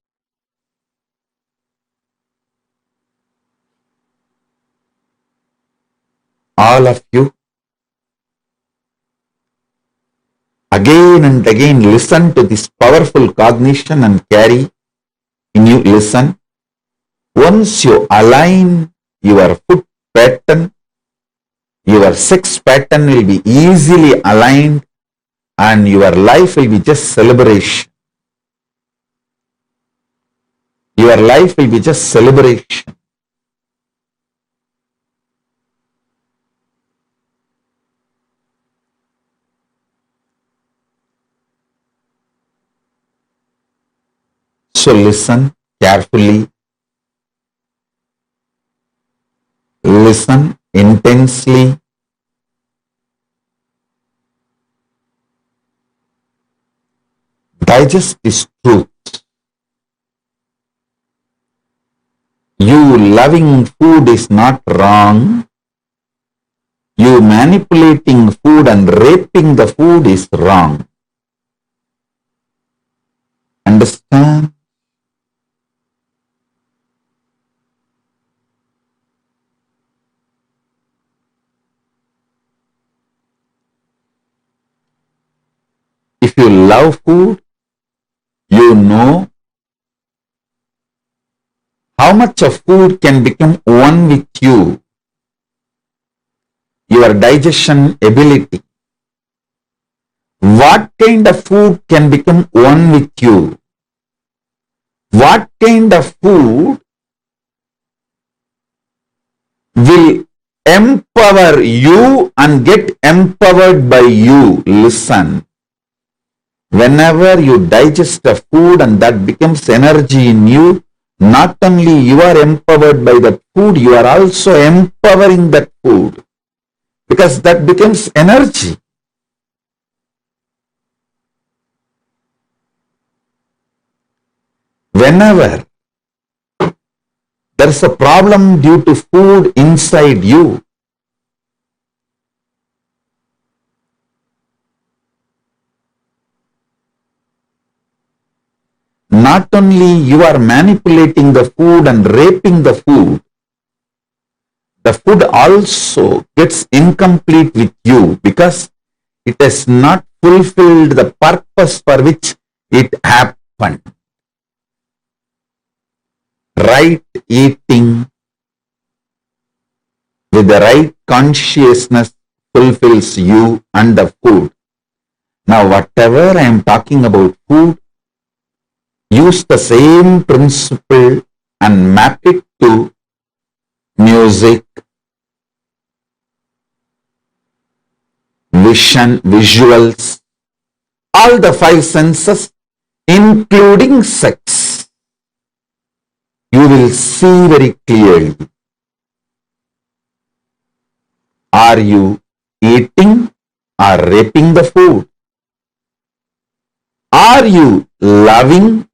All of you again and again listen to this powerful cognition and carry in you. Listen. Once you align your food pattern, your sex pattern will be easily aligned and your life will be just celebration. Your life will be just celebration. So listen carefully. Listen intensely. Digest this truth. loving food is not wrong, you manipulating food and raping the food is wrong. Understand? If you love food, you know how much of food can become one with you, your digestion ability. What kind of food can become one with you? What kind of food will empower you and get empowered by you? Listen. Whenever you digest a food and that becomes energy in you, not only you are empowered by that food, you are also empowering that food, because that becomes energy. Whenever there is a problem due to food inside you, not only you are manipulating the food and raping the food also gets incomplete with you, because it has not fulfilled the purpose for which it happened. Right eating with the right consciousness fulfills you and the food. Now, whatever I am talking about food, use the same principle and map it to music, vision, visuals, all the five senses, including sex. You will see very clearly. Are you eating or raping the food? Are you loving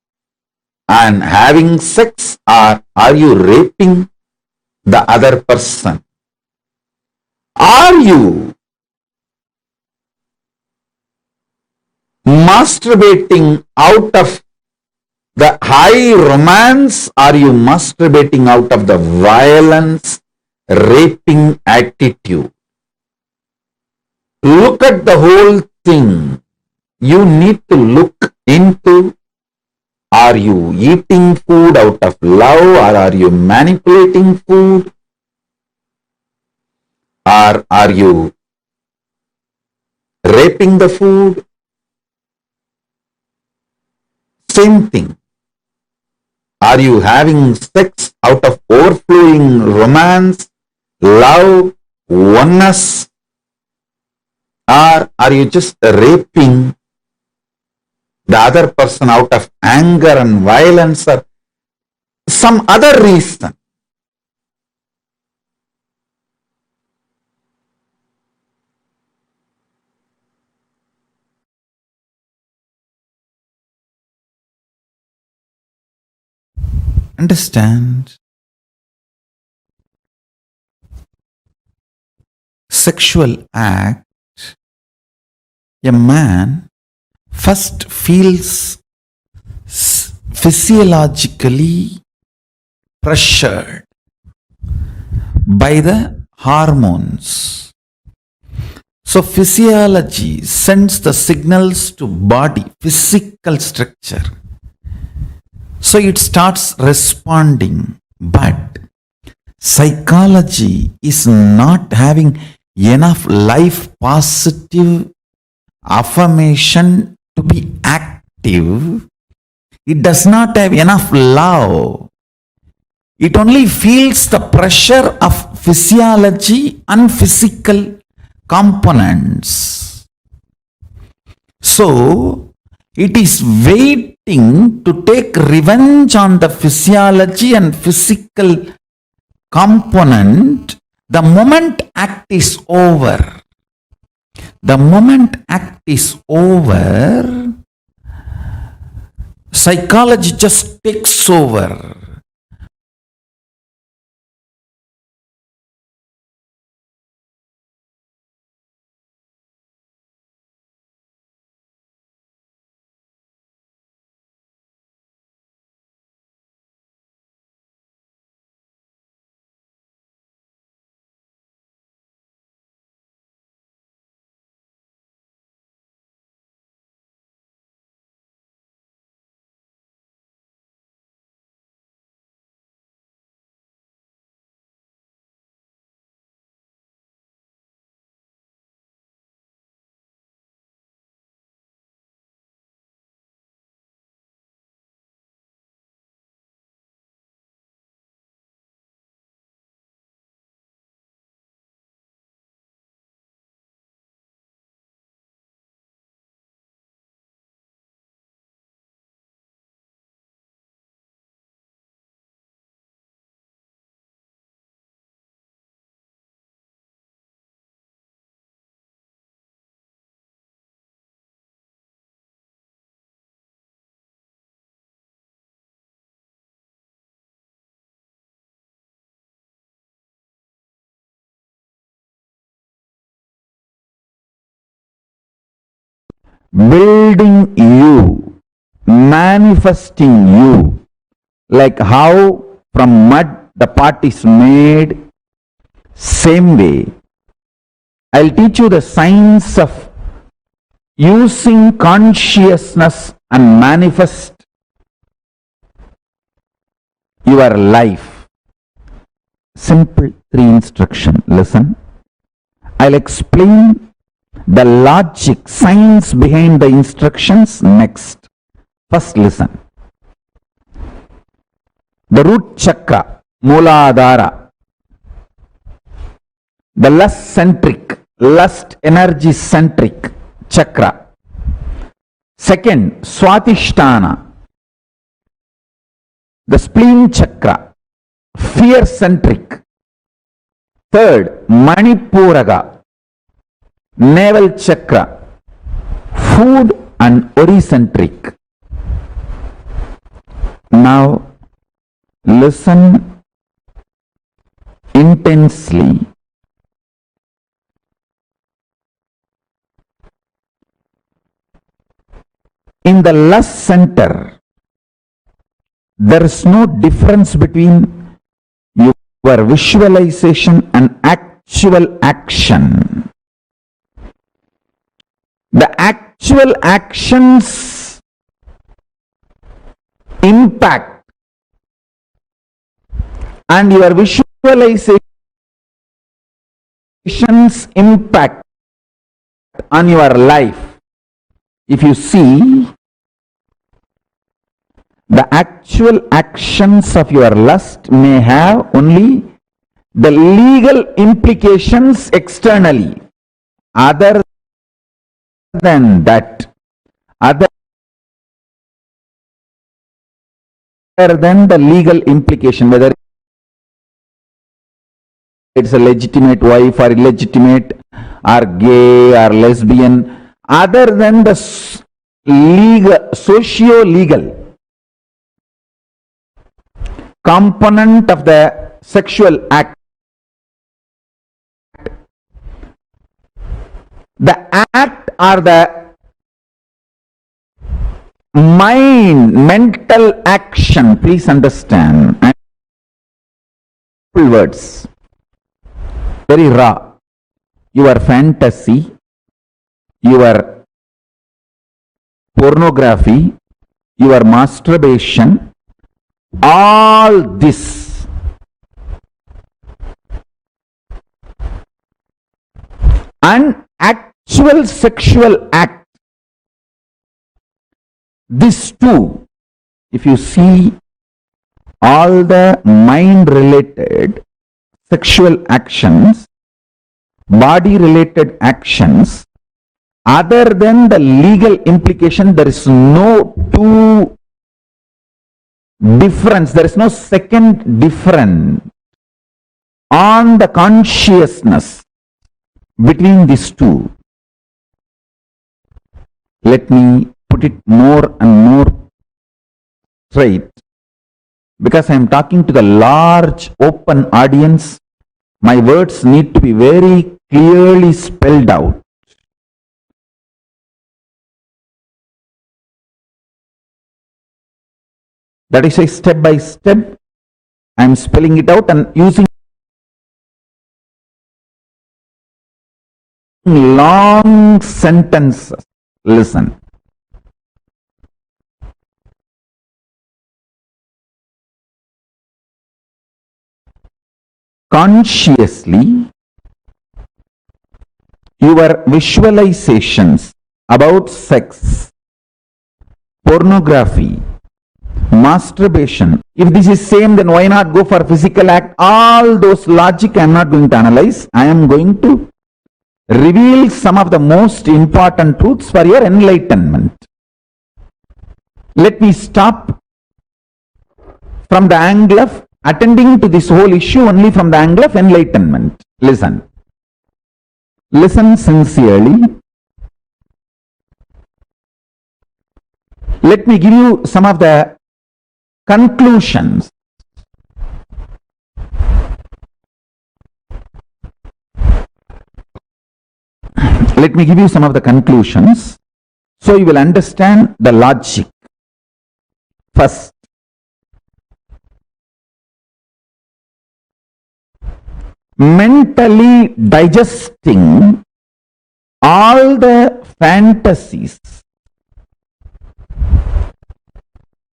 and having sex, or are you raping the other person? Are you masturbating out of the high romance? Are you masturbating out of the violence, raping attitude? Look at the whole thing. You need to look into, are you eating food out of love, or are you manipulating food? Or are you raping the food? Same thing. Are you having sex out of overflowing romance, love, oneness? Or are you just raping the other person out of anger and violence or some other reason? Understand? Sexual act, a man first feels physiologically pressured by the hormones. So physiology sends the signals to body, physical structure. So it starts responding, but psychology is not having enough life positive affirmation to be active. It does not have enough love. It only feels the pressure of physiology and physical components. So it is waiting to take revenge on the physiology and physical component the moment act is over. The moment act is over, psychology just takes over. building you, manifesting you, like how from mud the pot is made, same way. I'll teach you the science of using consciousness and manifest your life. Simple 3 instruction. Listen. I'll explain the logic, science behind the instructions next. First listen. The root chakra, Mooladhara, the lust centric, lust energy centric chakra. Second, Swatisthana, the spleen chakra, fear centric. Third, Manipuraga, navel chakra, food and ori-centric. Now, listen intensely. In the lust center, there is no difference between your visualization and actual action. The actual actions impact and your visualizations impact on your life. If you see, the actual actions of your lust may have only the legal implications externally. Other than that, other than the legal implication, whether it's a legitimate wife or illegitimate or gay or lesbian, other than the legal, socio-legal component of the sexual act, the act or the mental action, please understand, words, very raw, your fantasy, your pornography, your masturbation, all this and actual sexual act, this too, if you see all the mind related sexual actions, body related actions, other than the legal implication, there is no two difference, there is no second difference on the consciousness between these two. Let me put it more and more straight, because I am talking to the large open audience. My words need to be very clearly spelled out. That is why step by step I am spelling it out and using long sentences. Listen. Consciously, your visualizations about sex, pornography, masturbation, if this is same, then why not go for physical act? All those logic I am not going to analyze. I am going to reveal some of the most important truths for your enlightenment. Let me stop from the angle of attending to this whole issue only from the angle of enlightenment. Listen. Listen sincerely. Let me give you some of the conclusions. Let me give you some of the conclusions So you will understand the logic. First, mentally digesting all the fantasies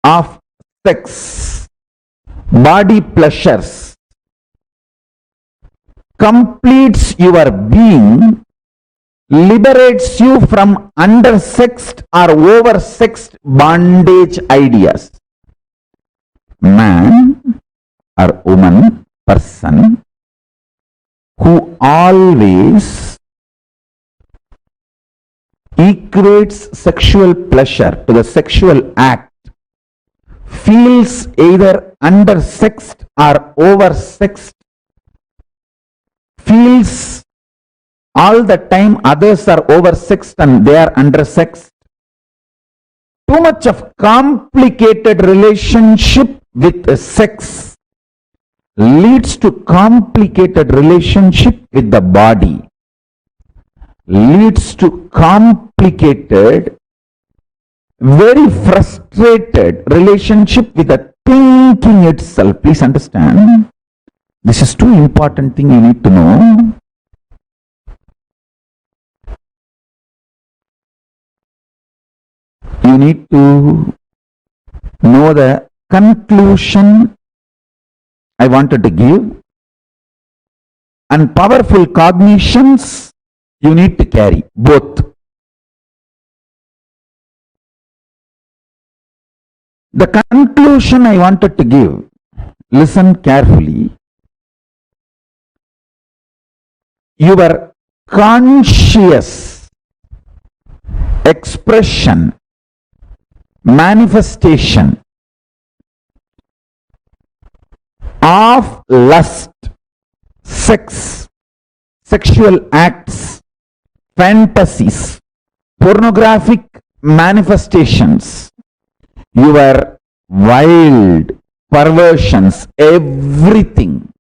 of sex, body pleasures, completes your being, liberates you from undersexed or oversexed bondage ideas. Man or woman, person, who always equates sexual pleasure to the sexual act, feels either undersexed or oversexed, feels all the time others are oversexed and they are undersexed. Too much of complicated relationship with sex leads to complicated relationship with the body, leads to complicated, very frustrated relationship with the thinking itself. Please understand, this is too important thing you need to know. You need to know the conclusion I wanted to give, and powerful cognitions you need to carry, both. The conclusion I wanted to give, listen carefully. Your conscious expression, manifestation of lust, sex, sexual acts, fantasies, pornographic manifestations, your wild perversions, everything.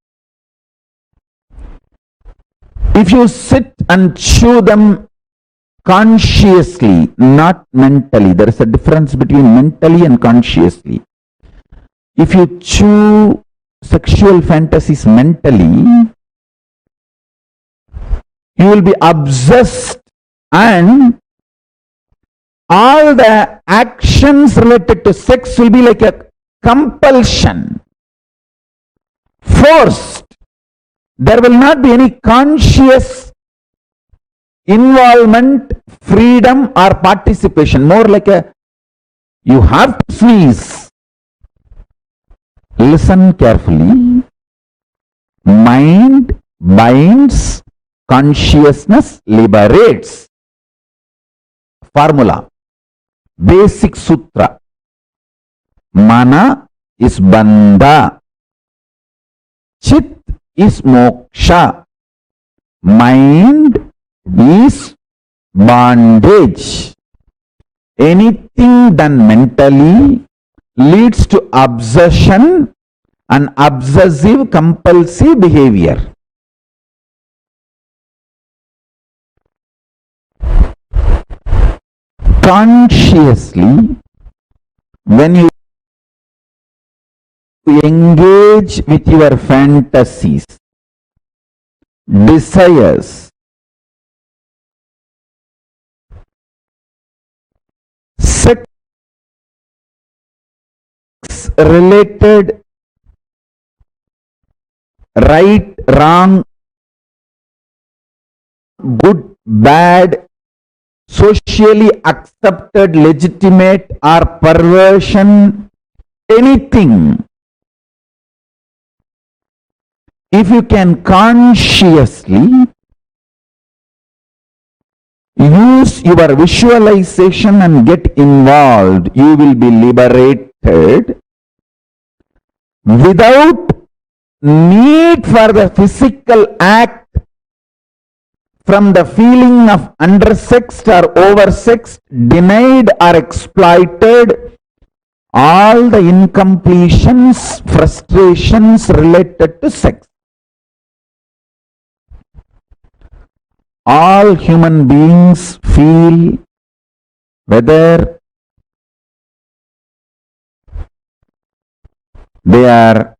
If you sit and chew them consciously, not mentally, there is a difference between mentally and consciously. If you chew sexual fantasies mentally, you will be obsessed, and all the actions related to sex will be like a compulsion, forced. There will not be any conscious involvement, freedom or participation. More like a, you have to sneeze. Listen carefully. Mind binds, consciousness liberates. Formula, basic sutra. Mana is bandha, chit is moksha, mind is bondage. Anything done mentally leads to obsession and obsessive compulsive behavior. Consciously, when you engage with your fantasies, desires, sex related right, wrong, good, bad, socially accepted, legitimate or perversion, anything. If you can consciously use your visualization and get involved, you will be liberated without need for the physical act from the feeling of undersexed or oversexed, denied or exploited, all the incompletions, frustrations related to sex. All human beings feel whether they are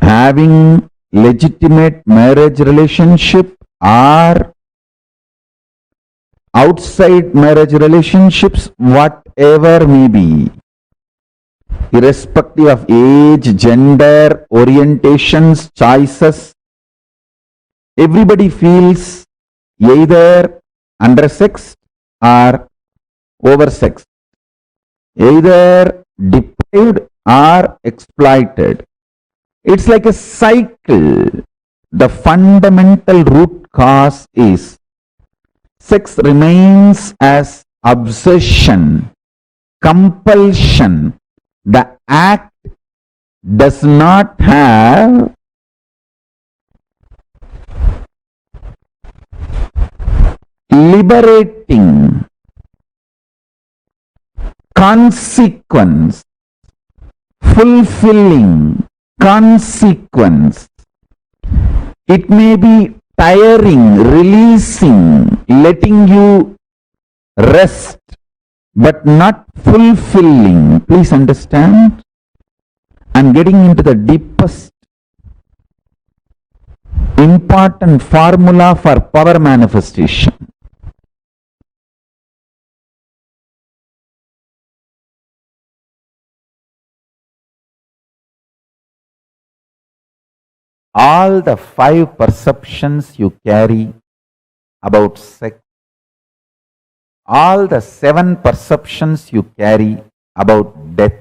having legitimate marriage relationship or outside marriage relationships, whatever may be, irrespective of age, gender, orientations, choices, everybody feels either undersexed or oversexed, either deprived or exploited. It's like a cycle. The fundamental root cause is sex remains as obsession, compulsion. The act does not have liberating consequence, fulfilling consequence. It may be tiring, releasing, letting you rest, but not fulfilling. Please understand. I'm getting into the deepest important formula for power manifestation. All the 5 perceptions you carry about sex, all the 7 perceptions you carry about death.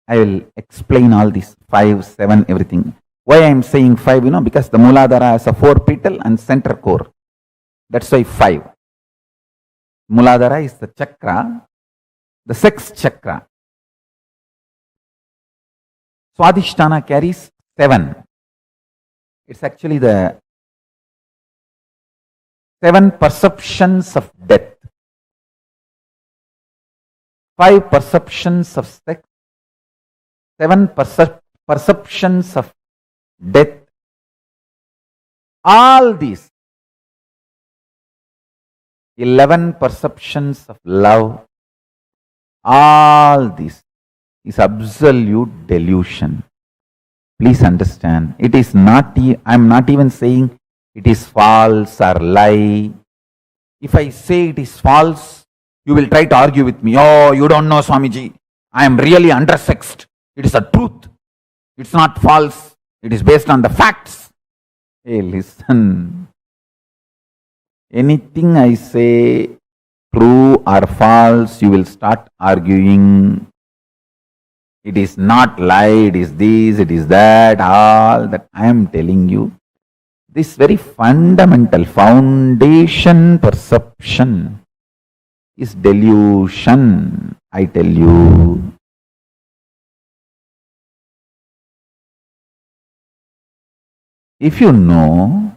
I will explain all these 5, 7, everything. Why I am saying 5, because the Mooladhara has a 4 petal and center core. That's why 5. Mooladhara is the chakra, the sex chakra. Swadhisthana carries 7. It's actually the 7 perceptions of death, 5 perceptions of sex, 7 perceptions of death. All these 11 perceptions of love, all this is absolute delusion. Please understand. It is not, I am not even saying it is false or lie. If I say it is false, you will try to argue with me. Oh, you don't know, Swamiji. I am really undersexed. It is a truth. It's not false. It is based on the facts. Hey, listen. Anything I say, true or false, you will start arguing. It is not lie, it is this, it is that, all that I am telling you. This very fundamental foundation perception is delusion, I tell you. If you know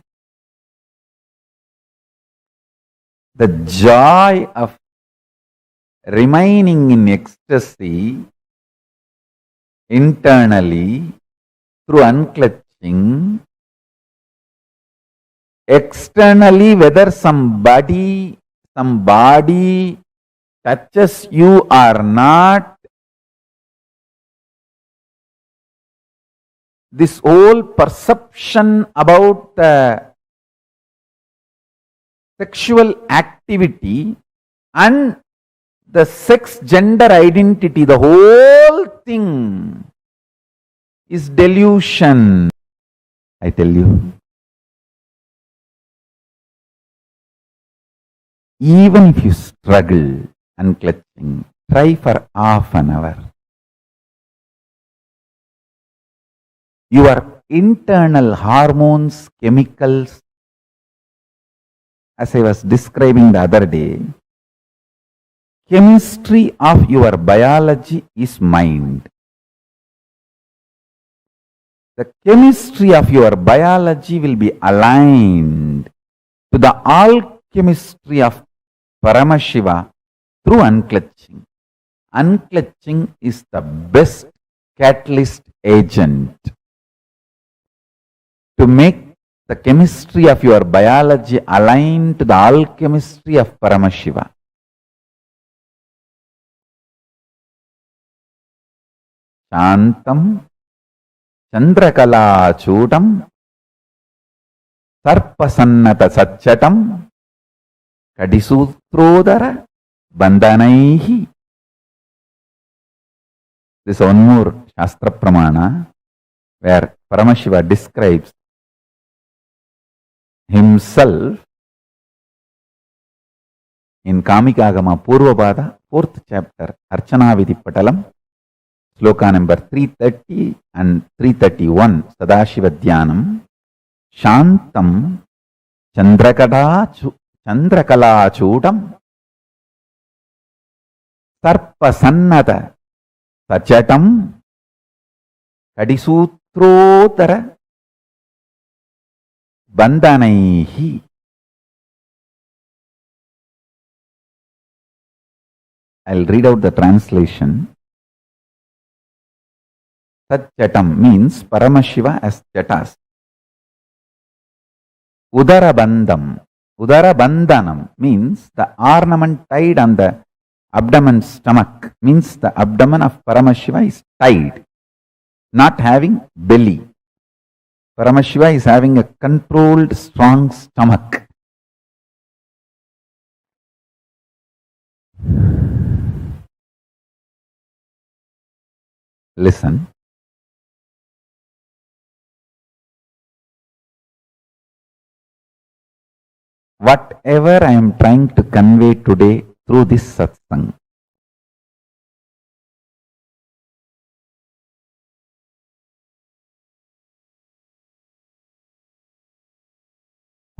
the joy of remaining in ecstasy internally through unclutching, externally whether some body touches you or not, this whole perception about the sexual activity and the sex gender identity, the whole thing is delusion, I tell you. Even if you struggle unclutching, try for half an hour. Your internal hormones, chemicals, as I was describing the other day, chemistry of your biology is mind. The chemistry of your biology will be aligned to the alchemistry of Paramashiva through unclutching. Unclutching is the best catalyst agent. to make the chemistry of your biology align to the alchemistry of Paramashiva. Shantam Chandrakala Chudam Sarpasannata Satchatam Kadisutrodara Bandhanaihi. This is one more Shastra Pramana where Paramashiva describes himself in Kamikagama Purvapada, 4th chapter, Archana Vidipatalam, sloka number 330 and 331, Sadashiva Dhyanam, Shantam Chandrakala Chudam Sarpasannata Sachatam Kadisutrodara Bandhanaihi. I'll read out the translation. Sachatam means Paramashiva as Jatas. Udarabandham. Udarabandhanam means the ornament tied on the abdomen stomach, means the abdomen of Paramashiva is tied, not having belly. Paramashiva is having a controlled, strong stomach. Listen. Whatever I am trying to convey today through this satsang,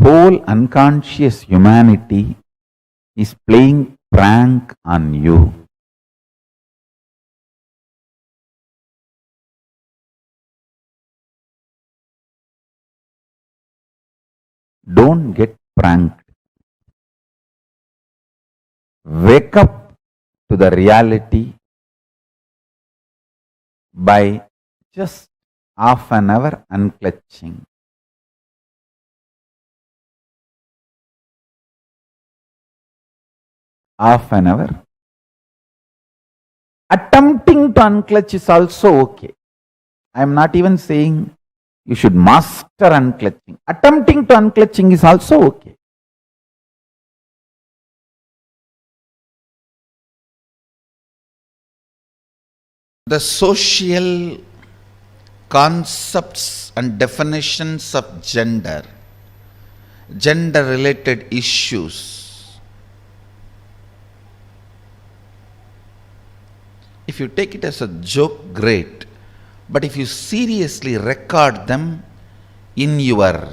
whole unconscious humanity is playing prank on you. Don't get pranked. Wake up to the reality by just half an hour unclutching. Half an hour. Attempting to unclutch is also okay. I am not even saying you should master unclutching. Attempting to unclutching is also okay. The social concepts and definitions of gender, gender-related issues, if you take it as a joke, great. But if you seriously record them in your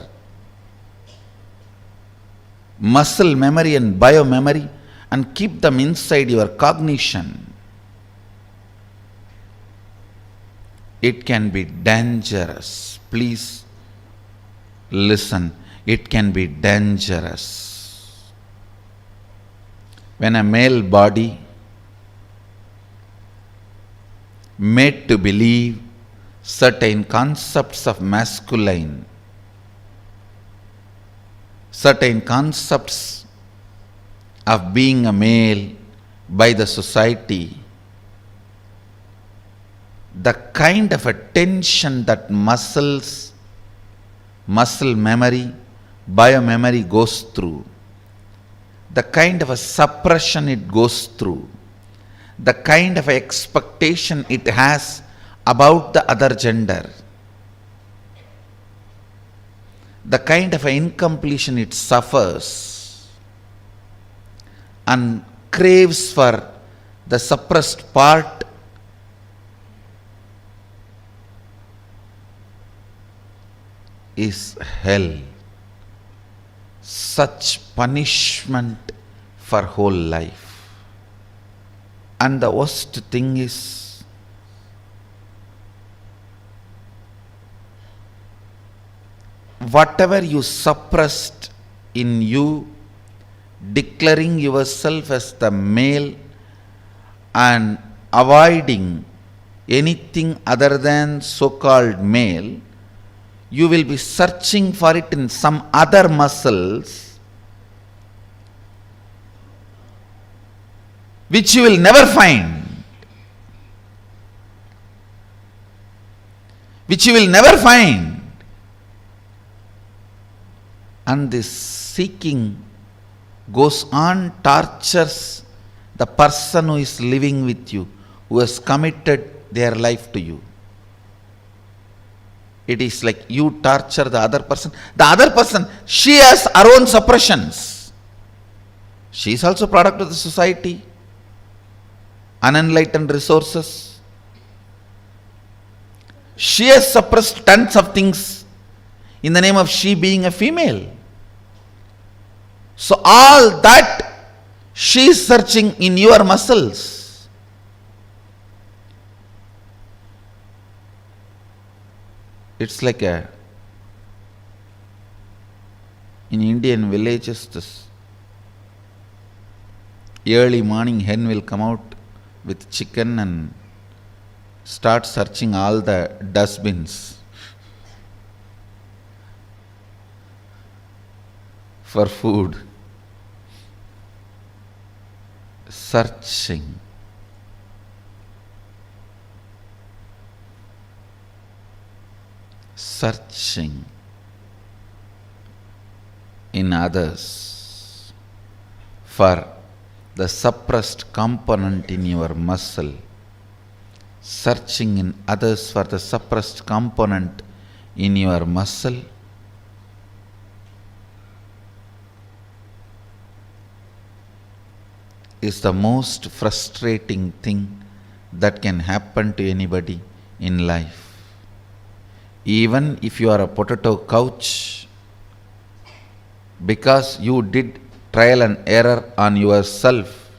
muscle memory and biomemory and keep them inside your cognition, it can be dangerous. Please listen. It can be dangerous. When a male body made to believe certain concepts of masculine, certain concepts of being a male by the society, the kind of a tension that muscle memory, biomemory goes through, the kind of a suppression it goes through, the kind of expectation it has about the other gender, the kind of incompletion it suffers and craves for the suppressed part, is hell. Such punishment for whole life. And the worst thing is, whatever you suppressed in you, declaring yourself as the male and avoiding anything other than so-called male, you will be searching for it in some other muscles which you will never find. Which you will never find. And this seeking goes on, tortures the person who is living with you, who has committed their life to you. It is like you torture the other person. The other person, she has her own suppressions. She is also product of the society, unenlightened resources. She has suppressed tons of things in the name of she being a female. So all that she is searching in your muscles. It's like in Indian villages, this early morning hen will come out with chicken and start searching all the dustbins for food. Searching. Searching in others for the suppressed component in your muscle. Searching in others for the suppressed component in your muscle. Is the most frustrating thing that can happen to anybody in life. Even if you are a potato couch, because you did trial and error on yourself,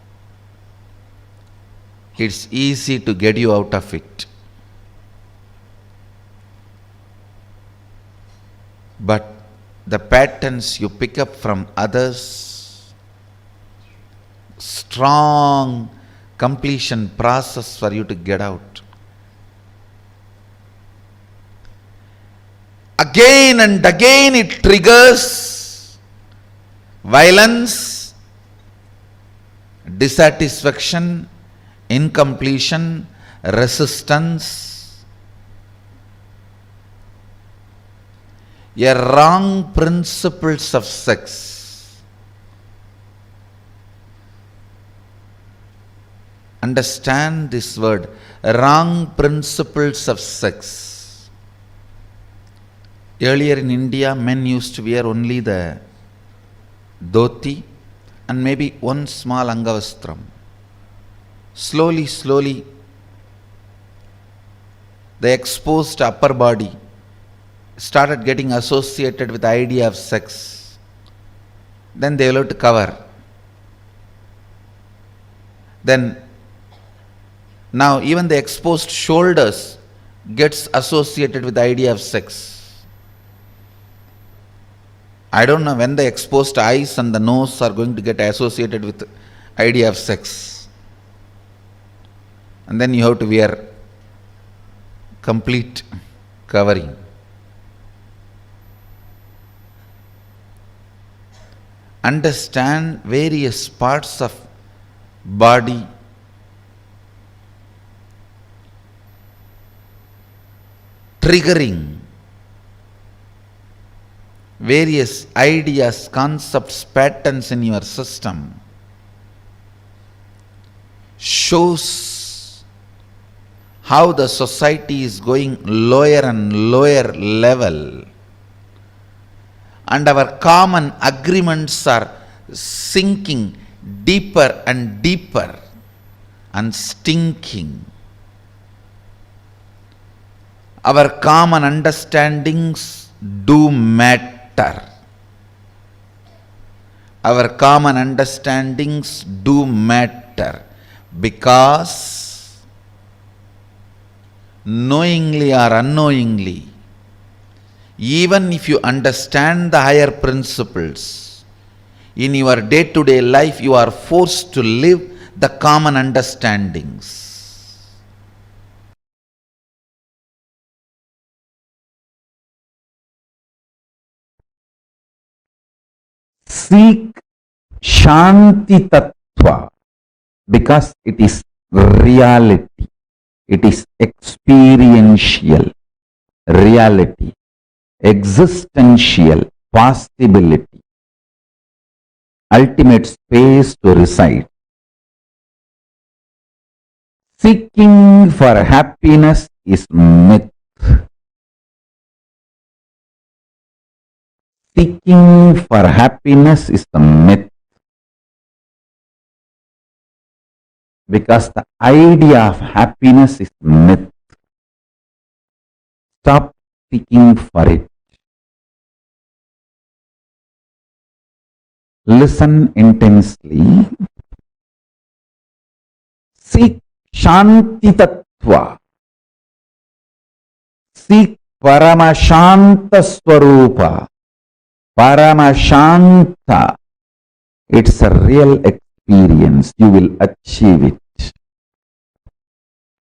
it's easy to get you out of it. But the patterns you pick up from others, strong completion process for you to get out. Again and again it triggers violence, dissatisfaction, incompletion, resistance, a wrong principles of sex. Understand this word, wrong principles of sex. Earlier in India, men used to wear only the dhoti and maybe one small angavastram. Slowly, the exposed upper body started getting associated with the idea of sex. Then they will have to cover. Then now even the exposed shoulders gets associated with the idea of sex. I don't know when the exposed eyes and the nose are going to get associated with the idea of sex. And then you have to wear complete covering. Understand various parts of body triggering various ideas, concepts, patterns in your system shows how the society is going lower and lower level, and our common agreements are sinking deeper and deeper and stinking. Our common understandings do matter. Our common understandings do matter because knowingly or unknowingly, even if you understand the higher principles, in your day-to-day life you are forced to live the common understandings. Seek Shanti Tattva because it is reality. It is experiential reality, existential possibility, ultimate space to reside. Seeking for happiness is myth. Seeking for happiness is the myth. Because the idea of happiness is myth. Stop seeking for it. Listen intensely. Seek Shanti Tattva. Seek Paramashanta Swarupa. Paramashanta. It's a real experience. You will achieve it.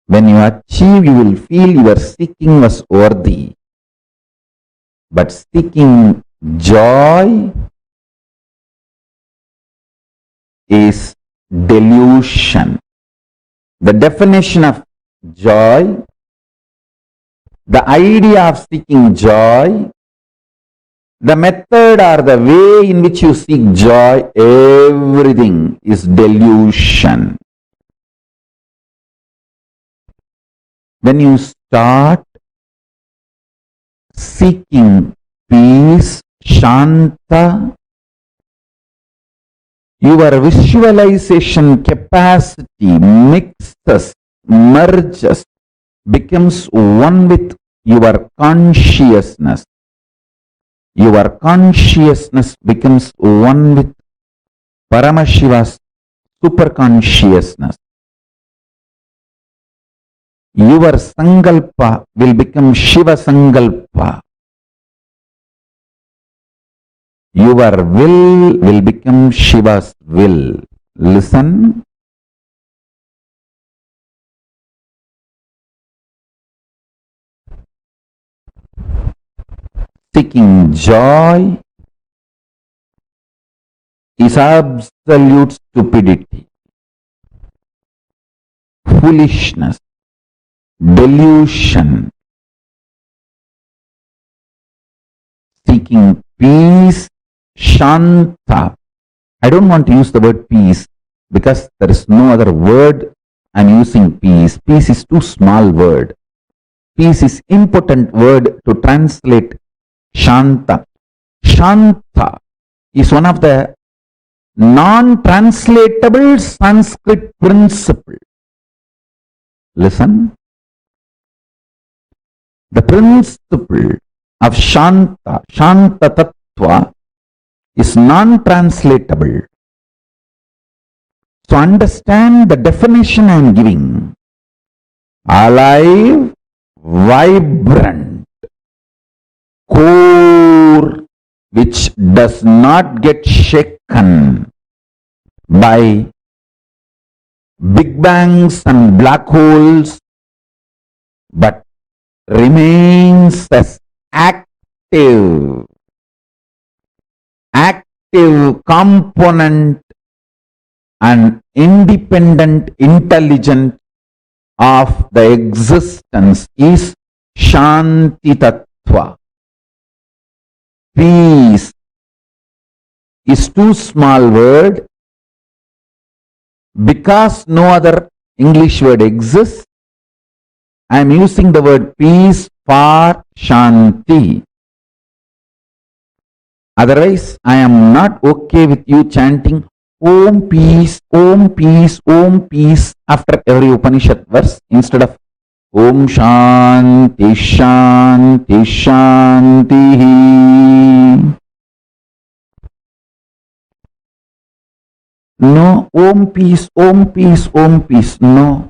When you achieve, you will feel your seeking was worthy. But seeking joy is delusion. The definition of joy, the idea of seeking joy, the method or the way in which you seek joy, everything is delusion. When you start seeking peace, Shanta, your visualization capacity mixes, merges, becomes one with your consciousness. Your consciousness becomes one with Paramashiva's superconsciousness. Your Sankalpa will become Shiva Sankalpa. Your will become Shiva's will. Listen. Seeking joy is absolute stupidity, foolishness, delusion. Seeking peace, Shanta. I don't want to use the word peace because there is no other word. I'm using peace. Peace is too small word. Peace is impotent word to translate Shanta. Shanta is one of the non-translatable Sanskrit principle. Listen. The principle of Shanta, Shanta Tattva, is non-translatable. So understand the definition I am giving. Alive, vibrant, core, which does not get shaken by big bangs and black holes, but remains as active component and independent intelligence of the existence is Shanti Tattva. Peace is too small word because no other English word exists. I am using the word peace for Shanti. Otherwise, I am not okay with you chanting Om peace, Om peace, Om peace after every Upanishad verse instead of Om Shanti, Shanti, Shanti. No, Om peace, Om peace, Om peace. No.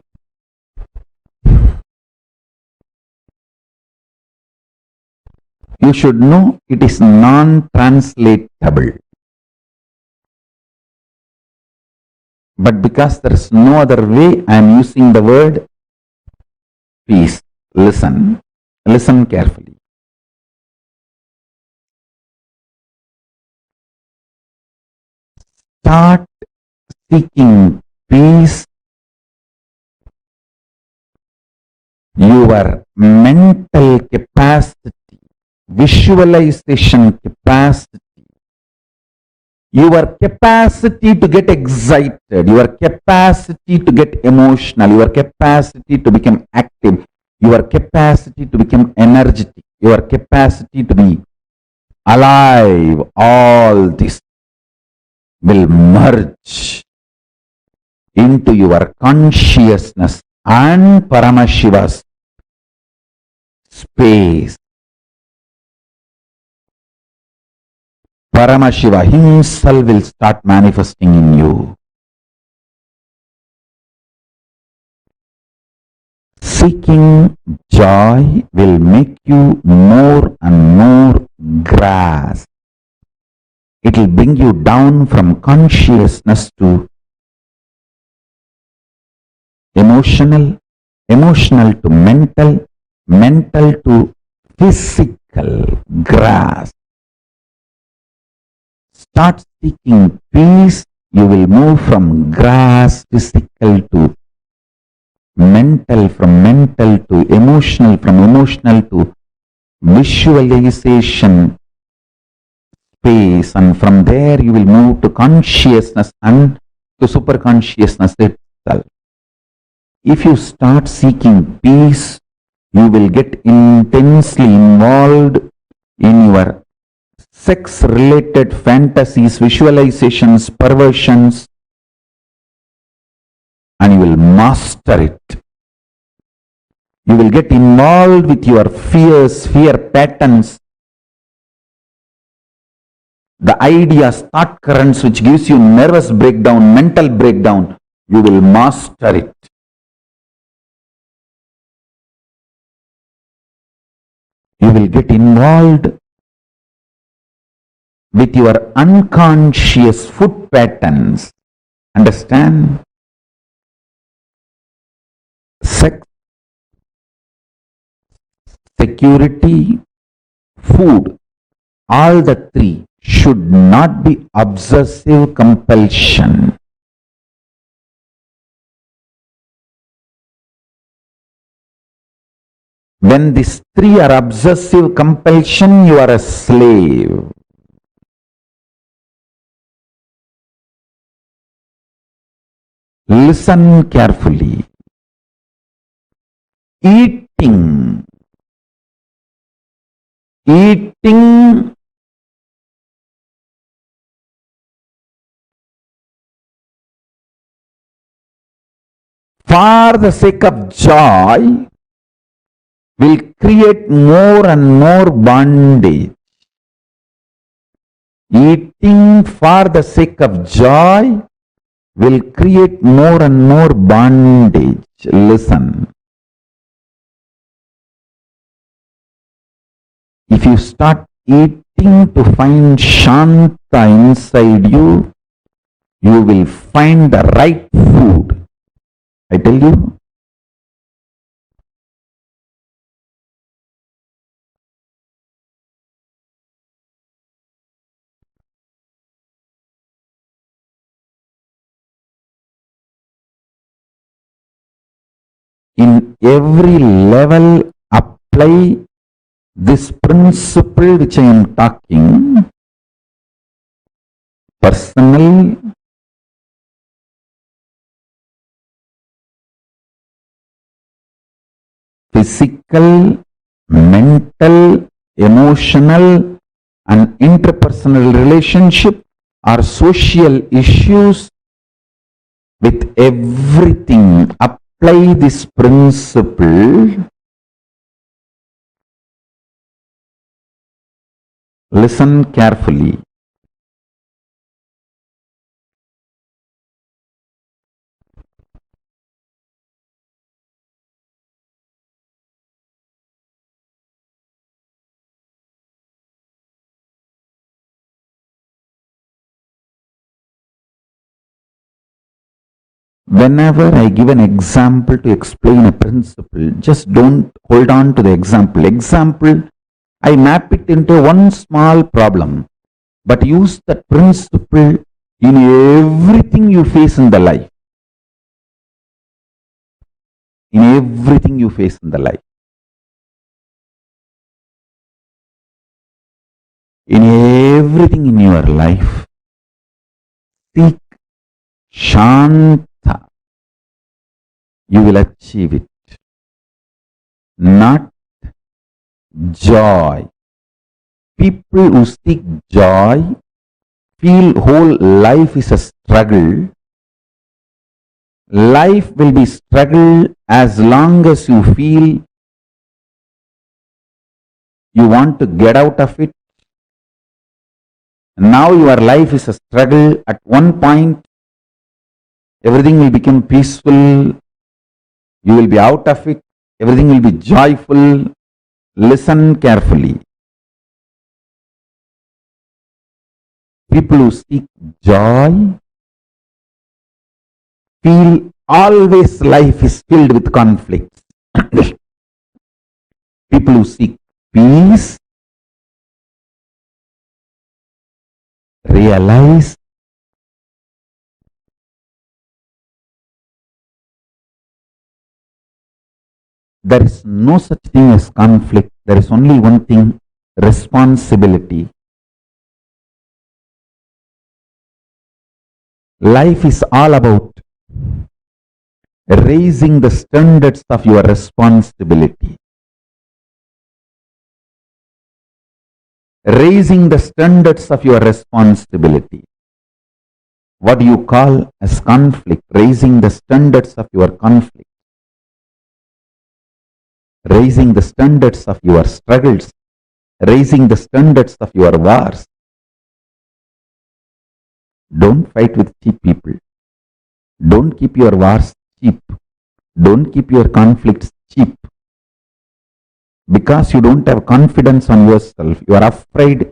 You should know it is non-translatable. But because there is no other way, I am using the word peace. Listen. Listen carefully. start seeking peace, your mental capacity, visualization capacity, your capacity to get excited, your capacity to get emotional, your capacity to become active, your capacity to become energetic, your capacity to be alive, all this will merge into your consciousness and Paramashiva's space. Paramashiva himself will start manifesting in you. Seeking joy will make you more and more grasp. It will bring you down from consciousness to emotional, emotional to mental, mental to physical grasp. Start seeking peace, you will move from grasp, physical to mental, from mental to emotional, from emotional to visualization space, and from there you will move to consciousness and to superconsciousness itself. If you start seeking peace, you will get intensely involved in your sex-related fantasies, visualizations, perversions, and you will master it. You will get involved with your fears, fear patterns, the ideas, thought currents which gives you nervous breakdown, mental breakdown. You will master it. You will get involved with your unconscious food patterns. Understand? Sex, security, food, all the three should not be obsessive compulsion. When these three are obsessive compulsion, you are a slave. Listen carefully. Eating for the sake of joy will create more and more bondage. Eating for the sake of joy will create more and more bondage. Listen. If you start eating to find Shanta inside you, you will find the right food. I tell you. In every level, apply this principle which I am talking. Personal, physical, mental, emotional, and interpersonal relationship or social issues with everything. Apply this principle. Listen carefully. Whenever I give an example to explain a principle, just don't hold on to the example. Example, I map it into one small problem, but use that principle in everything you face in the life. In everything you face in the life. In everything in your life, seek Shanta. You will achieve it. Not joy. People who seek joy feel whole life is a struggle. Life will be struggle as long as you feel you want to get out of it. Now your life is a struggle. At one point, everything will become peaceful. You will be out of it. Everything will be joyful. Listen carefully. People who seek joy feel always life is filled with conflicts. People who seek peace realize there is no such thing as conflict. There is only one thing, responsibility. Life is all about raising the standards of your responsibility. Raising the standards of your responsibility. What do you call as conflict? Raising the standards of your conflict. Raising the standards of your struggles. Raising the standards of your wars. Don't fight with cheap people. Don't keep your wars cheap. Don't keep your conflicts cheap. Because you don't have confidence on yourself. You are afraid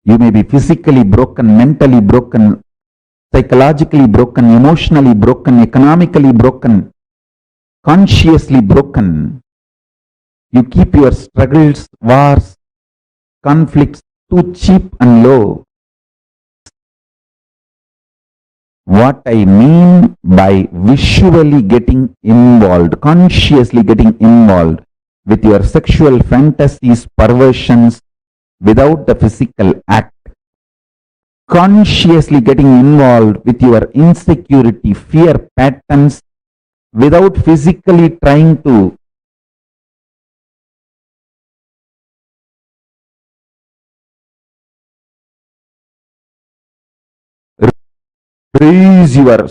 you may be physically broken, mentally broken, psychologically broken, emotionally broken, economically broken, consciously broken. You keep your struggles, wars, conflicts too cheap and low. What I mean by visually getting involved, consciously getting involved with your sexual fantasies, perversions, without the physical act. Consciously getting involved with your insecurity, fear patterns, without physically trying to raise your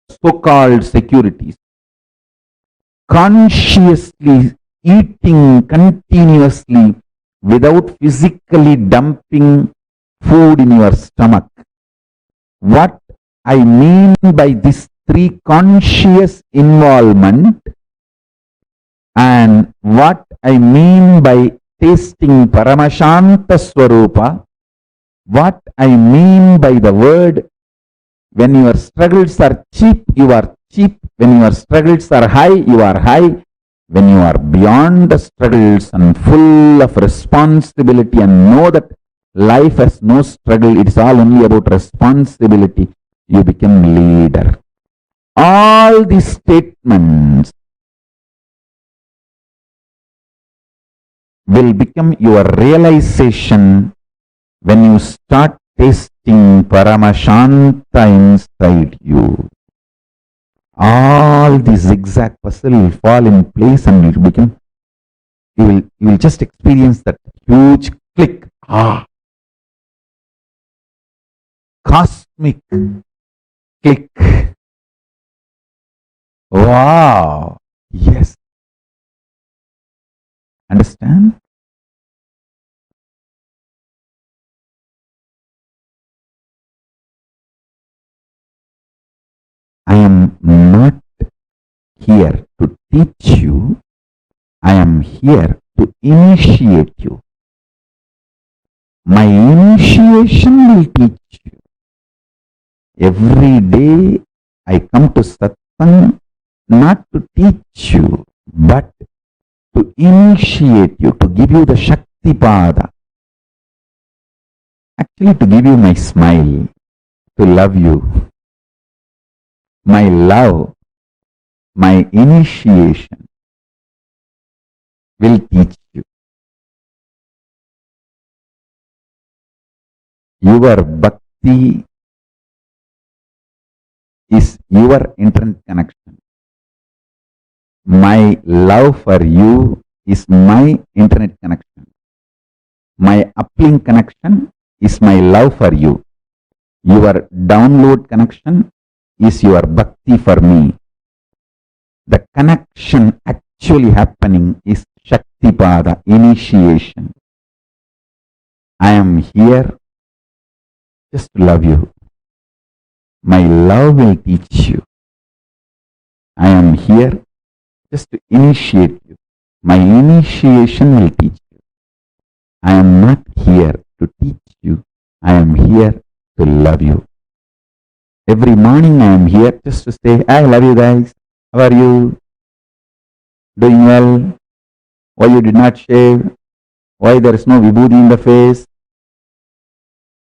so-called securities. Consciously eating continuously without physically dumping food in your stomach. What I mean by this three, conscious involvement, and what I mean by tasting Paramashanta Swarupa, what I mean by the word, when your struggles are cheap, you are cheap. When your struggles are high, you are high. When you are beyond the struggles and full of responsibility and know that life has no struggle, it is all only about responsibility, you become leader. All these statements will become your realization when you start tasting Paramashanta inside you. All the zigzag puzzle will fall in place and it will become, you will just experience that huge click. Cosmic click. Wow. Yes. Understand? I am not here to teach you. I am here to initiate you. My initiation will teach you. Every day I come to satsang not to teach you, but to initiate you, to give you the Shakti Pada. Actually, to give you my smile, to love you. My love, my initiation will teach you. Your bhakti is your internet connection. My love for you is my internet connection. My uplink connection is my love for you. Your download connection is your bhakti for me. The connection actually happening is Shaktipada, initiation. I am here just to love you. My love will teach you. I am here just to initiate you. My initiation will teach you. I am not here to teach you. I am here to love you. Every morning I am here just to say, I love you guys. How are you? Doing well? Why you did not shave? Why there is no vibhuti in the face?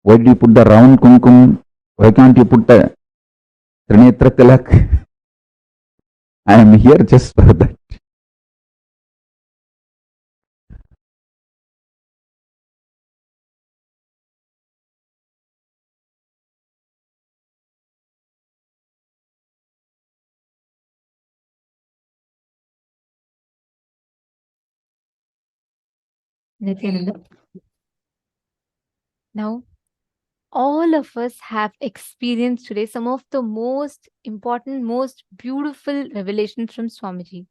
Why did you put the round kumkum? Why can't you put the Trinetra Tilak? I am here just for that. Nithyananda. Now, all of us have experienced today some of the most important, most beautiful revelations from Swamiji.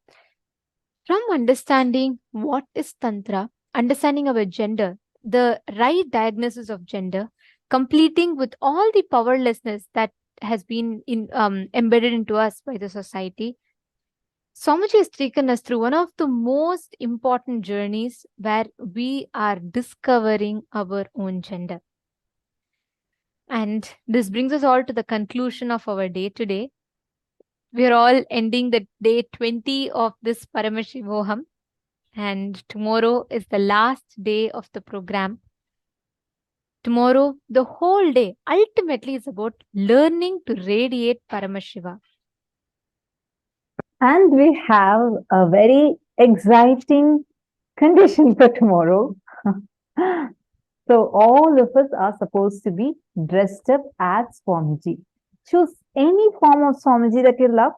From understanding what is Tantra, understanding our gender, the right diagnosis of gender, completing with all the powerlessness that has been embedded into us by the society, Swamiji has taken us through one of the most important journeys where we are discovering our own gender. And this brings us all to the conclusion of our day today. We are all ending the day 20 of this Paramashivoham, and tomorrow is the last day of the program. Tomorrow, the whole day ultimately is about learning to radiate Paramashiva. And we have a very exciting condition for tomorrow. So all of us are supposed to be dressed up as Swamiji. Choose any form of Swamiji that you love,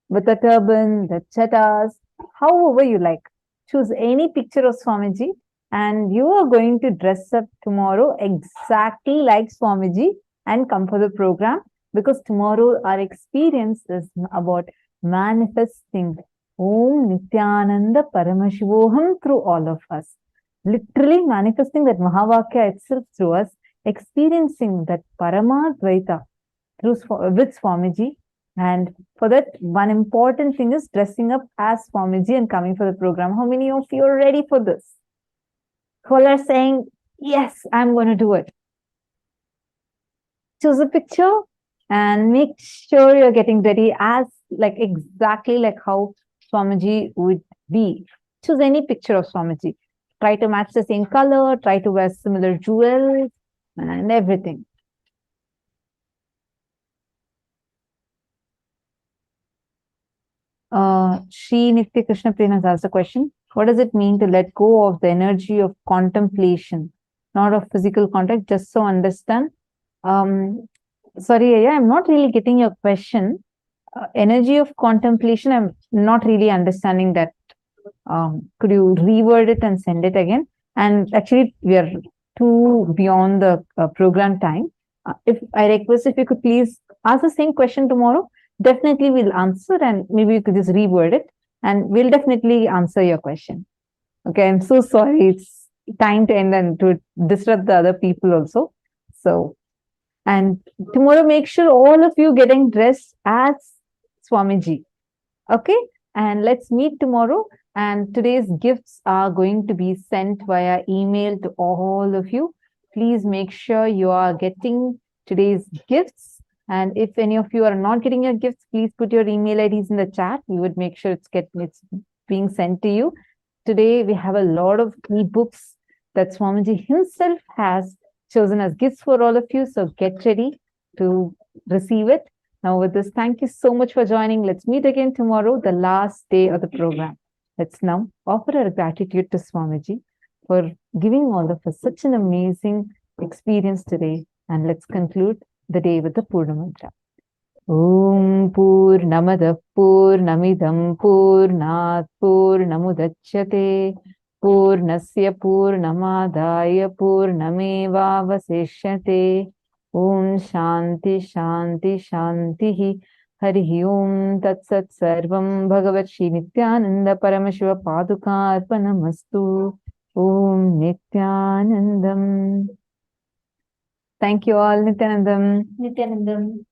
with the turban, the chattas, however you like. Choose any picture of Swamiji and you are going to dress up tomorrow exactly like Swamiji and come for the program, because tomorrow our experience is about manifesting Om Nithyananda Paramashivoham through all of us. Literally manifesting that Mahavakya itself through us, experiencing that Paramadvaita with Swamiji. And for that, one important thing is dressing up as Swamiji and coming for the program. How many of you are ready for this? Who are saying, yes, I'm going to do it? Choose a picture and make sure you're getting ready as exactly like how Swamiji would be. Choose any picture of Swamiji. Try to match the same color, try to wear similar jewels and everything. Shri Nitya Krishna Priya has asked a question. What does it mean to let go of the energy of contemplation, not of physical contact, just so understand? Sorry, Aya, I'm not really getting your question. Energy of contemplation, I'm not really understanding that. Could you reword it and send it again? And actually, we are too beyond the program time. If I request, if you could please ask the same question tomorrow, definitely we'll answer, and maybe you could just reword it and we'll definitely answer your question. Okay, I'm so sorry. It's time to end and to disrupt the other people also. So, and tomorrow, make sure all of you getting dressed as Swamiji. Okay, and let's meet tomorrow. And today's gifts are going to be sent via email to all of you. Please make sure you are getting today's gifts. And if any of you are not getting your gifts, please put your email IDs in the chat. We would make sure it's being sent to you. Today, we have a lot of ebooks that Swamiji himself has chosen as gifts for all of you. So get ready to receive it. Now with this, thank you so much for joining. Let's meet again tomorrow, the last day of the program. Let's now offer our gratitude to Swamiji for giving all of us such an amazing experience today. And let's conclude the day with the Purna Mantra. Om Purnamada Purnamidam Purnat Purnamudachyate Purnasya Purnamadaya Purnamevavaseshyate. Om Shanti Shanti Shanti Hari Om Tat Sat Sarvam Bhagavat Shri Nithyananda Paramashiva Paduka Arpanamastu. Om Nithyanandam. Thank you all, Nithyanandam. Nithyanandam.